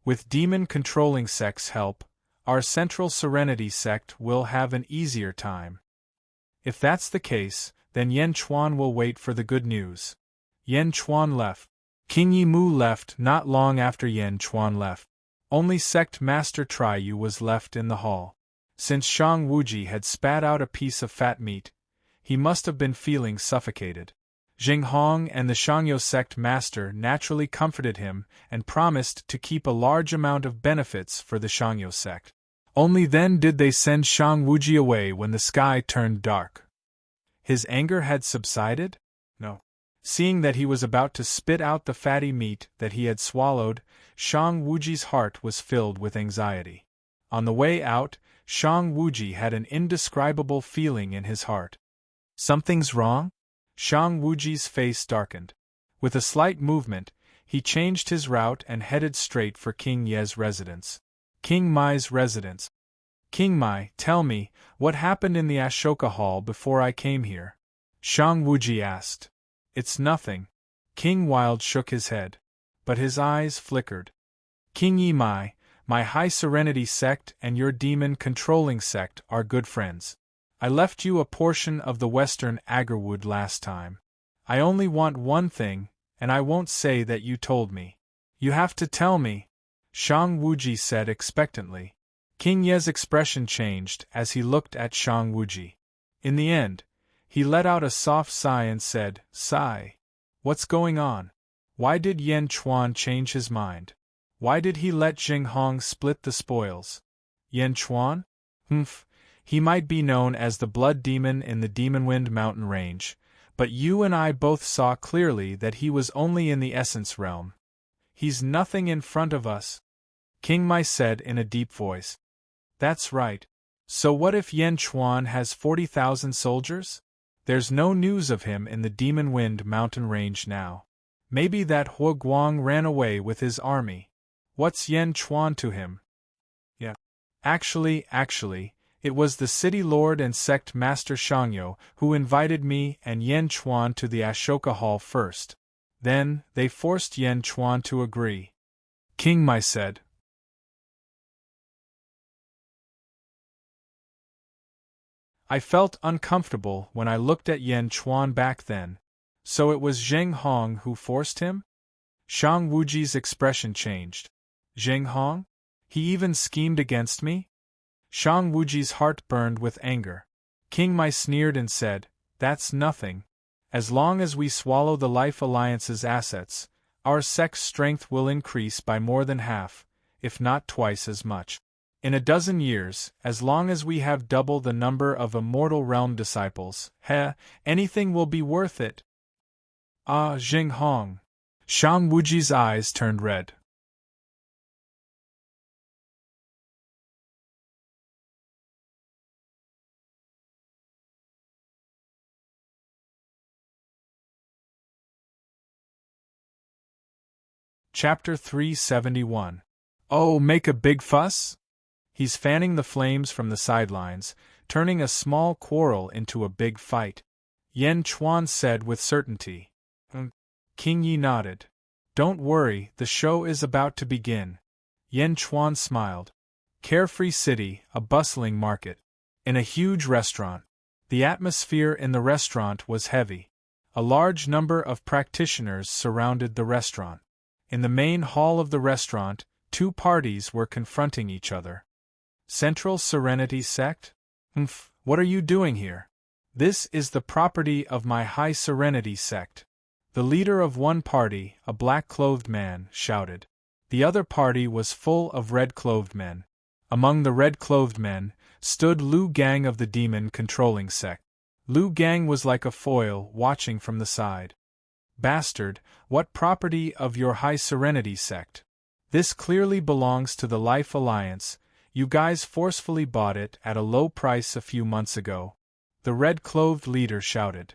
With demon controlling sect's help, our Central Serenity sect will have an easier time. If that's the case, then Yan Chuan will wait for the good news. Yan Chuan left. King Yimu left not long after Yan Chuan left. Only Sect Master Triyu was left in the hall. Since Shang Wuji had spat out a piece of fat meat, he must have been feeling suffocated. Jing Hong and the Shangyo sect master naturally comforted him and promised to keep a large amount of benefits for the Shangyo sect. Only then did they send Shang Wuji away when the sky turned dark. His anger had subsided? No. Seeing that he was about to spit out the fatty meat that he had swallowed, Shang Wuji's heart was filled with anxiety. On the way out, Shang Wuji had an indescribable feeling in his heart. Something's wrong? Shang Wuji's face darkened. With a slight movement, he changed his route and headed straight for King Ye's residence. King Mai's residence. King Mai, tell me, what happened in the Ashoka Hall before I came here? Shang Wuji asked. It's nothing. King Wild shook his head. But his eyes flickered. King Yi Mai, my High Serenity sect and your demon-controlling sect are good friends. I left you a portion of the Western Agarwood last time. I only want one thing, and I won't say that you told me. You have to tell me, Shang Wuji said expectantly. King Ye's expression changed as he looked at Shang Wuji. In the end, he let out a soft sigh and said, Sigh. What's going on? Why did Yan Chuan change his mind? Why did he let Jing Hong split the spoils? Yan Chuan? Humph, he might be known as the blood demon in the Demonwind mountain range, but you and I both saw clearly that he was only in the essence realm. He's nothing in front of us, King Mai said in a deep voice. That's right. So what if Yan Chuan has 40,000 soldiers? There's no news of him in the Demonwind mountain range now. Maybe that Huo Guang ran away with his army. What's Yan Chuan to him? Yeah. Actually, it was the city lord and sect master Shangyo who invited me and Yan Chuan to the Ashoka Hall first. Then, they forced Yan Chuan to agree. King Mai said. I felt uncomfortable when I looked at Yan Chuan back then. So it was Jing Hong who forced him? Shang Wuji's expression changed. Jing Hong? He even schemed against me? Shang Wuji's heart burned with anger. King Mai sneered and said, That's nothing. As long as we swallow the Life Alliance's assets, our sect's strength will increase by more than half, if not twice as much. In a dozen years, as long as we have double the number of Immortal Realm disciples, anything will be worth it. Ah, Jing Hong. Shang Wuji's eyes turned red. Chapter 371. Oh, make a big fuss? He's fanning the flames from the sidelines, turning a small quarrel into a big fight. Yen Chuan said with certainty. King Yi nodded. Don't worry, the show is about to begin. Yen Chuan smiled. Carefree City, a bustling market. In a huge restaurant. The atmosphere in the restaurant was heavy. A large number of practitioners surrounded the restaurant. In the main hall of the restaurant, two parties were confronting each other. Central Serenity Sect? What are you doing here? This is the property of my High Serenity Sect. The leader of one party, a black-clothed man, shouted. The other party was full of red-clothed men. Among the red-clothed men stood Lu Gang of the demon-controlling sect. Lu Gang was like a foil watching from the side. Bastard, what property of your High Serenity Sect? This clearly belongs to the Life Alliance. You guys forcefully bought it at a low price a few months ago. The red-clothed leader shouted.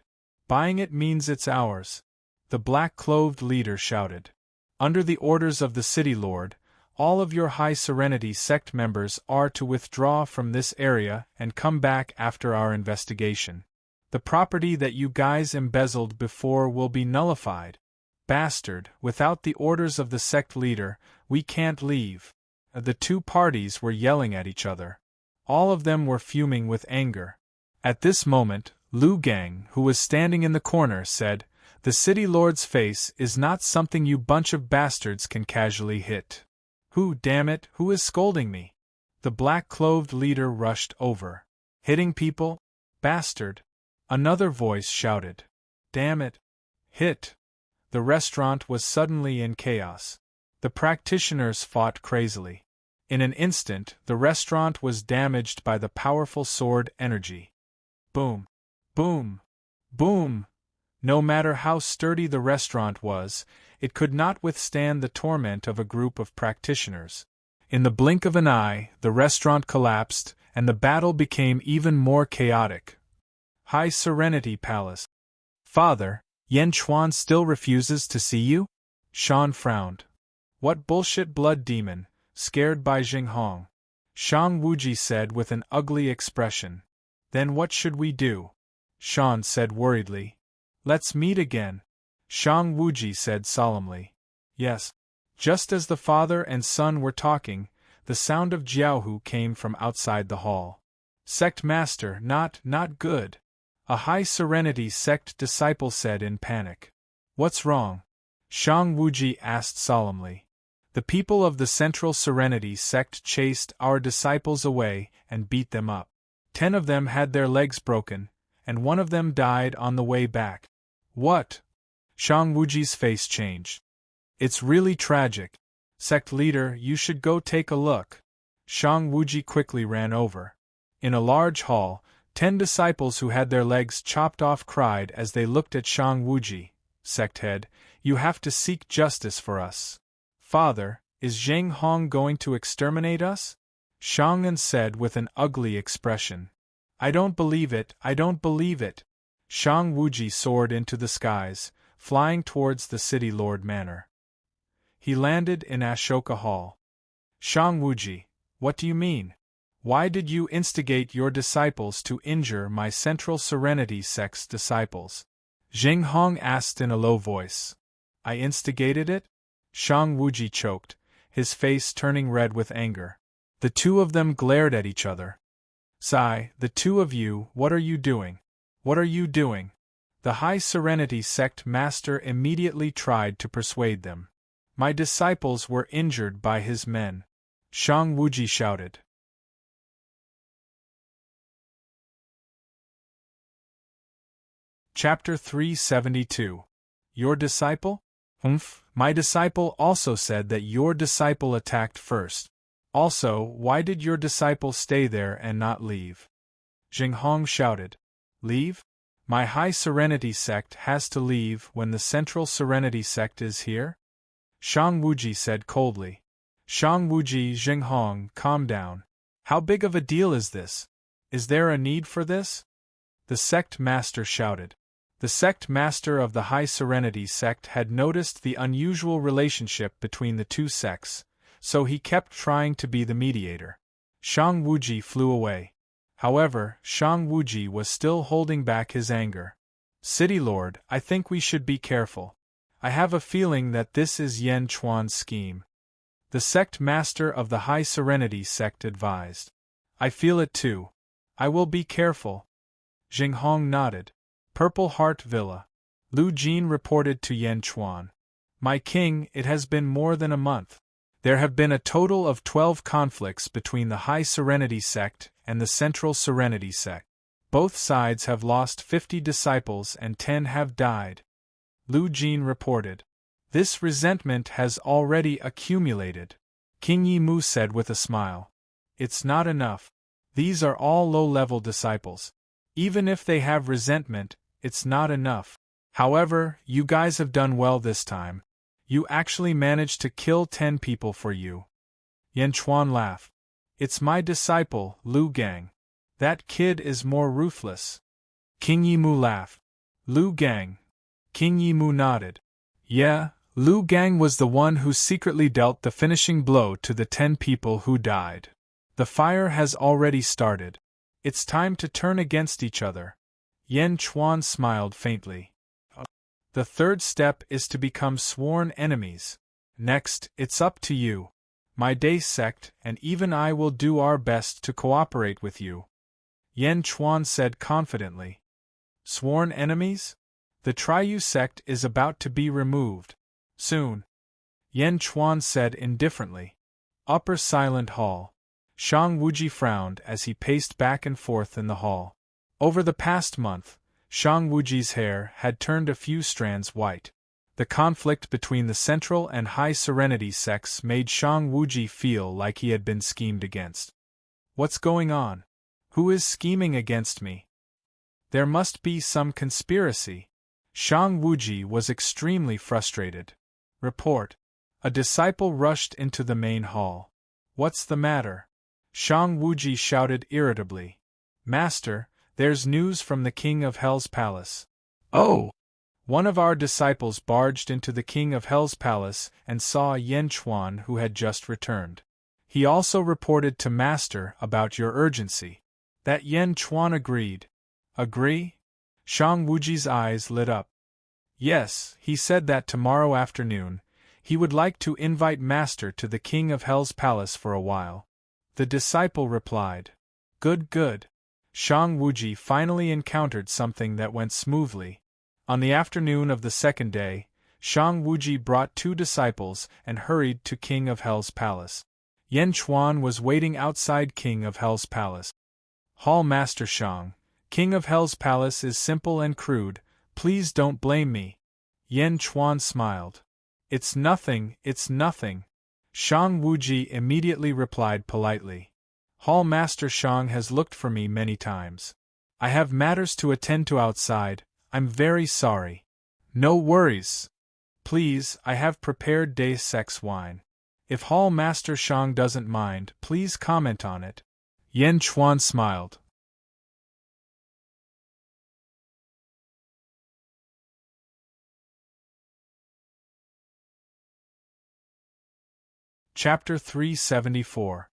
Buying it means it's ours. The black-clothed leader shouted. Under the orders of the City Lord, all of your High Serenity Sect members are to withdraw from this area and come back after our investigation. The property that you guys embezzled before will be nullified. Bastard, without the orders of the sect leader, we can't leave. The two parties were yelling at each other. All of them were fuming with anger. At this moment, Lu Gang, who was standing in the corner, said, The City Lord's face is not something you bunch of bastards can casually hit. Who, damn it, who is scolding me? The black-clothed leader rushed over. Hitting people? Bastard. Another voice shouted. Damn it. Hit. The restaurant was suddenly in chaos. The practitioners fought crazily. In an instant, the restaurant was damaged by the powerful sword energy. Boom. Boom. Boom. No matter how sturdy the restaurant was, it could not withstand the torment of a group of practitioners. In the blink of an eye, the restaurant collapsed, and the battle became even more chaotic. High Serenity Palace. Father, Yen Chuan still refuses to see you? Shan frowned. What bullshit blood demon, scared by Jing Hong. Shang Wuji said with an ugly expression. Then what should we do? Shan said worriedly. Let's meet again. Shang Wuji said solemnly. Yes. Just as the father and son were talking, the sound of Jiaohu came from outside the hall. Sect Master, not good. A High Serenity Sect disciple said in panic. What's wrong? Shang Wuji asked solemnly. The people of the Central Serenity Sect chased our disciples away and beat them up. 10 of them had their legs broken, and one of them died on the way back. What? Shang Wuji's face changed. It's really tragic. Sect leader, you should go take a look. Shang Wuji quickly ran over. In a large hall, 10 disciples who had their legs chopped off cried as they looked at Shang Wuji. Sect head, you have to seek justice for us. Father, is Zheng Hong going to exterminate us? Shang said with an ugly expression. I don't believe it, I don't believe it. Shang Wuji soared into the skies, flying towards the City Lord Manor. He landed in Ashoka Hall. Shang Wuji, what do you mean? Why did you instigate your disciples to injure my Central Serenity Sect's disciples? Zheng Hong asked in a low voice. I instigated it? Shang Wuji choked, his face turning red with anger. The two of them glared at each other. Sigh, the two of you, what are you doing? What are you doing? The High Serenity Sect Master immediately tried to persuade them. My disciples were injured by his men. Shang Wuji shouted. Chapter 372. Your disciple? Humph, my disciple also said that your disciple attacked first. Also, why did your disciple stay there and not leave? Xinghong shouted. Leave? My High Serenity sect has to leave when the Central Serenity sect is here? Shang Wuji said coldly. Shang Wuji, Xinghong, calm down. How big of a deal is this? Is there a need for this? The sect master shouted. The sect master of the High Serenity sect had noticed the unusual relationship between the two sects, so he kept trying to be the mediator. Shang Wuji flew away. However, Shang Wuji was still holding back his anger. City Lord, I think we should be careful. I have a feeling that this is Yan Chuan's scheme. The sect master of the High Serenity sect advised. I feel it too. I will be careful. Xinghong nodded. Purple Heart Villa. Lu Jin reported to Yan Chuan. My king, it has been more than a month. There have been a total of 12 conflicts between the High Serenity sect and the Central Serenity sect. Both sides have lost 50 disciples and 10 have died. Lu Jin reported. This resentment has already accumulated. King Yi Mu said with a smile. It's not enough. These are all low-level disciples. Even if they have resentment, it's not enough. However, you guys have done well this time. You actually managed to kill 10 people for you. Yan Chuan laughed. It's my disciple, Lu Gang. That kid is more ruthless. King Yi Mu laughed. Lu Gang. King Yi Mu nodded. Yeah, Lu Gang was the one who secretly dealt the finishing blow to the 10 people who died. The fire has already started. It's time to turn against each other. Yan Chuan smiled faintly. The third step is to become sworn enemies. Next, it's up to you. My Day sect and even I will do our best to cooperate with you. Yan Chuan said confidently. Sworn enemies? The Triyu sect is about to be removed. Soon. Yan Chuan said indifferently. Upper Silent Hall. Shang Wuji frowned as he paced back and forth in the hall. Over the past month, Shang Wuji's hair had turned a few strands white. The conflict between the Central and High Serenity sects made Shang Wuji feel like he had been schemed against. What's going on? Who is scheming against me? There must be some conspiracy. Shang Wuji was extremely frustrated. Report. A disciple rushed into the main hall. What's the matter? Shang Wuji shouted irritably. Master, there's news from the King of Hell's palace. Oh! One of our disciples barged into the King of Hell's palace and saw Yan Chuan who had just returned. He also reported to Master about your urgency. That Yan Chuan agreed. Agree? Shang Wuji's eyes lit up. Yes, he said that tomorrow afternoon, he would like to invite Master to the King of Hell's palace for a while. The disciple replied. Good, good. Shang Wuji finally encountered something that went smoothly. On the afternoon of the second day, Shang Wuji brought 2 disciples and hurried to King of Hell's palace. Yan Chuan was waiting outside King of Hell's palace. Hall Master Shang, King of Hell's palace is simple and crude, please don't blame me. Yan Chuan smiled. It's nothing, it's nothing. Shang Wuji immediately replied politely. Hall Master Shang has looked for me many times. I have matters to attend to outside, I'm very sorry. No worries. Please, I have prepared Day Sex wine. If Hall Master Shang doesn't mind, please comment on it. Yan Chuan smiled. Chapter 374.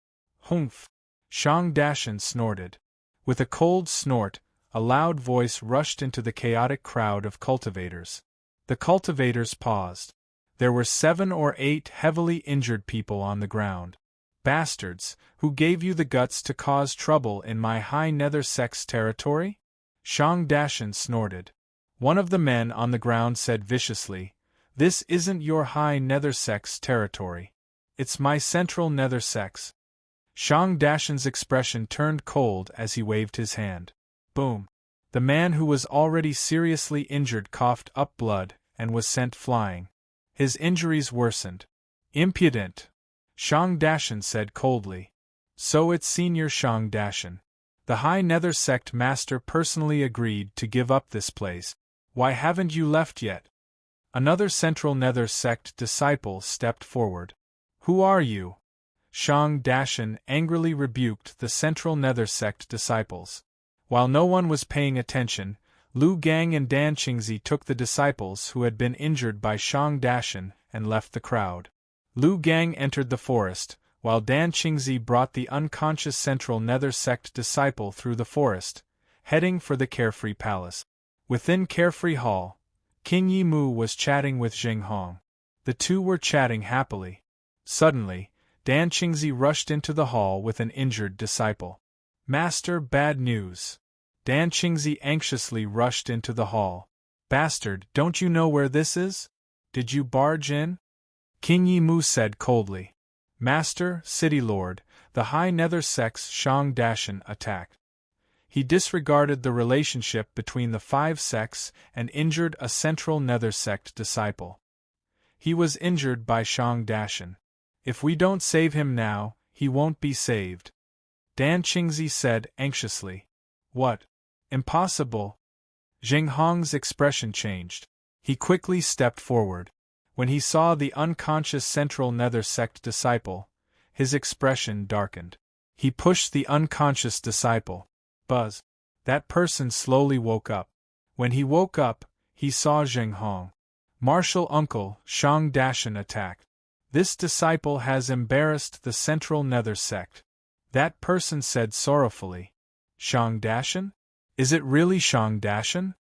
Humph! Shang Dashan snorted. With a cold snort, a loud voice rushed into the chaotic crowd of cultivators. The cultivators paused. There were 7 or 8 heavily injured people on the ground. Bastards, who gave you the guts to cause trouble in my high nether sex territory? Shang Dashan snorted. One of the men on the ground said viciously, This isn't your high nether sex territory. It's my central nether sex. Shang Dashan's expression turned cold as he waved his hand. Boom. The man who was already seriously injured coughed up blood and was sent flying. His injuries worsened. Impudent! Shang Dashan said coldly. So it's Senior Shang Dashan. The High Nether Sect Master personally agreed to give up this place. Why haven't you left yet? Another Central Nether Sect disciple stepped forward. Who are you? Shang Dashan angrily rebuked the Central Nether Sect disciples. While no one was paying attention, Lu Gang and Dan Qingzi took the disciples who had been injured by Shang Dashan and left the crowd. Lu Gang entered the forest, while Dan Qingzi brought the unconscious Central Nether Sect disciple through the forest, heading for the Carefree Palace. Within Carefree Hall, King Yi Mu was chatting with Jing Hong. The two were chatting happily. Suddenly, Dan Qingzi rushed into the hall with an injured disciple. Master, bad news. Dan Qingzi anxiously rushed into the hall. Bastard, don't you know where this is? Did you barge in? King Yi Mu said coldly. Master, City Lord, the High Nether Sect's Shang Dashan attacked. He disregarded the relationship between the 5 sects and injured a Central Nether Sect disciple. He was injured by Shang Dashan. If we don't save him now, he won't be saved. Dan Qingzi said anxiously. What? Impossible. Jing Hong's expression changed. He quickly stepped forward. When he saw the unconscious Central Nether Sect disciple, his expression darkened. He pushed the unconscious disciple. Buzz. That person slowly woke up. When he woke up, he saw Jing Hong. Martial Uncle Shang Dashan attacked. This disciple has embarrassed the Central Nether Sect. That person said sorrowfully. Shang Dashan? Is it really Shang Dashan?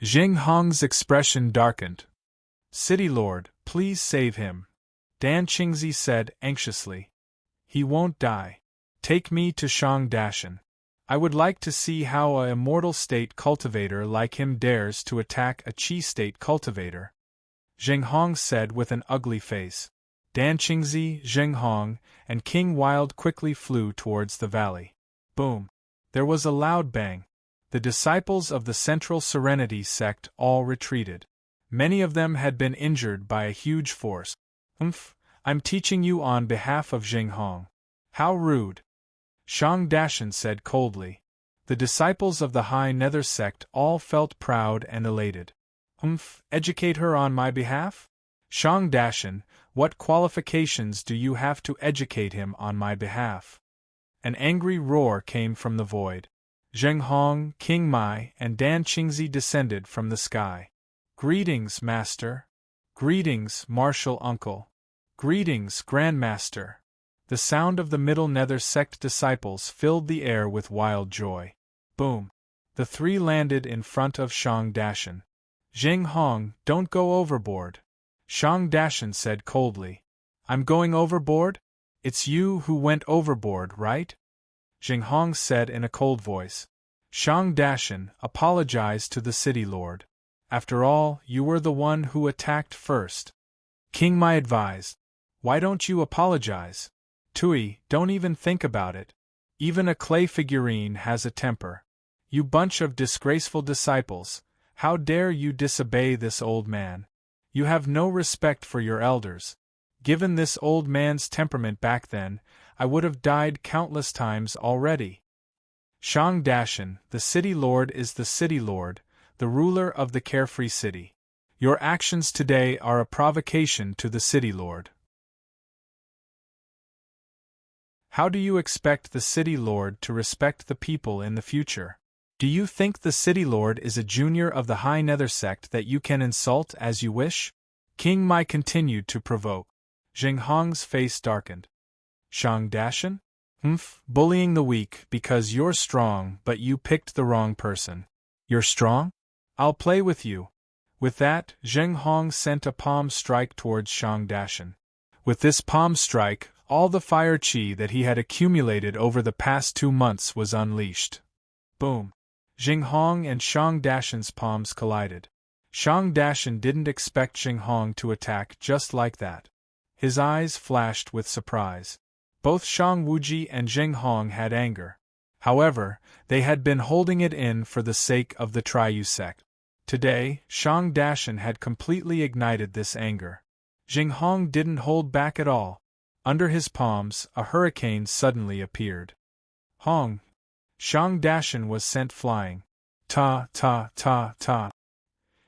Jing Hong's expression darkened. City Lord, please save him. Dan Qingzi said anxiously. He won't die. Take me to Shang Dashan. I would like to see how a immortal state cultivator like him dares to attack a Qi state cultivator. Jing Hong said with an ugly face. Dan Qingzi, Jing Hong, and King Wild quickly flew towards the valley. Boom! There was a loud bang. The disciples of the Central Serenity Sect all retreated. Many of them had been injured by a huge force. I'm teaching you on behalf of Jing Hong. How rude! Shang Dashan said coldly. The disciples of the High Nether Sect all felt proud and elated. Educate her on my behalf? Shang Dashan, what qualifications do you have to educate him on my behalf? An angry roar came from the void. Jing Hong, King Mai, and Dan Qingzi descended from the sky. Greetings, Master. Greetings, Martial Uncle. Greetings, Grandmaster. The sound of the Middle Nether Sect disciples filled the air with wild joy. Boom! The 3 landed in front of Shang Dashan. Jing Hong, don't go overboard. Shang Dashan said coldly. I'm going overboard? It's you who went overboard, right? Jing Hong said in a cold voice. Shang Dashan, apologize to the City Lord. After all, you were the one who attacked first. King Mai advised. Why don't you apologize? Tui, don't even think about it. Even a clay figurine has a temper. You bunch of disgraceful disciples, how dare you disobey this old man? You have no respect for your elders. Given this old man's temperament back then, I would have died countless times already. Shang Dashan, the City Lord is the City Lord, the ruler of the Carefree City. Your actions today are a provocation to the City Lord. How do you expect the City Lord to respect the people in the future? Do you think the City Lord is a junior of the High Nether Sect that you can insult as you wish? King Mai continued to provoke. Jing Hong's face darkened. Shang Dashan? Bullying the weak because you're strong, but you picked the wrong person. You're strong? I'll play with you. With that, Jing Hong sent a palm strike towards Shang Dashan. With this palm strike, all the fire qi that he had accumulated over the past 2 months was unleashed. Boom! Jing Hong and Shang Dashan's palms collided. Shang Dashan didn't expect Jing Hong to attack just like that. His eyes flashed with surprise. Both Shang Wuji and Jing Hong had anger. However, they had been holding it in for the sake of the Triu sect. Today, Shang Dashan had completely ignited this anger. Jinghong didn't hold back at all. Under his palms, a hurricane suddenly appeared. Hong! Shang Dashan was sent flying. Ta, ta, ta, ta.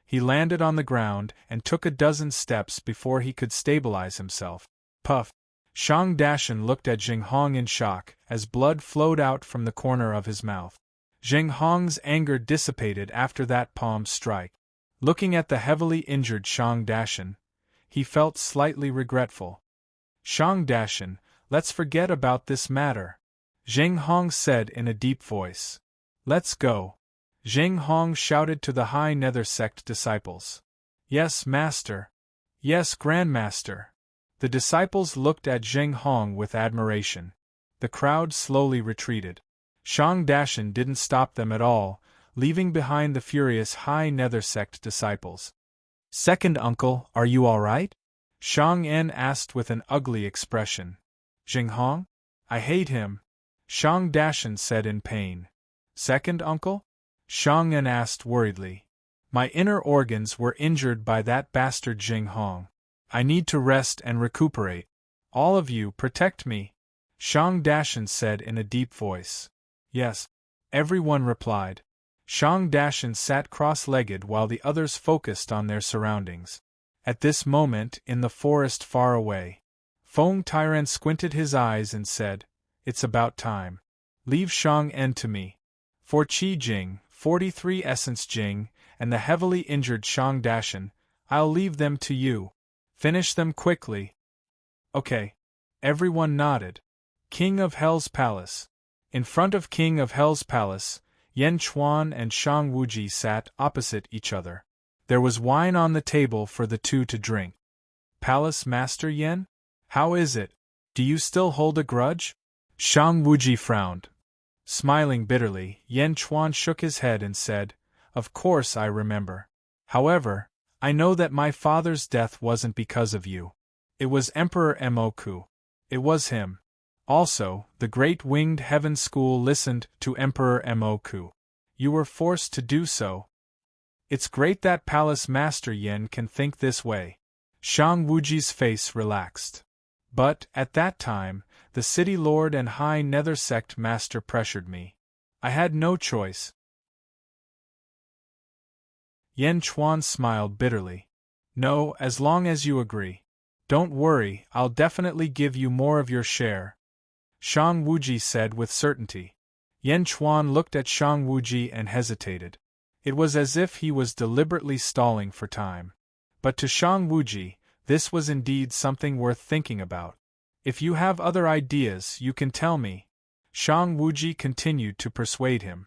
He landed on the ground and took a dozen steps before he could stabilize himself. Puff! Shang Dashan looked at Jinghong in shock as blood flowed out from the corner of his mouth. Jinghong's anger dissipated after that palm strike. Looking at the heavily injured Shang Dashan, he felt slightly regretful. Shang Dashan, let's forget about this matter, Jinghong said in a deep voice. Let's go. Jinghong shouted to the High Nether Sect disciples. Yes, Master. Yes, Grandmaster. The disciples looked at Jinghong with admiration. The crowd slowly retreated. Shang Dashan didn't stop them at all, leaving behind the furious High Nether Sect disciples. Second uncle, are you all right? Shang En asked with an ugly expression. Jinghong? I hate him, Shang Dashan said in pain. Second uncle? Shang En asked worriedly. My inner organs were injured by that bastard Jinghong. I need to rest and recuperate. All of you protect me, Shang Dashan said in a deep voice. Yes, everyone replied. Shang Dashan sat cross-legged while the others focused on their surroundings. At this moment, in the forest far away, Feng Tairan squinted his eyes and said, It's about time. Leave Shang En to me. For Qi Jing, 43 Essence Jing, and the heavily injured Shang Dashan, I'll leave them to you. Finish them quickly. Okay. Everyone nodded. King of Hell's Palace. In front of King of Hell's Palace, Yan Chuan and Shang Wuji sat opposite each other. There was wine on the table for the two to drink. Palace Master Yan? How is it? Do you still hold a grudge? Shang Wuji frowned. Smiling bitterly, Yan Chuan shook his head and said, Of course I remember. However, I know that my father's death wasn't because of you. It was Emperor Moku. It was him. Also, the Great Winged Heaven School listened to Emperor Moku. You were forced to do so. It's great that Palace Master Yen can think this way. Shang Wuji's face relaxed. But, at that time, the City Lord and High Nether Sect Master pressured me. I had no choice. Yan Chuan smiled bitterly. No, as long as you agree. Don't worry, I'll definitely give you more of your share, Shang Wuji said with certainty. Yan Chuan looked at Shang Wuji and hesitated. It was as if he was deliberately stalling for time. But to Shang Wuji, this was indeed something worth thinking about. If you have other ideas, you can tell me. Shang Wuji continued to persuade him.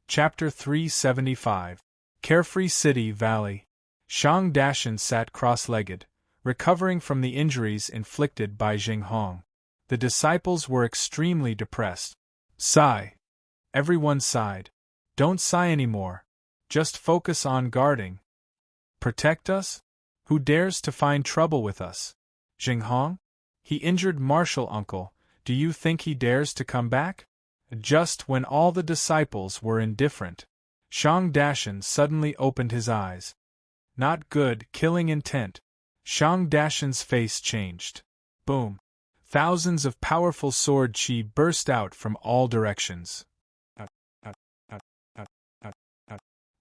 Chapter 375. Carefree City Valley. Shang Dashan sat cross-legged, recovering from the injuries inflicted by Jinghong. The disciples were extremely depressed. Sigh. Everyone sighed. Don't sigh anymore. Just focus on guarding. Protect us? Who dares to find trouble with us? Jinghong? He injured Martial Uncle. Do you think he dares to come back? Just when all the disciples were indifferent, Shang Dashan suddenly opened his eyes. Not good, killing intent. Shang Dashan's face changed. Boom. Thousands of powerful sword chi burst out from all directions.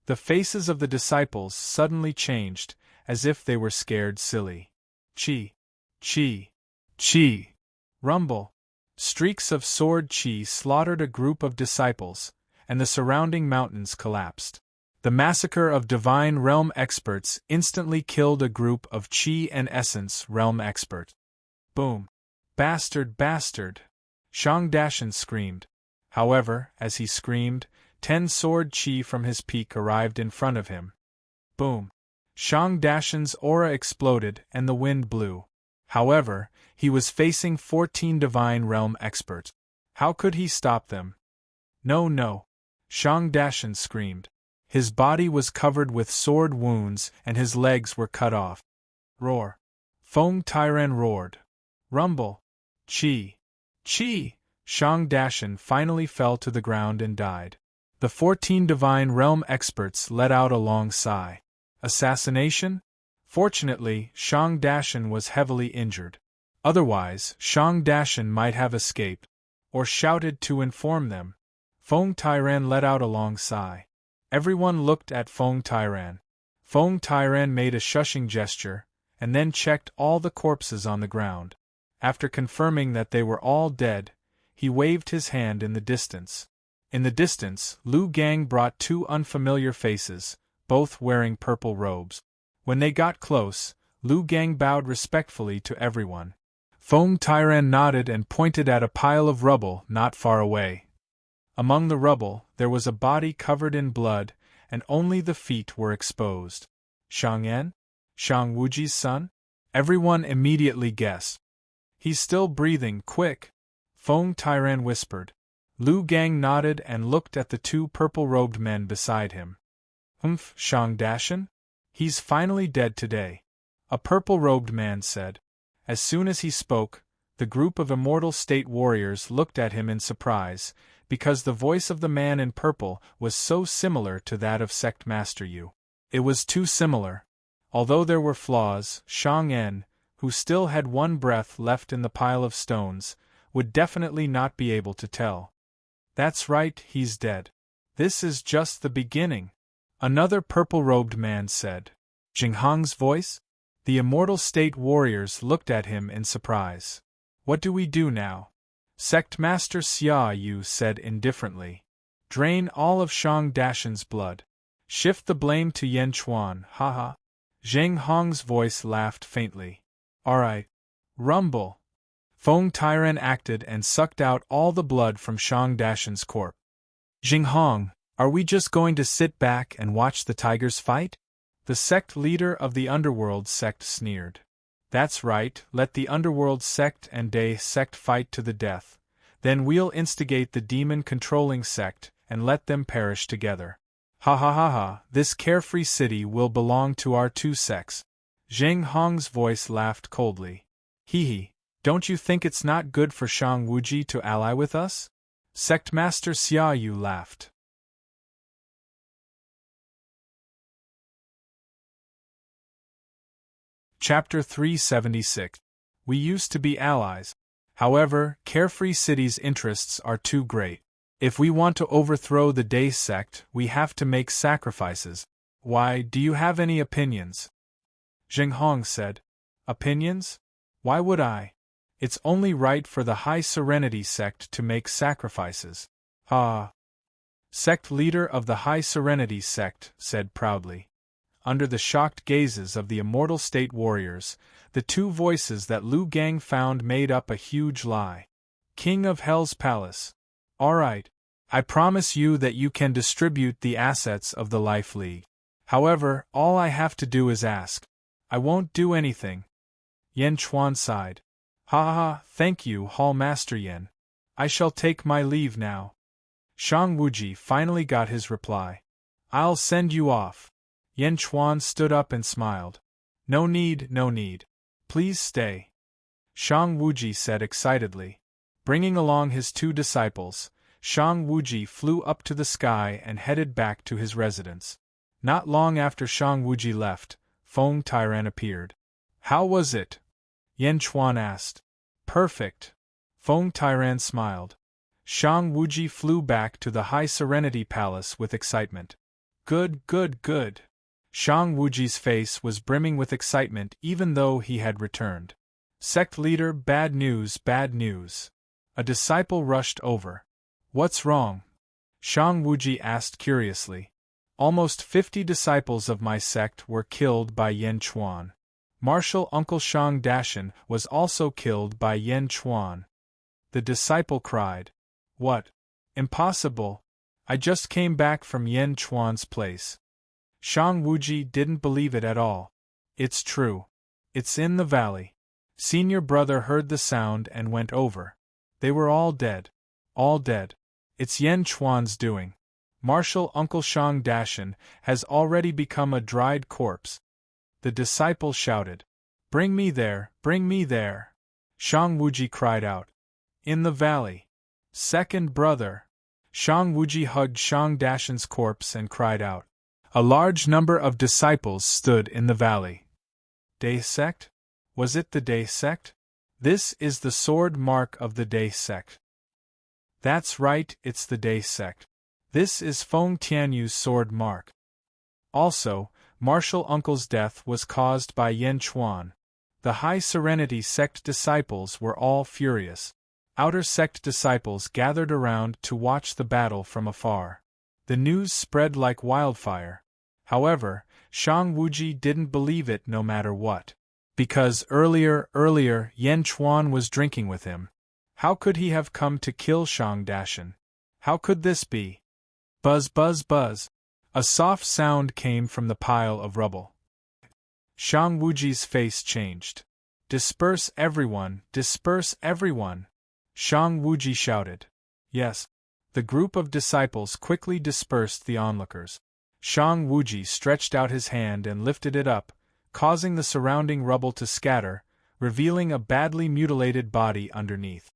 The faces of the disciples suddenly changed, as if they were scared silly. Chi. Chi. Chi. Rumble. Streaks of sword chi slaughtered a group of disciples, and the surrounding mountains collapsed. The massacre of Divine Realm experts instantly killed a group of Chi and Essence Realm experts. Boom. Bastard, bastard! Shang Dashan screamed. However, as he screamed, 10 sword chi from his peak arrived in front of him. Boom. Shang Dashan's aura exploded and the wind blew. However, he was facing 14 Divine Realm experts. How could he stop them? No, no! Shang Dashan screamed. His body was covered with sword wounds and his legs were cut off. Roar. Feng Tairan roared. Rumble! Chi! Chi! Shang Dashan finally fell to the ground and died. The 14 Divine Realm experts let out a long sigh. Assassination? Fortunately, Shang Dashan was heavily injured. Otherwise, Shang Dashan might have escaped, or shouted to inform them. Feng Tairan let out a long sigh. Everyone looked at Feng Tairan. Feng Tairan made a shushing gesture, and then checked all the corpses on the ground. After confirming that they were all dead, he waved his hand in the distance. In the distance, Lu Gang brought 2 unfamiliar faces, both wearing purple robes. When they got close, Lu Gang bowed respectfully to everyone. Feng Tairan nodded and pointed at a pile of rubble not far away. Among the rubble, there was a body covered in blood, and only the feet were exposed. Shang En? Shang Wuji's son? Everyone immediately guessed. He's still breathing, quick! Feng Tairan whispered. Lu Gang nodded and looked at the 2 purple-robed men beside him. Shang Dashan? He's finally dead today, a purple-robed man said. As soon as he spoke, the group of Immortal State warriors looked at him in surprise, because the voice of the man in purple was so similar to that of Sect Master Yu. It was too similar. Although there were flaws, Shang En, who still had 1 breath left in the pile of stones, would definitely not be able to tell. That's right, he's dead. This is just the beginning, another purple-robed man said. Jinghong's voice? The Immortal State warriors looked at him in surprise. What do we do now? Sect Master Xia Yu said indifferently. Drain all of Shang Dashan's blood. Shift the blame to Yan Chuan, haha. Zheng Hong's voice laughed faintly. Alright. Rumble. Feng Tairan acted and sucked out all the blood from Shang Dashan's corpse. Jing Hong, are we just going to sit back and watch the tigers fight? The sect leader of the Underworld sect sneered. That's right, let the Underworld sect and Day sect fight to the death. Then we'll instigate the demon-controlling sect and let them perish together. Ha ha ha ha, this carefree city will belong to our 2 sects. Zheng Hong's voice laughed coldly. Hee hee, don't you think it's not good for Shang Wuji to ally with us? Sect Master Xia Yu laughed. Chapter 376. We used to be allies. However, Carefree City's interests are too great. If we want to overthrow the Day sect, we have to make sacrifices. Why, do you have any opinions? Zheng Hong said. Opinions? Why would I? It's only right for the High Serenity sect to make sacrifices. Sect leader of the High Serenity sect said proudly. Under the shocked gazes of the Immortal State warriors, the 2 voices that Lu Gang found made up a huge lie. King of Hell's Palace. Alright. I promise you that you can distribute the assets of the Life League. However, all I have to do is ask. I won't do anything. Yan Chuan sighed. Ha ha ha, thank you, Hall Master Yan. I shall take my leave now. Shang Wuji finally got his reply. I'll send you off. Yan Chuan stood up and smiled. No need, no need. Please stay. Shang Wuji said excitedly. Bringing along his 2 disciples, Shang Wuji flew up to the sky and headed back to his residence. Not long after Shang Wuji left, Feng Tairan appeared. How was it? Yan Chuan asked. Perfect. Feng Tairan smiled. Shang Wuji flew back to the High Serenity Palace with excitement. Good, good, good. Shang Wuji's face was brimming with excitement even though he had returned. Sect leader, bad news, bad news. A disciple rushed over. What's wrong? Shang Wuji asked curiously. Almost 50 disciples of my sect were killed by Yan Chuan. Martial Uncle Shang Dashan was also killed by Yan Chuan. The disciple cried. What? Impossible. I just came back from Yan Chuan's place. Shang Wuji didn't believe it at all. It's true. It's in the valley. Senior brother heard the sound and went over. They were all dead. All dead. It's Yan Chuan's doing. Martial Uncle Shang Dashan has already become a dried corpse. The disciple shouted. Bring me there, bring me there! Shang Wuji cried out. In the valley. Second brother. Shang Wuji hugged Shang Dashan's corpse and cried out. A large number of disciples stood in the valley. Day sect? Was it the Day sect? This is the sword mark of the Day sect. That's right, it's the Day sect. This is Feng Tianyu's sword mark. Also, martial uncle's death was caused by Yan Chuan. The High Serenity sect disciples were all furious. Outer sect disciples gathered around to watch the battle from afar. The news spread like wildfire. However, Shang Wuji didn't believe it no matter what. Because earlier, Yan Chuan was drinking with him. How could he have come to kill Shang Dashan? How could this be? Buzz, buzz, buzz. A soft sound came from the pile of rubble. Shang Wuji's face changed. Disperse everyone, disperse everyone! Shang Wuji shouted. Yes. The group of disciples quickly dispersed the onlookers. Shang Wuji stretched out his hand and lifted it up, causing the surrounding rubble to scatter, revealing a badly mutilated body underneath.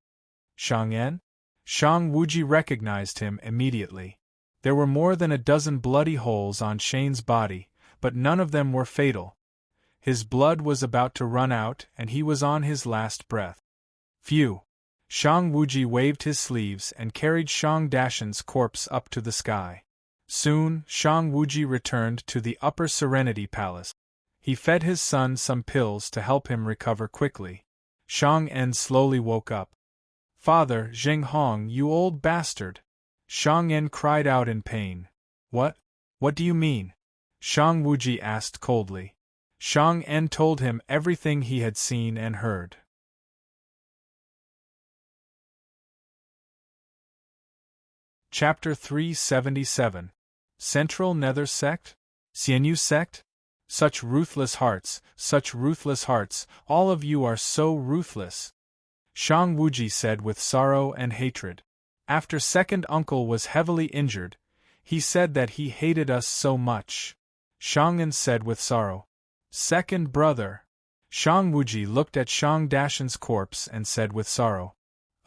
Shang En? Shang Wuji recognized him immediately. There were more than a dozen bloody holes on Shane's body, but none of them were fatal. His blood was about to run out and he was on his last breath. Phew! Shang Wuji waved his sleeves and carried Shang Dashan's corpse up to the sky. Soon, Shang Wuji returned to the Upper Serenity Palace. He fed his son some pills to help him recover quickly. Shang En slowly woke up. Father, Zheng Hong, you old bastard! Shang En cried out in pain. What? What do you mean? Shang Wuji asked coldly. Shang En told him everything he had seen and heard. Chapter 377. Central Nether Sect? Xianyu Sect? Such ruthless hearts, all of you are so ruthless. Shang Wuji said with sorrow and hatred. After second uncle was heavily injured, he said that he hated us so much. Shang En said with sorrow. Second brother. Shang Wuji looked at Shang Dashan's corpse and said with sorrow.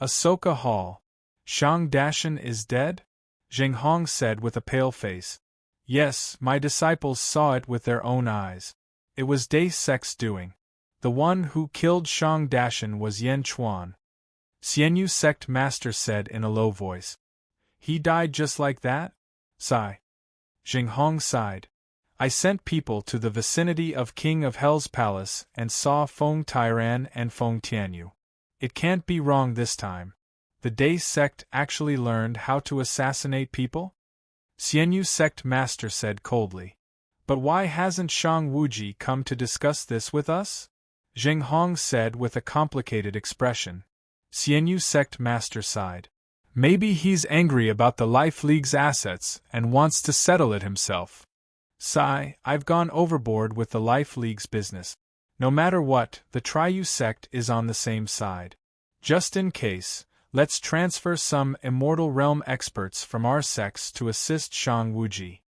Ahsoka Hall. Shang Dashan is dead? Zheng Hong said with a pale face. Yes, my disciples saw it with their own eyes. It was Day Sect's doing. The one who killed Shang Dashan was Yan Chuan. Xianyu Sect Master said in a low voice. He died just like that? Sigh. Zheng Hong sighed. I sent people to the vicinity of King of Hell's palace and saw Feng Tiran and Feng Tianyu. It can't be wrong this time. The Day Sect actually learned how to assassinate people? Xianyu Sect Master said coldly. But why hasn't Shang Wuji come to discuss this with us? Zheng Hong said with a complicated expression. Xianyu Sect Master sighed. Maybe he's angry about the Life League's assets and wants to settle it himself. Sigh, I've gone overboard with the Life League's business. No matter what, the Triyu Sect is on the same side. Just in case, let's transfer some Immortal Realm experts from our sects to assist Shang Wuji.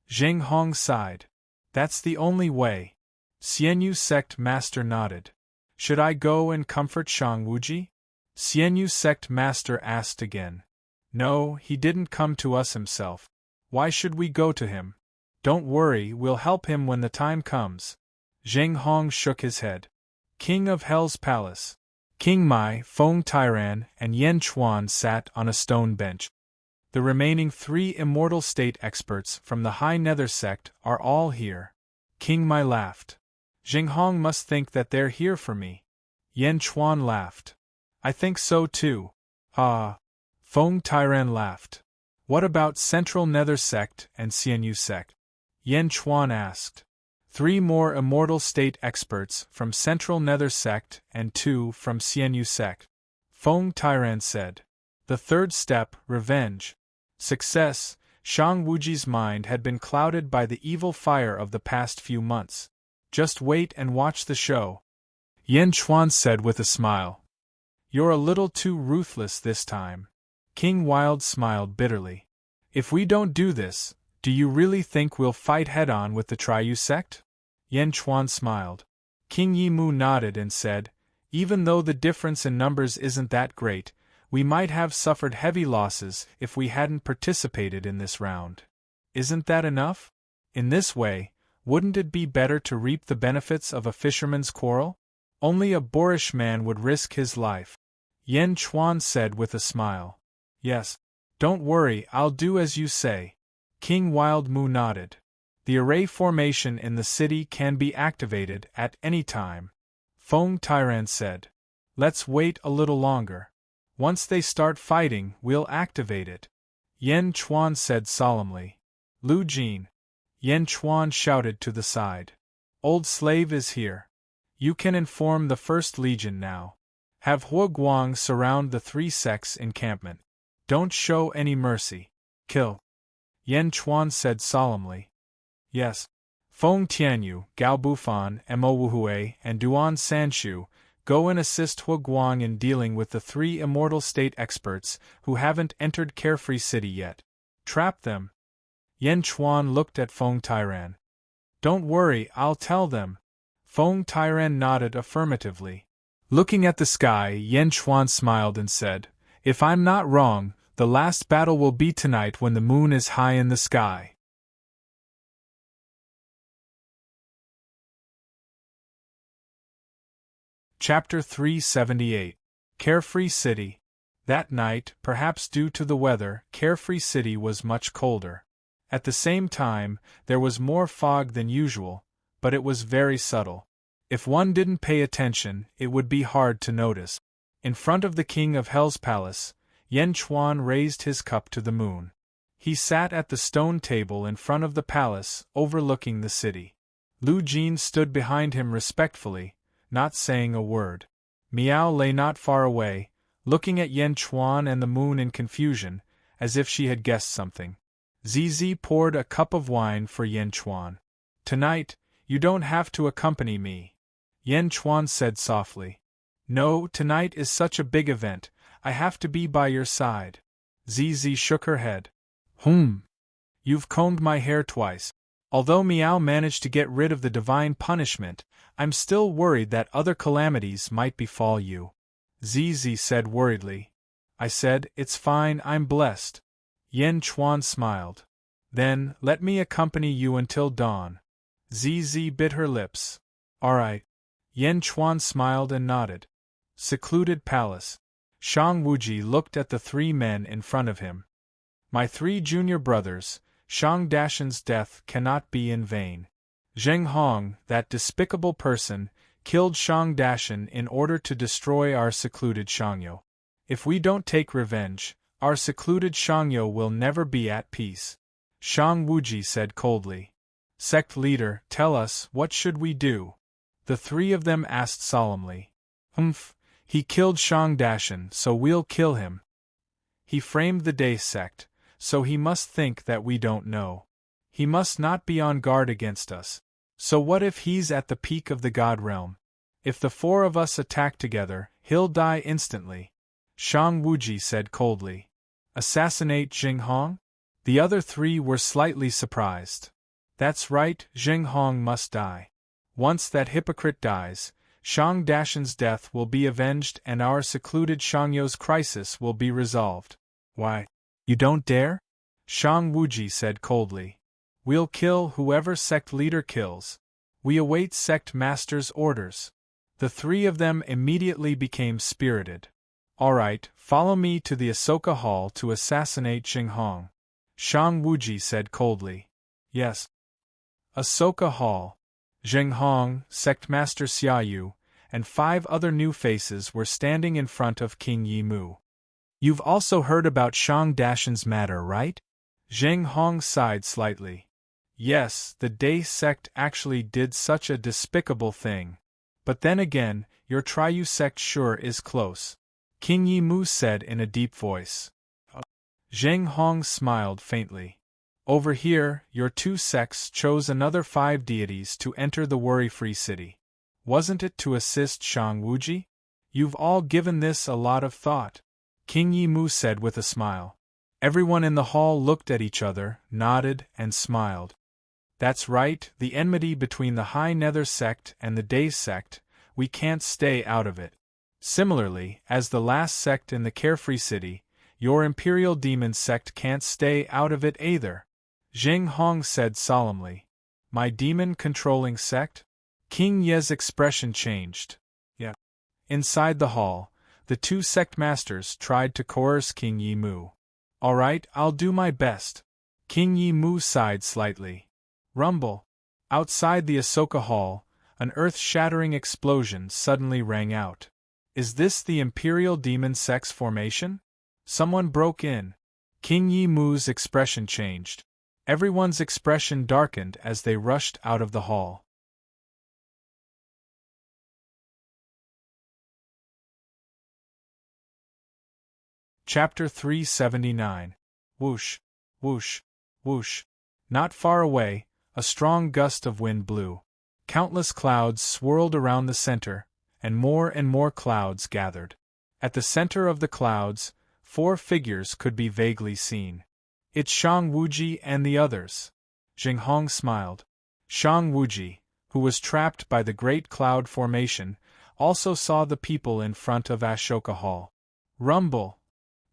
Zheng Hong sighed. That's the only way. Xianyu Sect Master nodded. Should I go and comfort Shang Wuji? Xianyu Sect Master asked again. No, he didn't come to us himself. Why should we go to him? Don't worry, we'll help him when the time comes. Zheng Hong shook his head. King of Hell's palace. King Mai, Feng Tiran, and Yan Chuan sat on a stone bench. The remaining 3 immortal state experts from the High Nether Sect are all here. King Mai laughed. Zheng Hong must think that they're here for me. Yan Chuan laughed. I think so too. Ah. Feng Tiran laughed. What about Central Nether Sect and Xianyu Sect? Yan Chuan asked. 3 more immortal state experts from Central Nether Sect and 2 from Xianyu Sect. Feng Tiran said. The third step, revenge. Success. Shang Wuji's mind had been clouded by the evil fire of the past few months. Just wait and watch the show. Yan Chuan said with a smile. You're a little too ruthless this time. King Wild smiled bitterly. If we don't do this, do you really think we'll fight head-on with the Triyu Sect? Yan Chuan smiled. King Yimu nodded and said, "Even though the difference in numbers isn't that great, we might have suffered heavy losses if we hadn't participated in this round. Isn't that enough? In this way, wouldn't it be better to reap the benefits of a fisherman's quarrel? Only a boorish man would risk his life." Yen Chuan said with a smile. "Yes. Don't worry, I'll do as you say." King Wild Mu nodded. "The array formation in the city can be activated at any time," Feng Tairan said. "Let's wait a little longer. Once they start fighting, we'll activate it," Yen Chuan said solemnly. "Lu Jin," Yen Chuan shouted to the side. "Old slave is here. You can inform the First Legion now. Have Hua Guang surround the 3 sects encampment. Don't show any mercy. Kill." Yen Chuan said solemnly. "Yes." Feng Tianyu, Gao Bufan, Mo Wuhui, and Duan Sanshu, go and assist Hua Guang in dealing with the 3 Immortal State experts who haven't entered Carefree City yet. Trap them. Yen Chuan looked at Feng Tairan. "Don't worry, I'll tell them." Feng Tairan nodded affirmatively. Looking at the sky, Yen Chuan smiled and said, "If I'm not wrong, the last battle will be tonight when the moon is high in the sky." Chapter 378. Carefree City. That night, perhaps due to the weather, Carefree City was much colder. At the same time, there was more fog than usual, but it was very subtle. If one didn't pay attention, it would be hard to notice. In front of the King of Hell's palace, Yen Chuan raised his cup to the moon. He sat at the stone table in front of the palace, overlooking the city. Lu Jin stood behind him respectfully, not saying a word. Miao lay not far away, looking at Yen Chuan and the moon in confusion, as if she had guessed something. Zizi poured a cup of wine for Yen Chuan. "Tonight, you don't have to accompany me," Yen Chuan said softly. "No, tonight is such a big event, I have to be by your side." Zizi shook her head. You've combed my hair twice. Although Miao managed to get rid of the divine punishment, I'm still worried that other calamities might befall you," Zizi said worriedly. "I said, it's fine, I'm blessed." Yen Chuan smiled. "Then, let me accompany you until dawn." Zizi bit her lips. "All right." Yen Chuan smiled and nodded. Secluded palace. Shang Wuji looked at the 3 men in front of him. "My 3 junior brothers, Shang Dashan's death cannot be in vain. Zheng Hong, that despicable person, killed Shang Dashan in order to destroy our secluded Shangyo. If we don't take revenge, our secluded Shangyo will never be at peace," Shang Wuji said coldly. "Sect leader, tell us, what should we do?" the 3 of them asked solemnly. He killed Shang Dashan, so we'll kill him. He framed the Day sect, so he must think that we don't know. He must not be on guard against us. So what if he's at the peak of the God realm? If the 4 of us attack together, he'll die instantly," Shang Wuji said coldly. "Assassinate Zheng Hong?" The other 3 were slightly surprised. "That's right, Zheng Hong must die. Once that hypocrite dies, Shang Dashan's death will be avenged and our secluded Shangyo's crisis will be resolved." "Why? You don't dare?" Shang Wuji said coldly. "We'll kill whoever sect leader kills. We await sect master's orders." The 3 of them immediately became spirited. "All right, follow me to the Ahsoka Hall to assassinate Zheng Hong," Shang Wuji said coldly. "Yes." Ahsoka Hall. Zheng Hong, Sect Master Xiaoyu, and 5 other new faces were standing in front of King Yimu. "You've also heard about Shang Dashan's matter, right?" Zheng Hong sighed slightly. "Yes, the Day sect actually did such a despicable thing. But then again, your Triyu sect sure is close," King Yimu said in a deep voice. Zheng Hong smiled faintly. "Over here, your 2 sects chose another 5 deities to enter the worry-free city. Wasn't it to assist Shang Wuji? You've all given this a lot of thought," King Yimu said with a smile. Everyone in the hall looked at each other, nodded, and smiled. That's right, the enmity between the High Nether sect and the Day sect, we can't stay out of it. Similarly, as the last sect in the Carefree City, your Imperial Demon sect can't stay out of it either, Zheng Hong said solemnly. My demon-controlling sect? King Ye's expression changed. Yeah. Inside the hall, the two sect masters tried to coerce King Yi Mu. All right, I'll do my best. King Yi Mu sighed slightly. Rumble. Outside the Ahsoka Hall, an earth-shattering explosion suddenly rang out. Is this the Imperial Demon Sect's formation? Someone broke in. King Yi Mu's expression changed. Everyone's expression darkened as they rushed out of the hall. Chapter 379. Whoosh, whoosh, whoosh. Not far away, a strong gust of wind blew. Countless clouds swirled around the center, and more clouds gathered. At the center of the clouds, 4 figures could be vaguely seen. It's Shang Wuji and the others. Zheng Hong smiled. Shang Wuji, who was trapped by the Great Cloud Formation, also saw the people in front of Ashoka Hall. Rumble!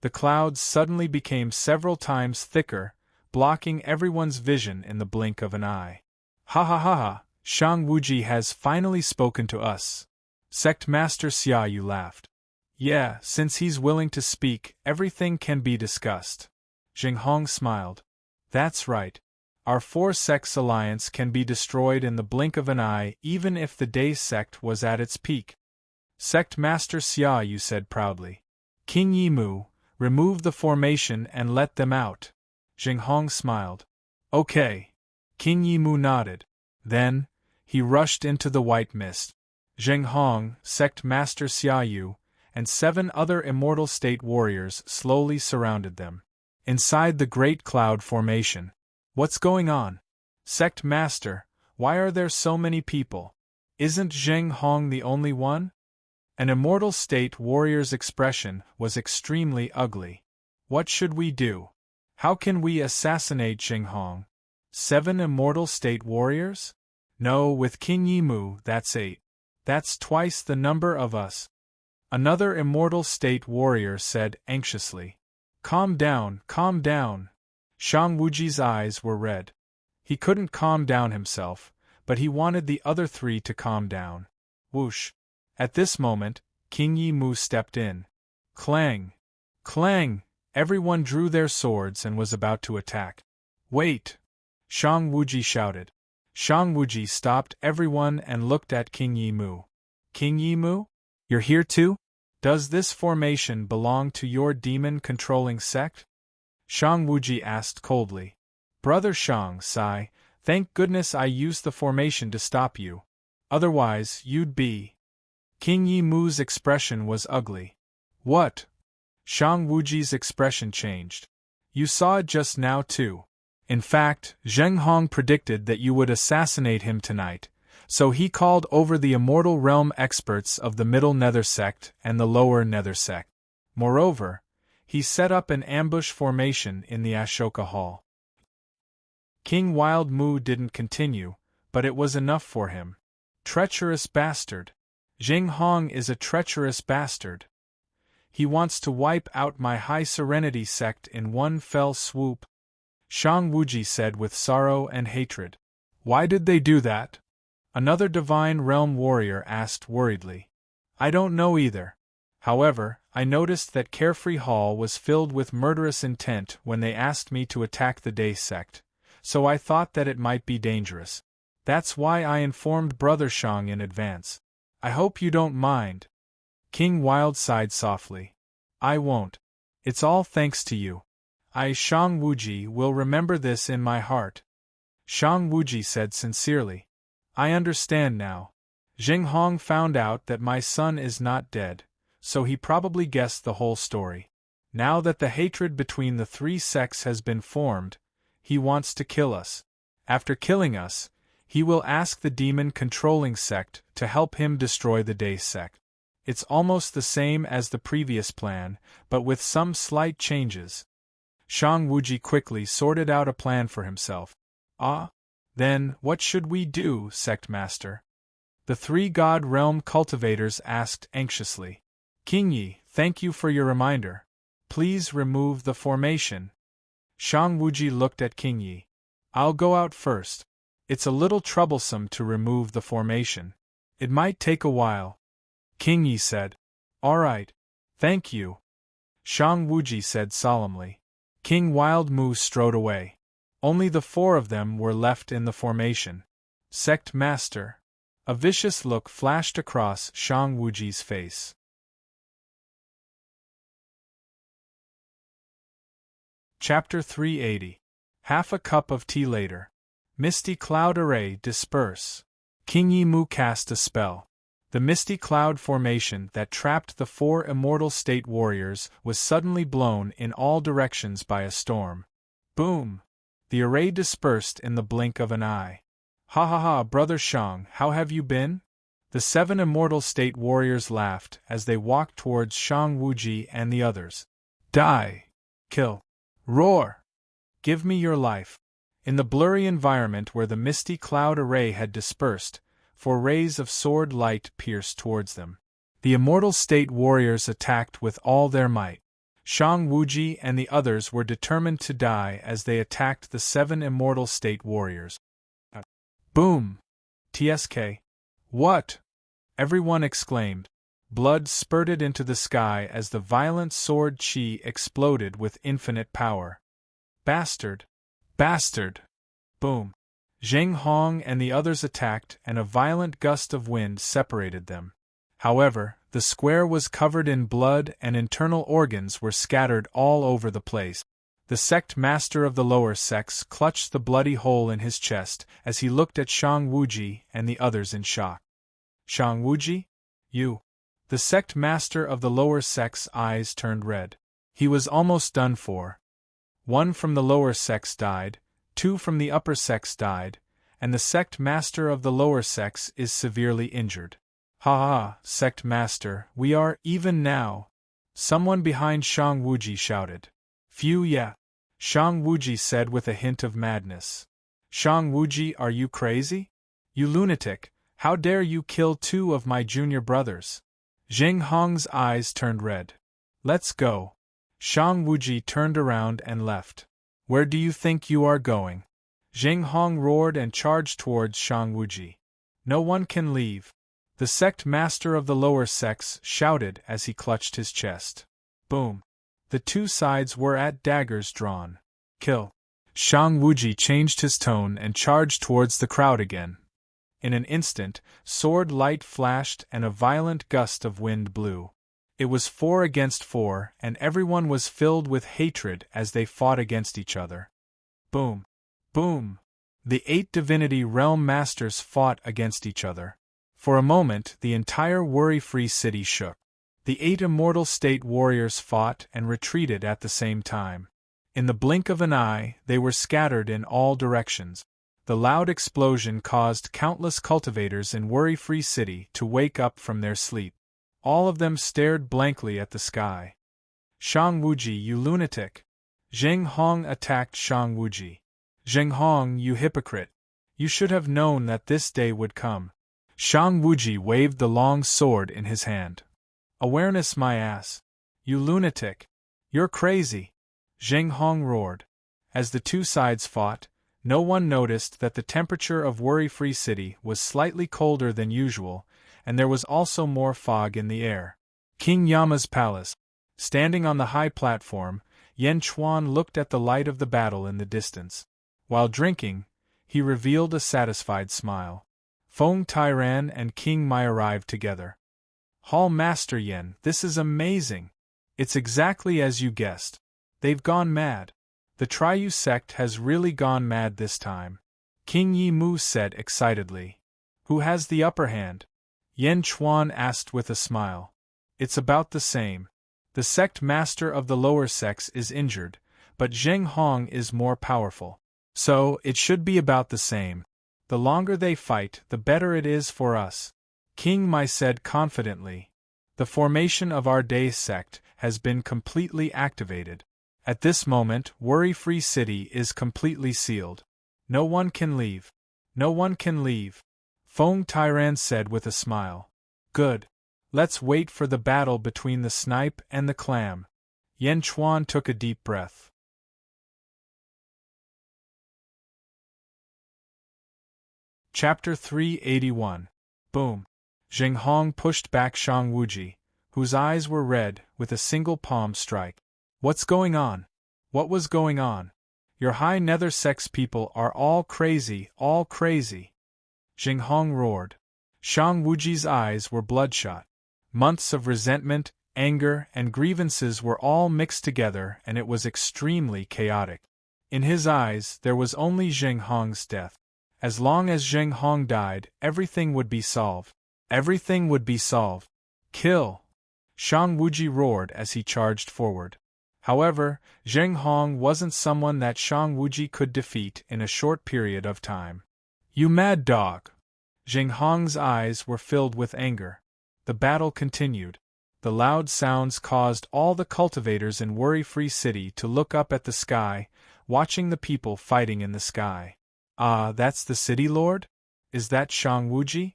The clouds suddenly became several times thicker, blocking everyone's vision in the blink of an eye. Ha ha ha ha, Shang Wuji has finally spoken to us. Sect Master Xia Yu laughed. Yeah, since he's willing to speak, everything can be discussed. Zheng Hong smiled. That's right. Our 4 sects alliance can be destroyed in the blink of an eye even if the Day sect was at its peak. Sect Master Xia Yu said proudly. King Yi Mu, remove the formation and let them out. Zheng Hong smiled. Okay. King Yi Mu nodded. Then, he rushed into the white mist. Zheng Hong, Sect Master Xia Yu, and 7 other Immortal State warriors slowly surrounded them. Inside the Great Cloud Formation. What's going on? Sect Master, why are there so many people? Isn't Zheng Hong the only one? An Immortal State warrior's expression was extremely ugly. What should we do? How can we assassinate Zheng Hong? 7 Immortal State warriors? No, with King Yi Mu, that's 8. That's twice the number of us. Another Immortal State warrior said anxiously. Calm down, calm down. Shang Wuji's eyes were red. He couldn't calm down himself, but he wanted the other 3 to calm down. Whoosh. At this moment, King Yi Mu stepped in. Clang! Clang! Everyone drew their swords and was about to attack. Wait! Shang Wuji shouted. Shang Wuji stopped everyone and looked at King Yi Mu. King Yi Mu? You're here too? Does this formation belong to your demon-controlling sect? Shang Wuji asked coldly. Brother Shang, sigh, thank goodness I used the formation to stop you. Otherwise, you'd be... King Yi Mu's expression was ugly. What? Shang Wuji's expression changed. You saw it just now too. In fact, Zheng Hong predicted that you would assassinate him tonight, so he called over the Immortal Realm experts of the Middle Nether sect and the Lower Nether sect. Moreover, he set up an ambush formation in the Ashoka Hall. King Wild Mu didn't continue, but it was enough for him. Treacherous bastard. Zheng Hong is a treacherous bastard. He wants to wipe out my High Serenity sect in one fell swoop. Shang Wuji said with sorrow and hatred. Why did they do that? Another Divine Realm warrior asked worriedly. I don't know either. However, I noticed that Carefree Hall was filled with murderous intent when they asked me to attack the Day sect, so I thought that it might be dangerous. That's why I informed Brother Shang in advance. I hope you don't mind. King Wild sighed softly. I won't. It's all thanks to you. I, Shang Wuji, will remember this in my heart. Shang Wuji said sincerely. I understand now. Zheng Hong found out that my son is not dead, so he probably guessed the whole story. Now that the hatred between the 3 sects has been formed, he wants to kill us. After killing us, he will ask the demon-controlling sect to help him destroy the Day sect. It's almost the same as the previous plan, but with some slight changes. Shang Wuji quickly sorted out a plan for himself. Ah? Then, what should we do, Sect Master? The three God Realm cultivators asked anxiously. King Yi, thank you for your reminder. Please remove the formation. Shang Wuji looked at King Yi. I'll go out first. It's a little troublesome to remove the formation. It might take a while. King Yi said. All right. Thank you. Shang Wuji said solemnly. King Wild Mu strode away. Only the four of them were left in the formation. Sect Master. A vicious look flashed across Shang Wuji's face. Chapter 380. Half a cup of tea later. Misty cloud array disperse. King Yi Mu cast a spell. The misty cloud formation that trapped the four immortal state warriors was suddenly blown in all directions by a storm. Boom! The array dispersed in the blink of an eye. Ha ha ha, Brother Shang, how have you been? The seven immortal state warriors laughed as they walked towards Shang Wuji and the others. Die! Kill! Roar! Give me your life! In the blurry environment where the misty cloud array had dispersed, 4 rays of sword light pierced towards them. The immortal state warriors attacked with all their might. Shang Wuji and the others were determined to die as they attacked the 7 immortal state warriors. Boom! TSK. What? Everyone exclaimed. Blood spurted into the sky as the violent sword chi exploded with infinite power. Bastard! Bastard! Boom! Zheng Hong and the others attacked and a violent gust of wind separated them. However, the square was covered in blood and internal organs were scattered all over the place. The sect master of the lower sects clutched the bloody hole in his chest as he looked at Shang Wuji and the others in shock. Shang Wuji? You? The sect master of the lower sect's eyes turned red. He was almost done for. 1 from the lower sects died, 2 from the upper sects died, and the sect master of the lower sects is severely injured. Ha ha, sect master, we are even now. Someone behind Shang Wuji shouted. Phew, yeah. Shang Wuji said with a hint of madness. Shang Wuji, are you crazy? You lunatic, how dare you kill 2 of my junior brothers? Zheng Hong's eyes turned red. Let's go. Shang Wuji turned around and left. Where do you think you are going? Zheng Hong roared and charged towards Shang Wuji. No one can leave. The sect master of the lower sects shouted as he clutched his chest. Boom! The 2 sides were at daggers drawn. Kill! Shang Wuji changed his tone and charged towards the crowd again. In an instant, sword light flashed and a violent gust of wind blew. It was 4 against 4, and everyone was filled with hatred as they fought against each other. Boom! Boom! The 8 divinity realm masters fought against each other. For a moment, the entire worry-free city shook. The 8 immortal state warriors fought and retreated at the same time. In the blink of an eye, they were scattered in all directions. The loud explosion caused countless cultivators in worry-free city to wake up from their sleep. All of them stared blankly at the sky. Shang Wuji, you lunatic! Zheng Hong attacked Shang Wuji. Zheng Hong, you hypocrite! You should have known that this day would come. Shang Wuji waved the long sword in his hand. Awareness, my ass! You lunatic! You're crazy! Zheng Hong roared. As the 2 sides fought, no one noticed that the temperature of worry-free city was slightly colder than usual, and there was also more fog in the air. King Yama's palace. Standing on the high platform, Yan Chuan looked at the light of the battle in the distance. While drinking, he revealed a satisfied smile. Feng Tairan and King Mai arrived together. Hall Master Yan, this is amazing! It's exactly as you guessed. They've gone mad. The Triu sect has really gone mad this time. King Yi Mu said excitedly. Who has the upper hand? Yan Chuan asked with a smile. It's about the same. The sect master of the lower sects is injured, but Zheng Hong is more powerful. So, it should be about the same. The longer they fight, the better it is for us. King Mai said confidently. The formation of our day sect has been completely activated. At this moment, worry-free city is completely sealed. No one can leave. No one can leave. Feng Tairan said with a smile. Good. Let's wait for the battle between the snipe and the clam. Yan Chuan took a deep breath. Chapter 381. Boom. Zheng Hong pushed back Shang Wuji, whose eyes were red, with a single palm strike. What's going on? What was going on? Your high nether sex people are all crazy, all crazy. Zheng Hong roared. Shang Wuji's eyes were bloodshot. Months of resentment, anger, and grievances were all mixed together, and it was extremely chaotic. In his eyes, there was only Zheng Hong's death. As long as Zheng Hong died, everything would be solved. Everything would be solved. Kill! Shang Wuji roared as he charged forward. However, Zheng Hong wasn't someone that Shang Wuji could defeat in a short period of time. You mad dog! Zheng Hong's eyes were filled with anger. The battle continued. The loud sounds caused all the cultivators in Worry-Free City to look up at the sky, watching the people fighting in the sky. Ah, that's the city lord? Is that Shang Wuji?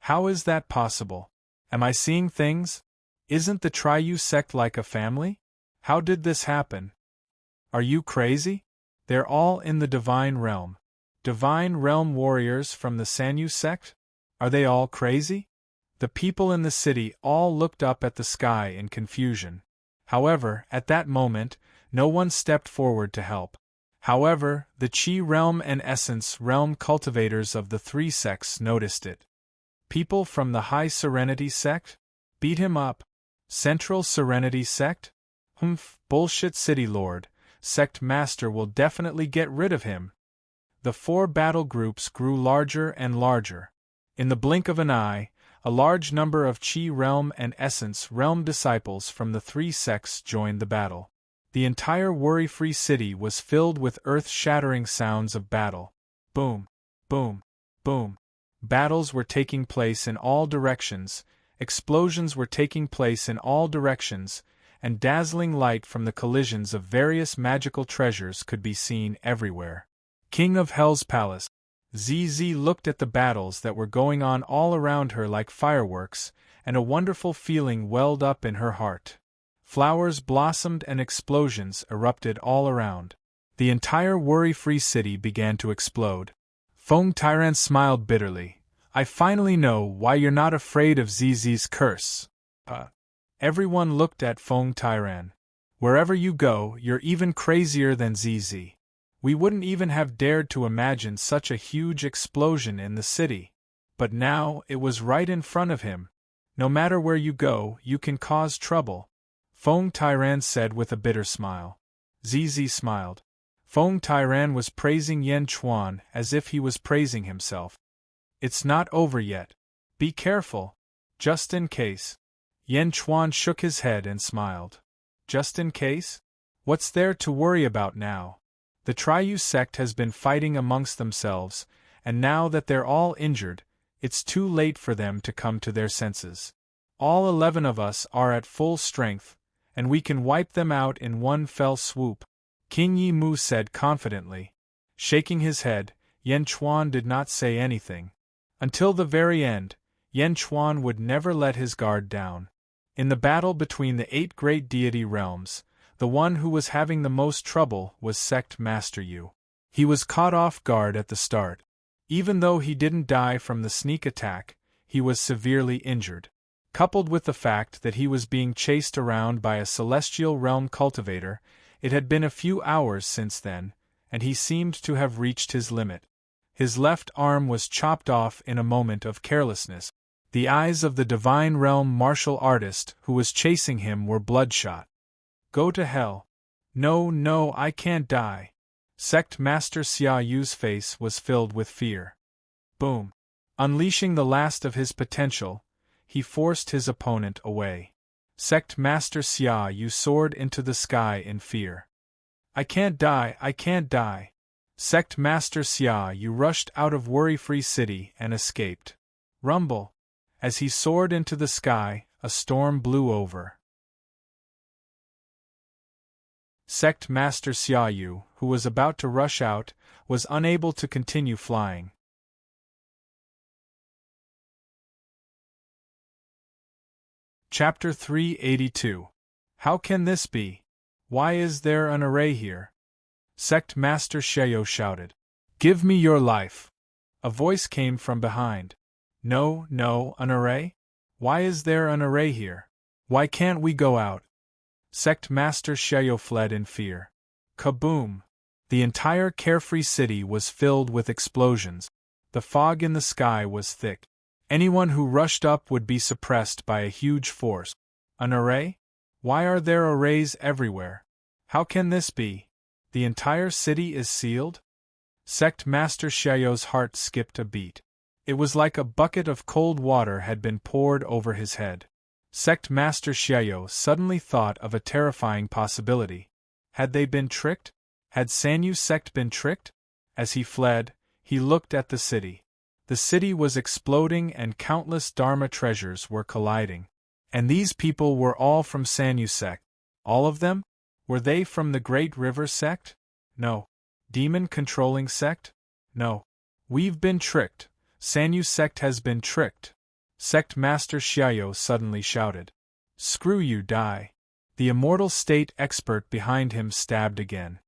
How is that possible? Am I seeing things? Isn't the Triyu sect like a family? How did this happen? Are you crazy? They're all in the Divine Realm. Divine Realm warriors from the Sanyu sect? Are they all crazy? The people in the city all looked up at the sky in confusion. However, at that moment, no one stepped forward to help. However, the Qi Realm and Essence Realm cultivators of the three sects noticed it. People from the High Serenity sect? Beat him up. Central Serenity sect? Bullshit city lord. Sect master will definitely get rid of him. The four battle groups grew larger and larger. In the blink of an eye, a large number of Qi Realm and Essence Realm disciples from the three sects joined the battle. The entire Worry-Free City was filled with earth-shattering sounds of battle. Boom, boom, boom. Battles were taking place in all directions, explosions were taking place in all directions, and dazzling light from the collisions of various magical treasures could be seen everywhere. King of Hell's Palace. ZZ looked at the battles that were going on all around her like fireworks, and a wonderful feeling welled up in her heart. Flowers blossomed and explosions erupted all around. The entire Worry-Free City began to explode. Feng Tairan smiled bitterly. I finally know why you're not afraid of ZZ's curse. Everyone looked at Feng Tairan. Wherever you go, you're even crazier than ZZ. We wouldn't even have dared to imagine such a huge explosion in the city. But now, it was right in front of him. No matter where you go, you can cause trouble. Feng Tairan said with a bitter smile. ZZ smiled. Feng Tairan was praising Yan Chuan as if he was praising himself. It's not over yet. Be careful. Just in case. Yan Chuan shook his head and smiled. Just in case? What's there to worry about now? The Triyu sect has been fighting amongst themselves, and now that they're all injured, it's too late for them to come to their senses. All 11 of us are at full strength, and we can wipe them out in one fell swoop, King Yi Mu said confidently. Shaking his head, Yan Chuan did not say anything. Until the very end, Yan Chuan would never let his guard down. In the battle between the 8 great deity realms, the one who was having the most trouble was Sect Master Yu. He was caught off guard at the start. Even though he didn't die from the sneak attack, he was severely injured. Coupled with the fact that he was being chased around by a celestial realm cultivator, it had been a few hours since then, and he seemed to have reached his limit. His left arm was chopped off in a moment of carelessness. The eyes of the Divine Realm martial artist who was chasing him were bloodshot. Go to hell. No, I can't die. Sect Master Xia Yu's face was filled with fear. Boom. Unleashing the last of his potential, he forced his opponent away. Sect Master Xia Yu soared into the sky in fear. I can't die. Sect Master Xia Yu rushed out of Worry-Free City and escaped. Rumble. As he soared into the sky, a storm blew over. Sect Master Xia Yu, who was about to rush out, was unable to continue flying. Chapter 382. How can this be? Why is there an array here? Sect Master Sheyo shouted. Give me your life. A voice came from behind. No, an array? Why is there an array here? Why can't we go out? Sect Master Sheyo fled in fear. Kaboom! The entire carefree city was filled with explosions. The fog in the sky was thick. Anyone who rushed up would be suppressed by a huge force. An array? Why are there arrays everywhere? How can this be? The entire city is sealed? Sect Master Sheyo's heart skipped a beat. It was like a bucket of cold water had been poured over his head. Sect Master Sheyo suddenly thought of a terrifying possibility. Had they been tricked? Had Sanyu sect been tricked? As he fled, he looked at the city. The city was exploding and countless Dharma treasures were colliding. And these people were all from Sanyu sect. All of them? Were they from the Great River sect? No. Demon-controlling sect? No. We've been tricked. Sanyu sect has been tricked. Sect Master Sheyo suddenly shouted. Screw you, die. The immortal state expert behind him stabbed again.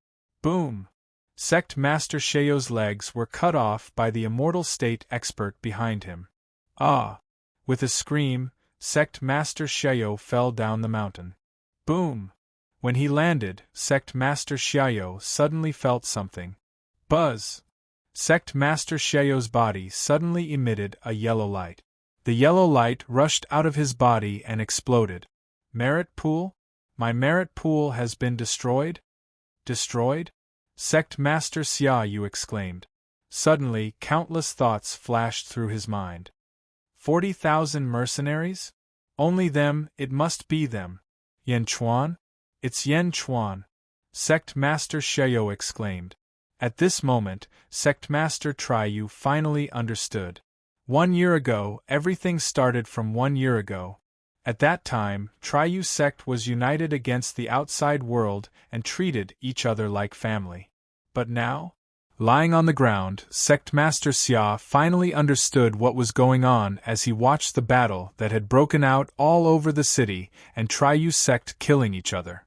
Boom! Sect Master Sheyo's legs were cut off by the immortal state expert behind him. Ah! With a scream, Sect Master Sheyo fell down the mountain. Boom! When he landed, Sect Master Sheyo suddenly felt something. Buzz! Sect Master Sheyo's body suddenly emitted a yellow light. The yellow light rushed out of his body and exploded. Merit pool? My merit pool has been destroyed? Destroyed? Sect Master Xiaoyu exclaimed. Suddenly, countless thoughts flashed through his mind. 40,000 mercenaries? Only them, it must be them. Yan Chuan? It's Yan Chuan. Sect Master Sheyo exclaimed. At this moment, Sect Master Triyu finally understood. 1 year ago, everything started from 1 year ago. At that time, Triyu sect was united against the outside world and treated each other like family. But now? Lying on the ground, Sect Master Xia finally understood what was going on as he watched the battle that had broken out all over the city and Triyu sect killing each other.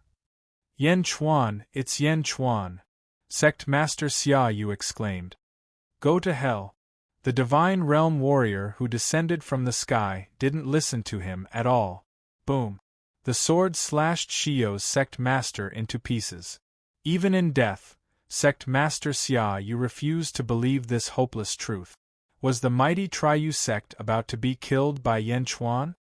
Yan Chuan, it's Yan Chuan. Sect Master Xiaoyu exclaimed. Go to hell. The divine realm warrior who descended from the sky didn't listen to him at all. Boom! The sword slashed Shio's sect master into pieces. Even in death, Sect Master Xiaoyu refused to believe this hopeless truth. Was the mighty Triyu sect about to be killed by Yan Chuan?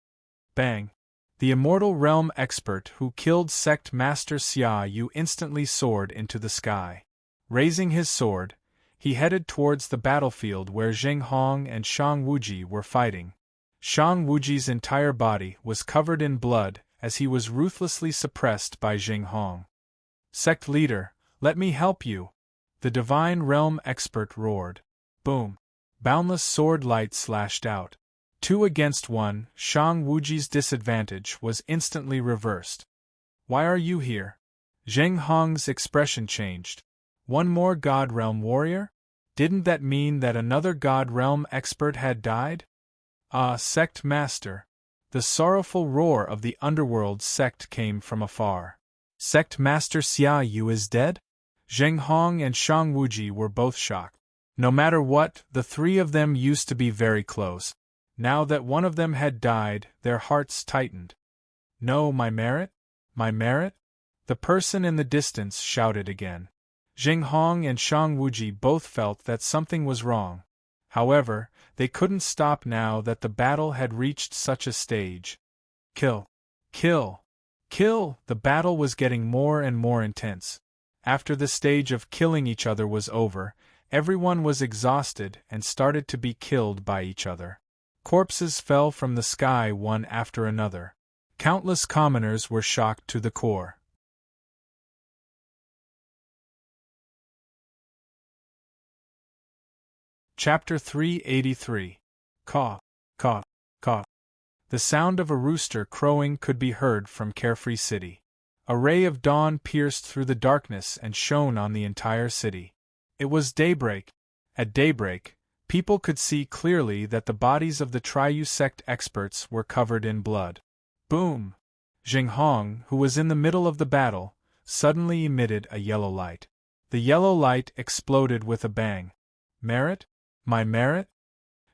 Bang! The immortal realm expert who killed Sect Master Xiaoyu instantly soared into the sky. Raising his sword, he headed towards the battlefield where Zheng Hong and Shang Wuji were fighting. Shang Wuji's entire body was covered in blood as he was ruthlessly suppressed by Zheng Hong. Sect leader, let me help you! The divine realm expert roared. Boom! Boundless sword light slashed out. 2 against 1, Shang Wuji's disadvantage was instantly reversed. Why are you here? Zheng Hong's expression changed. One more God Realm warrior? Didn't that mean that another God Realm expert had died? Ah, Sect Master! The sorrowful roar of the underworld sect came from afar. Sect Master Xiaoyu is dead? Zheng Hong and Shang Wuji were both shocked. No matter what, the three of them used to be very close. Now that one of them had died, their hearts tightened. No, my merit? My merit? The person in the distance shouted again. Zheng Hong and Shang Wuji both felt that something was wrong. However, they couldn't stop now that the battle had reached such a stage. Kill! Kill! Kill! The battle was getting more and more intense. After the stage of killing each other was over, everyone was exhausted and started to be killed by each other. Corpses fell from the sky one after another. Countless commoners were shocked to the core. Chapter 383. Caw, caw, caw. The sound of a rooster crowing could be heard from Carefree City. A ray of dawn pierced through the darkness and shone on the entire city. It was daybreak. At daybreak, people could see clearly that the bodies of the Triyu sect experts were covered in blood. Boom! Jing Hong, who was in the middle of the battle, suddenly emitted a yellow light. The yellow light exploded with a bang. Merit? My merit?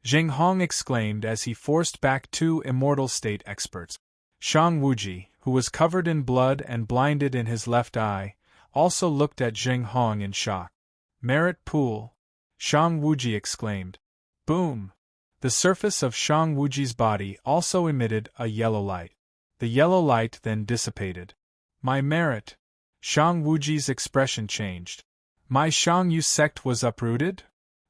Jing Hong exclaimed as he forced back 2 immortal state experts. Shang Wuji, who was covered in blood and blinded in his left eye, also looked at Jing Hong in shock. Merit pool! Shang Wuji exclaimed. Boom! The surface of Shang Wuji's body also emitted a yellow light. The yellow light then dissipated. My merit! Shang Wuji's expression changed. My Shang Yu sect was uprooted?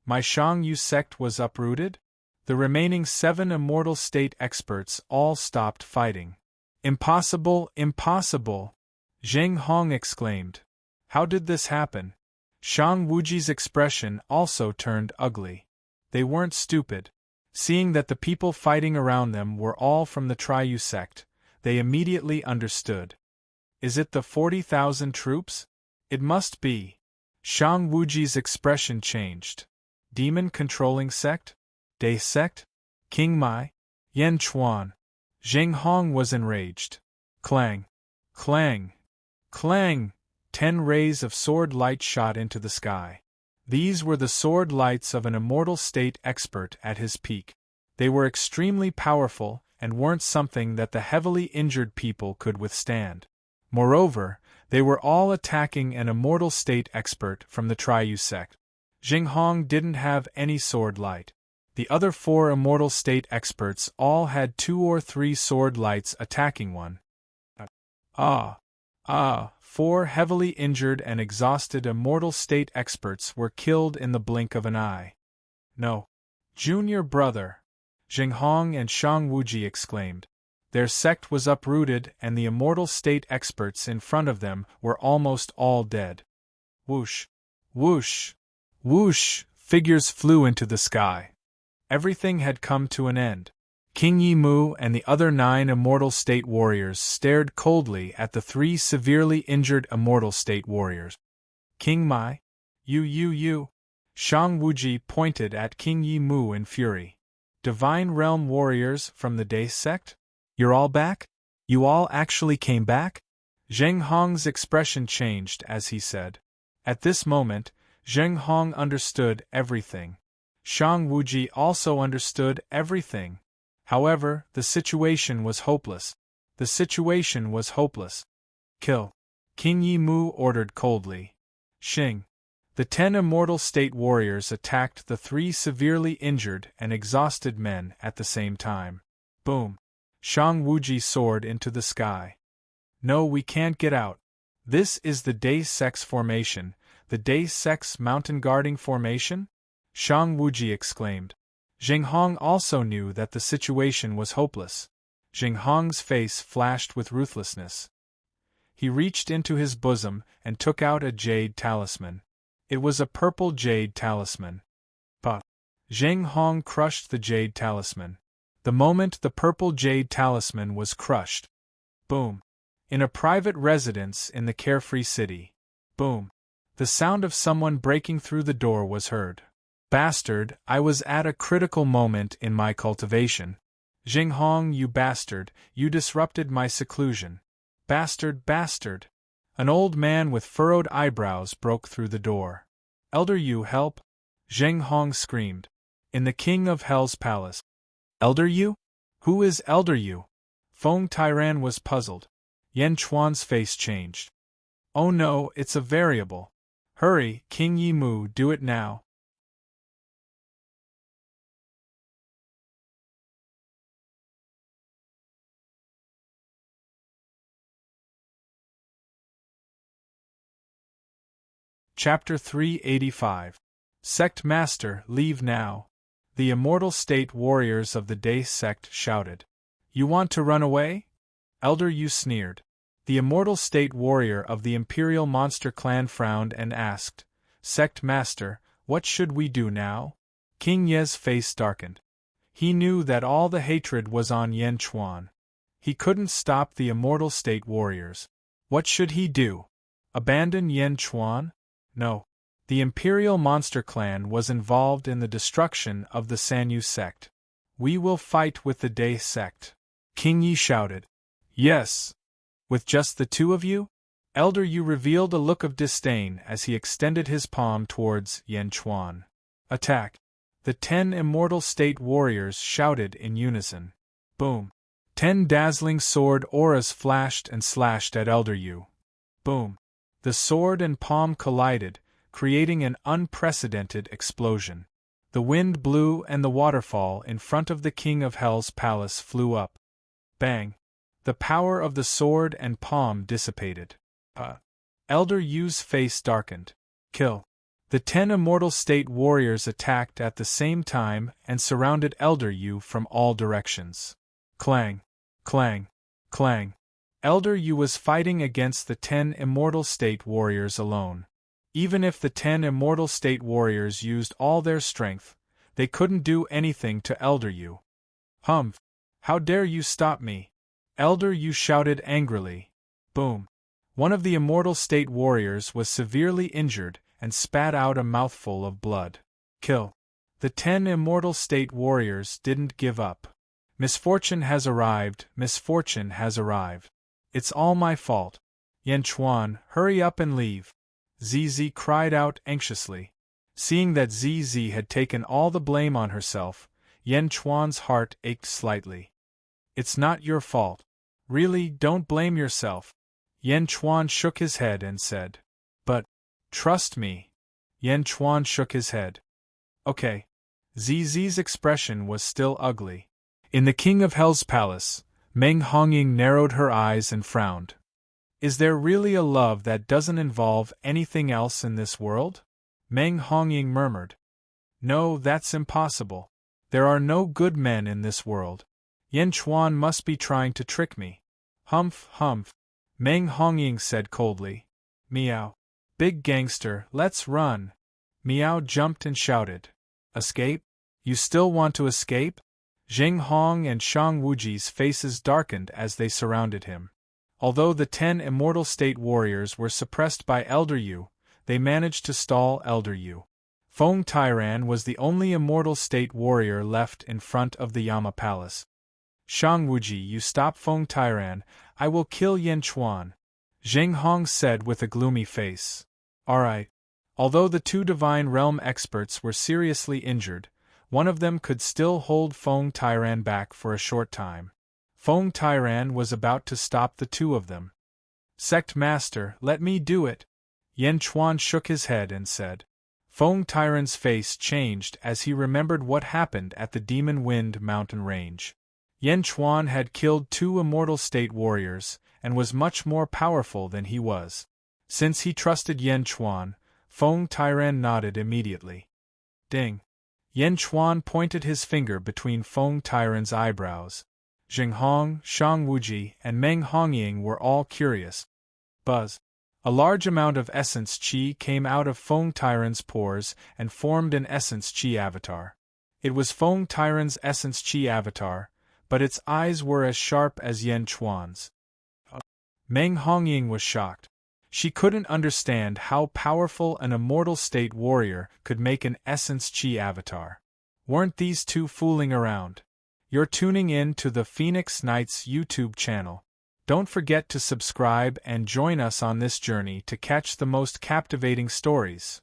My Shang Yu sect was uprooted? The remaining 7 immortal state experts all stopped fighting. Impossible, impossible! Jing Hong exclaimed. How did this happen? Shang Wuji's expression also turned ugly. They weren't stupid. Seeing that the people fighting around them were all from the Triyu sect, they immediately understood. Is it the 40,000 troops? It must be. Shang Wuji's expression changed. Demon controlling sect? Day sect? King Mai? Yan Chuan? Jing Hong was enraged. Clang! Clang! Clang! 10 rays of sword light shot into the sky. These were the sword lights of an immortal state expert at his peak. They were extremely powerful and weren't something that the heavily injured people could withstand. Moreover, they were all attacking an immortal state expert from the Triyu sect. Jing Hong didn't have any sword light. The other 4 immortal state experts all had 2 or 3 sword lights attacking one. 4 heavily injured and exhausted immortal state experts were killed in the blink of an eye. No. Junior brother! Jing Hong and Shang Wuji exclaimed. Their sect was uprooted and the immortal state experts in front of them were almost all dead. Whoosh! Whoosh! Whoosh! Figures flew into the sky. Everything had come to an end. King Yi Mu and the other 9 immortal state warriors stared coldly at the 3 severely injured immortal state warriors. King Mai? You. Shang Wuji pointed at King Yi Mu in fury. Divine Realm warriors from the Day sect? You're all back? You all actually came back? Jing Hong's expression changed as he said. At this moment, Jing Hong understood everything. Shang Wuji also understood everything. However, the situation was hopeless. The situation was hopeless. Kill! King Yi Mu ordered coldly. Xing! The 10 immortal state warriors attacked the 3 severely injured and exhausted men at the same time. Boom! Shang Wuji soared into the sky. No, we can't get out. This is the Day Sect's formation, the Day Sect's mountain guarding formation? Shang Wuji exclaimed. Jing Hong also knew that the situation was hopeless. Jing Hong's face flashed with ruthlessness. He reached into his bosom and took out a jade talisman. It was a purple jade talisman. Pa! Jing Hong crushed the jade talisman. The moment the purple jade talisman was crushed. Boom! In a private residence in the carefree city. Boom! The sound of someone breaking through the door was heard. Bastard, I was at a critical moment in my cultivation. Jing Hong, you bastard, you disrupted my seclusion. Bastard, bastard! An old man with furrowed eyebrows broke through the door. Elder Yu, help! Jing Hong screamed. In the King of Hell's palace. Elder Yu? Who is Elder Yu? Feng Tairan was puzzled. Yan Chuan's face changed. Oh no, it's a variable. Hurry, King Yi Mu, do it now. Chapter 385. Sect Master, leave now. The immortal state warriors of the Day sect shouted. You want to run away? Elder Yu sneered. The immortal state warrior of the Imperial Monster Clan frowned and asked, Sect Master, what should we do now? King Ye's face darkened. He knew that all the hatred was on Yan Chuan. He couldn't stop the immortal state warriors. What should he do? Abandon Yan Chuan? No. The Imperial Monster Clan was involved in the destruction of the Sanyu sect. We will fight with the Day sect. King Yi shouted. Yes. With just the two of you? Elder Yu revealed a look of disdain as he extended his palm towards Yan Chuan. Attack! The 10 immortal state warriors shouted in unison. Boom! 10 dazzling sword auras flashed and slashed at Elder Yu. Boom! The sword and palm collided, creating an unprecedented explosion. The wind blew and the waterfall in front of the King of Hell's palace flew up. Bang! The power of the sword and palm dissipated. Elder Yu's face darkened. Kill! The 10 immortal state warriors attacked at the same time and surrounded Elder Yu from all directions. Clang! Clang! Clang! Elder Yu was fighting against the 10 immortal state warriors alone. Even if the 10 immortal state warriors used all their strength, they couldn't do anything to Elder Yu. Humph! How dare you stop me? Elder Yu shouted angrily. Boom! One of the immortal state warriors was severely injured and spat out a mouthful of blood. Kill! The 10 immortal state warriors didn't give up. Misfortune has arrived, misfortune has arrived. It's all my fault. Yan Chuan, hurry up and leave. ZZ cried out anxiously. Seeing that ZZ had taken all the blame on herself, Yan Chuan's heart ached slightly. It's not your fault. Really, don't blame yourself. Yan Chuan shook his head and said. But, trust me. Yan Chuan shook his head. Okay. ZZ's expression was still ugly. In the King of Hell's palace, Meng Hongying narrowed her eyes and frowned. Is there really a love that doesn't involve anything else in this world? Meng Hongying murmured. No, that's impossible. There are no good men in this world. Yan Chuan must be trying to trick me. Humph, humph. Meng Hongying said coldly. Meow. Big gangster, let's run. Meow jumped and shouted. Escape? You still want to escape? Zheng Hong and Shang Wuji's faces darkened as they surrounded him. Although the 10 immortal state warriors were suppressed by Elder Yu, they managed to stall Elder Yu. Feng Tairan was the only immortal state warrior left in front of the Yama Palace. Shang Wuji, you stop Feng Tairan, I will kill Yan Chuan, Zheng Hong said with a gloomy face. Alright. Although the 2 Divine Realm experts were seriously injured, one of them could still hold Feng Tairan back for a short time. Feng Tairan was about to stop the 2 of them. Sect Master, let me do it. Yan Chuan shook his head and said. Feng Tairan's face changed as he remembered what happened at the Demon Wind mountain range. Yan Chuan had killed 2 immortal state warriors, and was much more powerful than he was. Since he trusted Yan Chuan, Feng Tairan nodded immediately. Ding! Yan Chuan pointed his finger between Feng Tairan's eyebrows. Zheng Hong, Shang Wuji, and Meng Hongying were all curious. Buzz! A large amount of essence qi came out of Feng Tairan's pores and formed an essence qi avatar. It was Feng Tairan's essence qi avatar, but its eyes were as sharp as Yan Chuan's. Meng Hongying was shocked. She couldn't understand how powerful an immortal state warrior could make an essence qi avatar. Weren't these 2 fooling around? You're tuning in to the Phoenix Knights YouTube channel. Don't forget to subscribe and join us on this journey to catch the most captivating stories.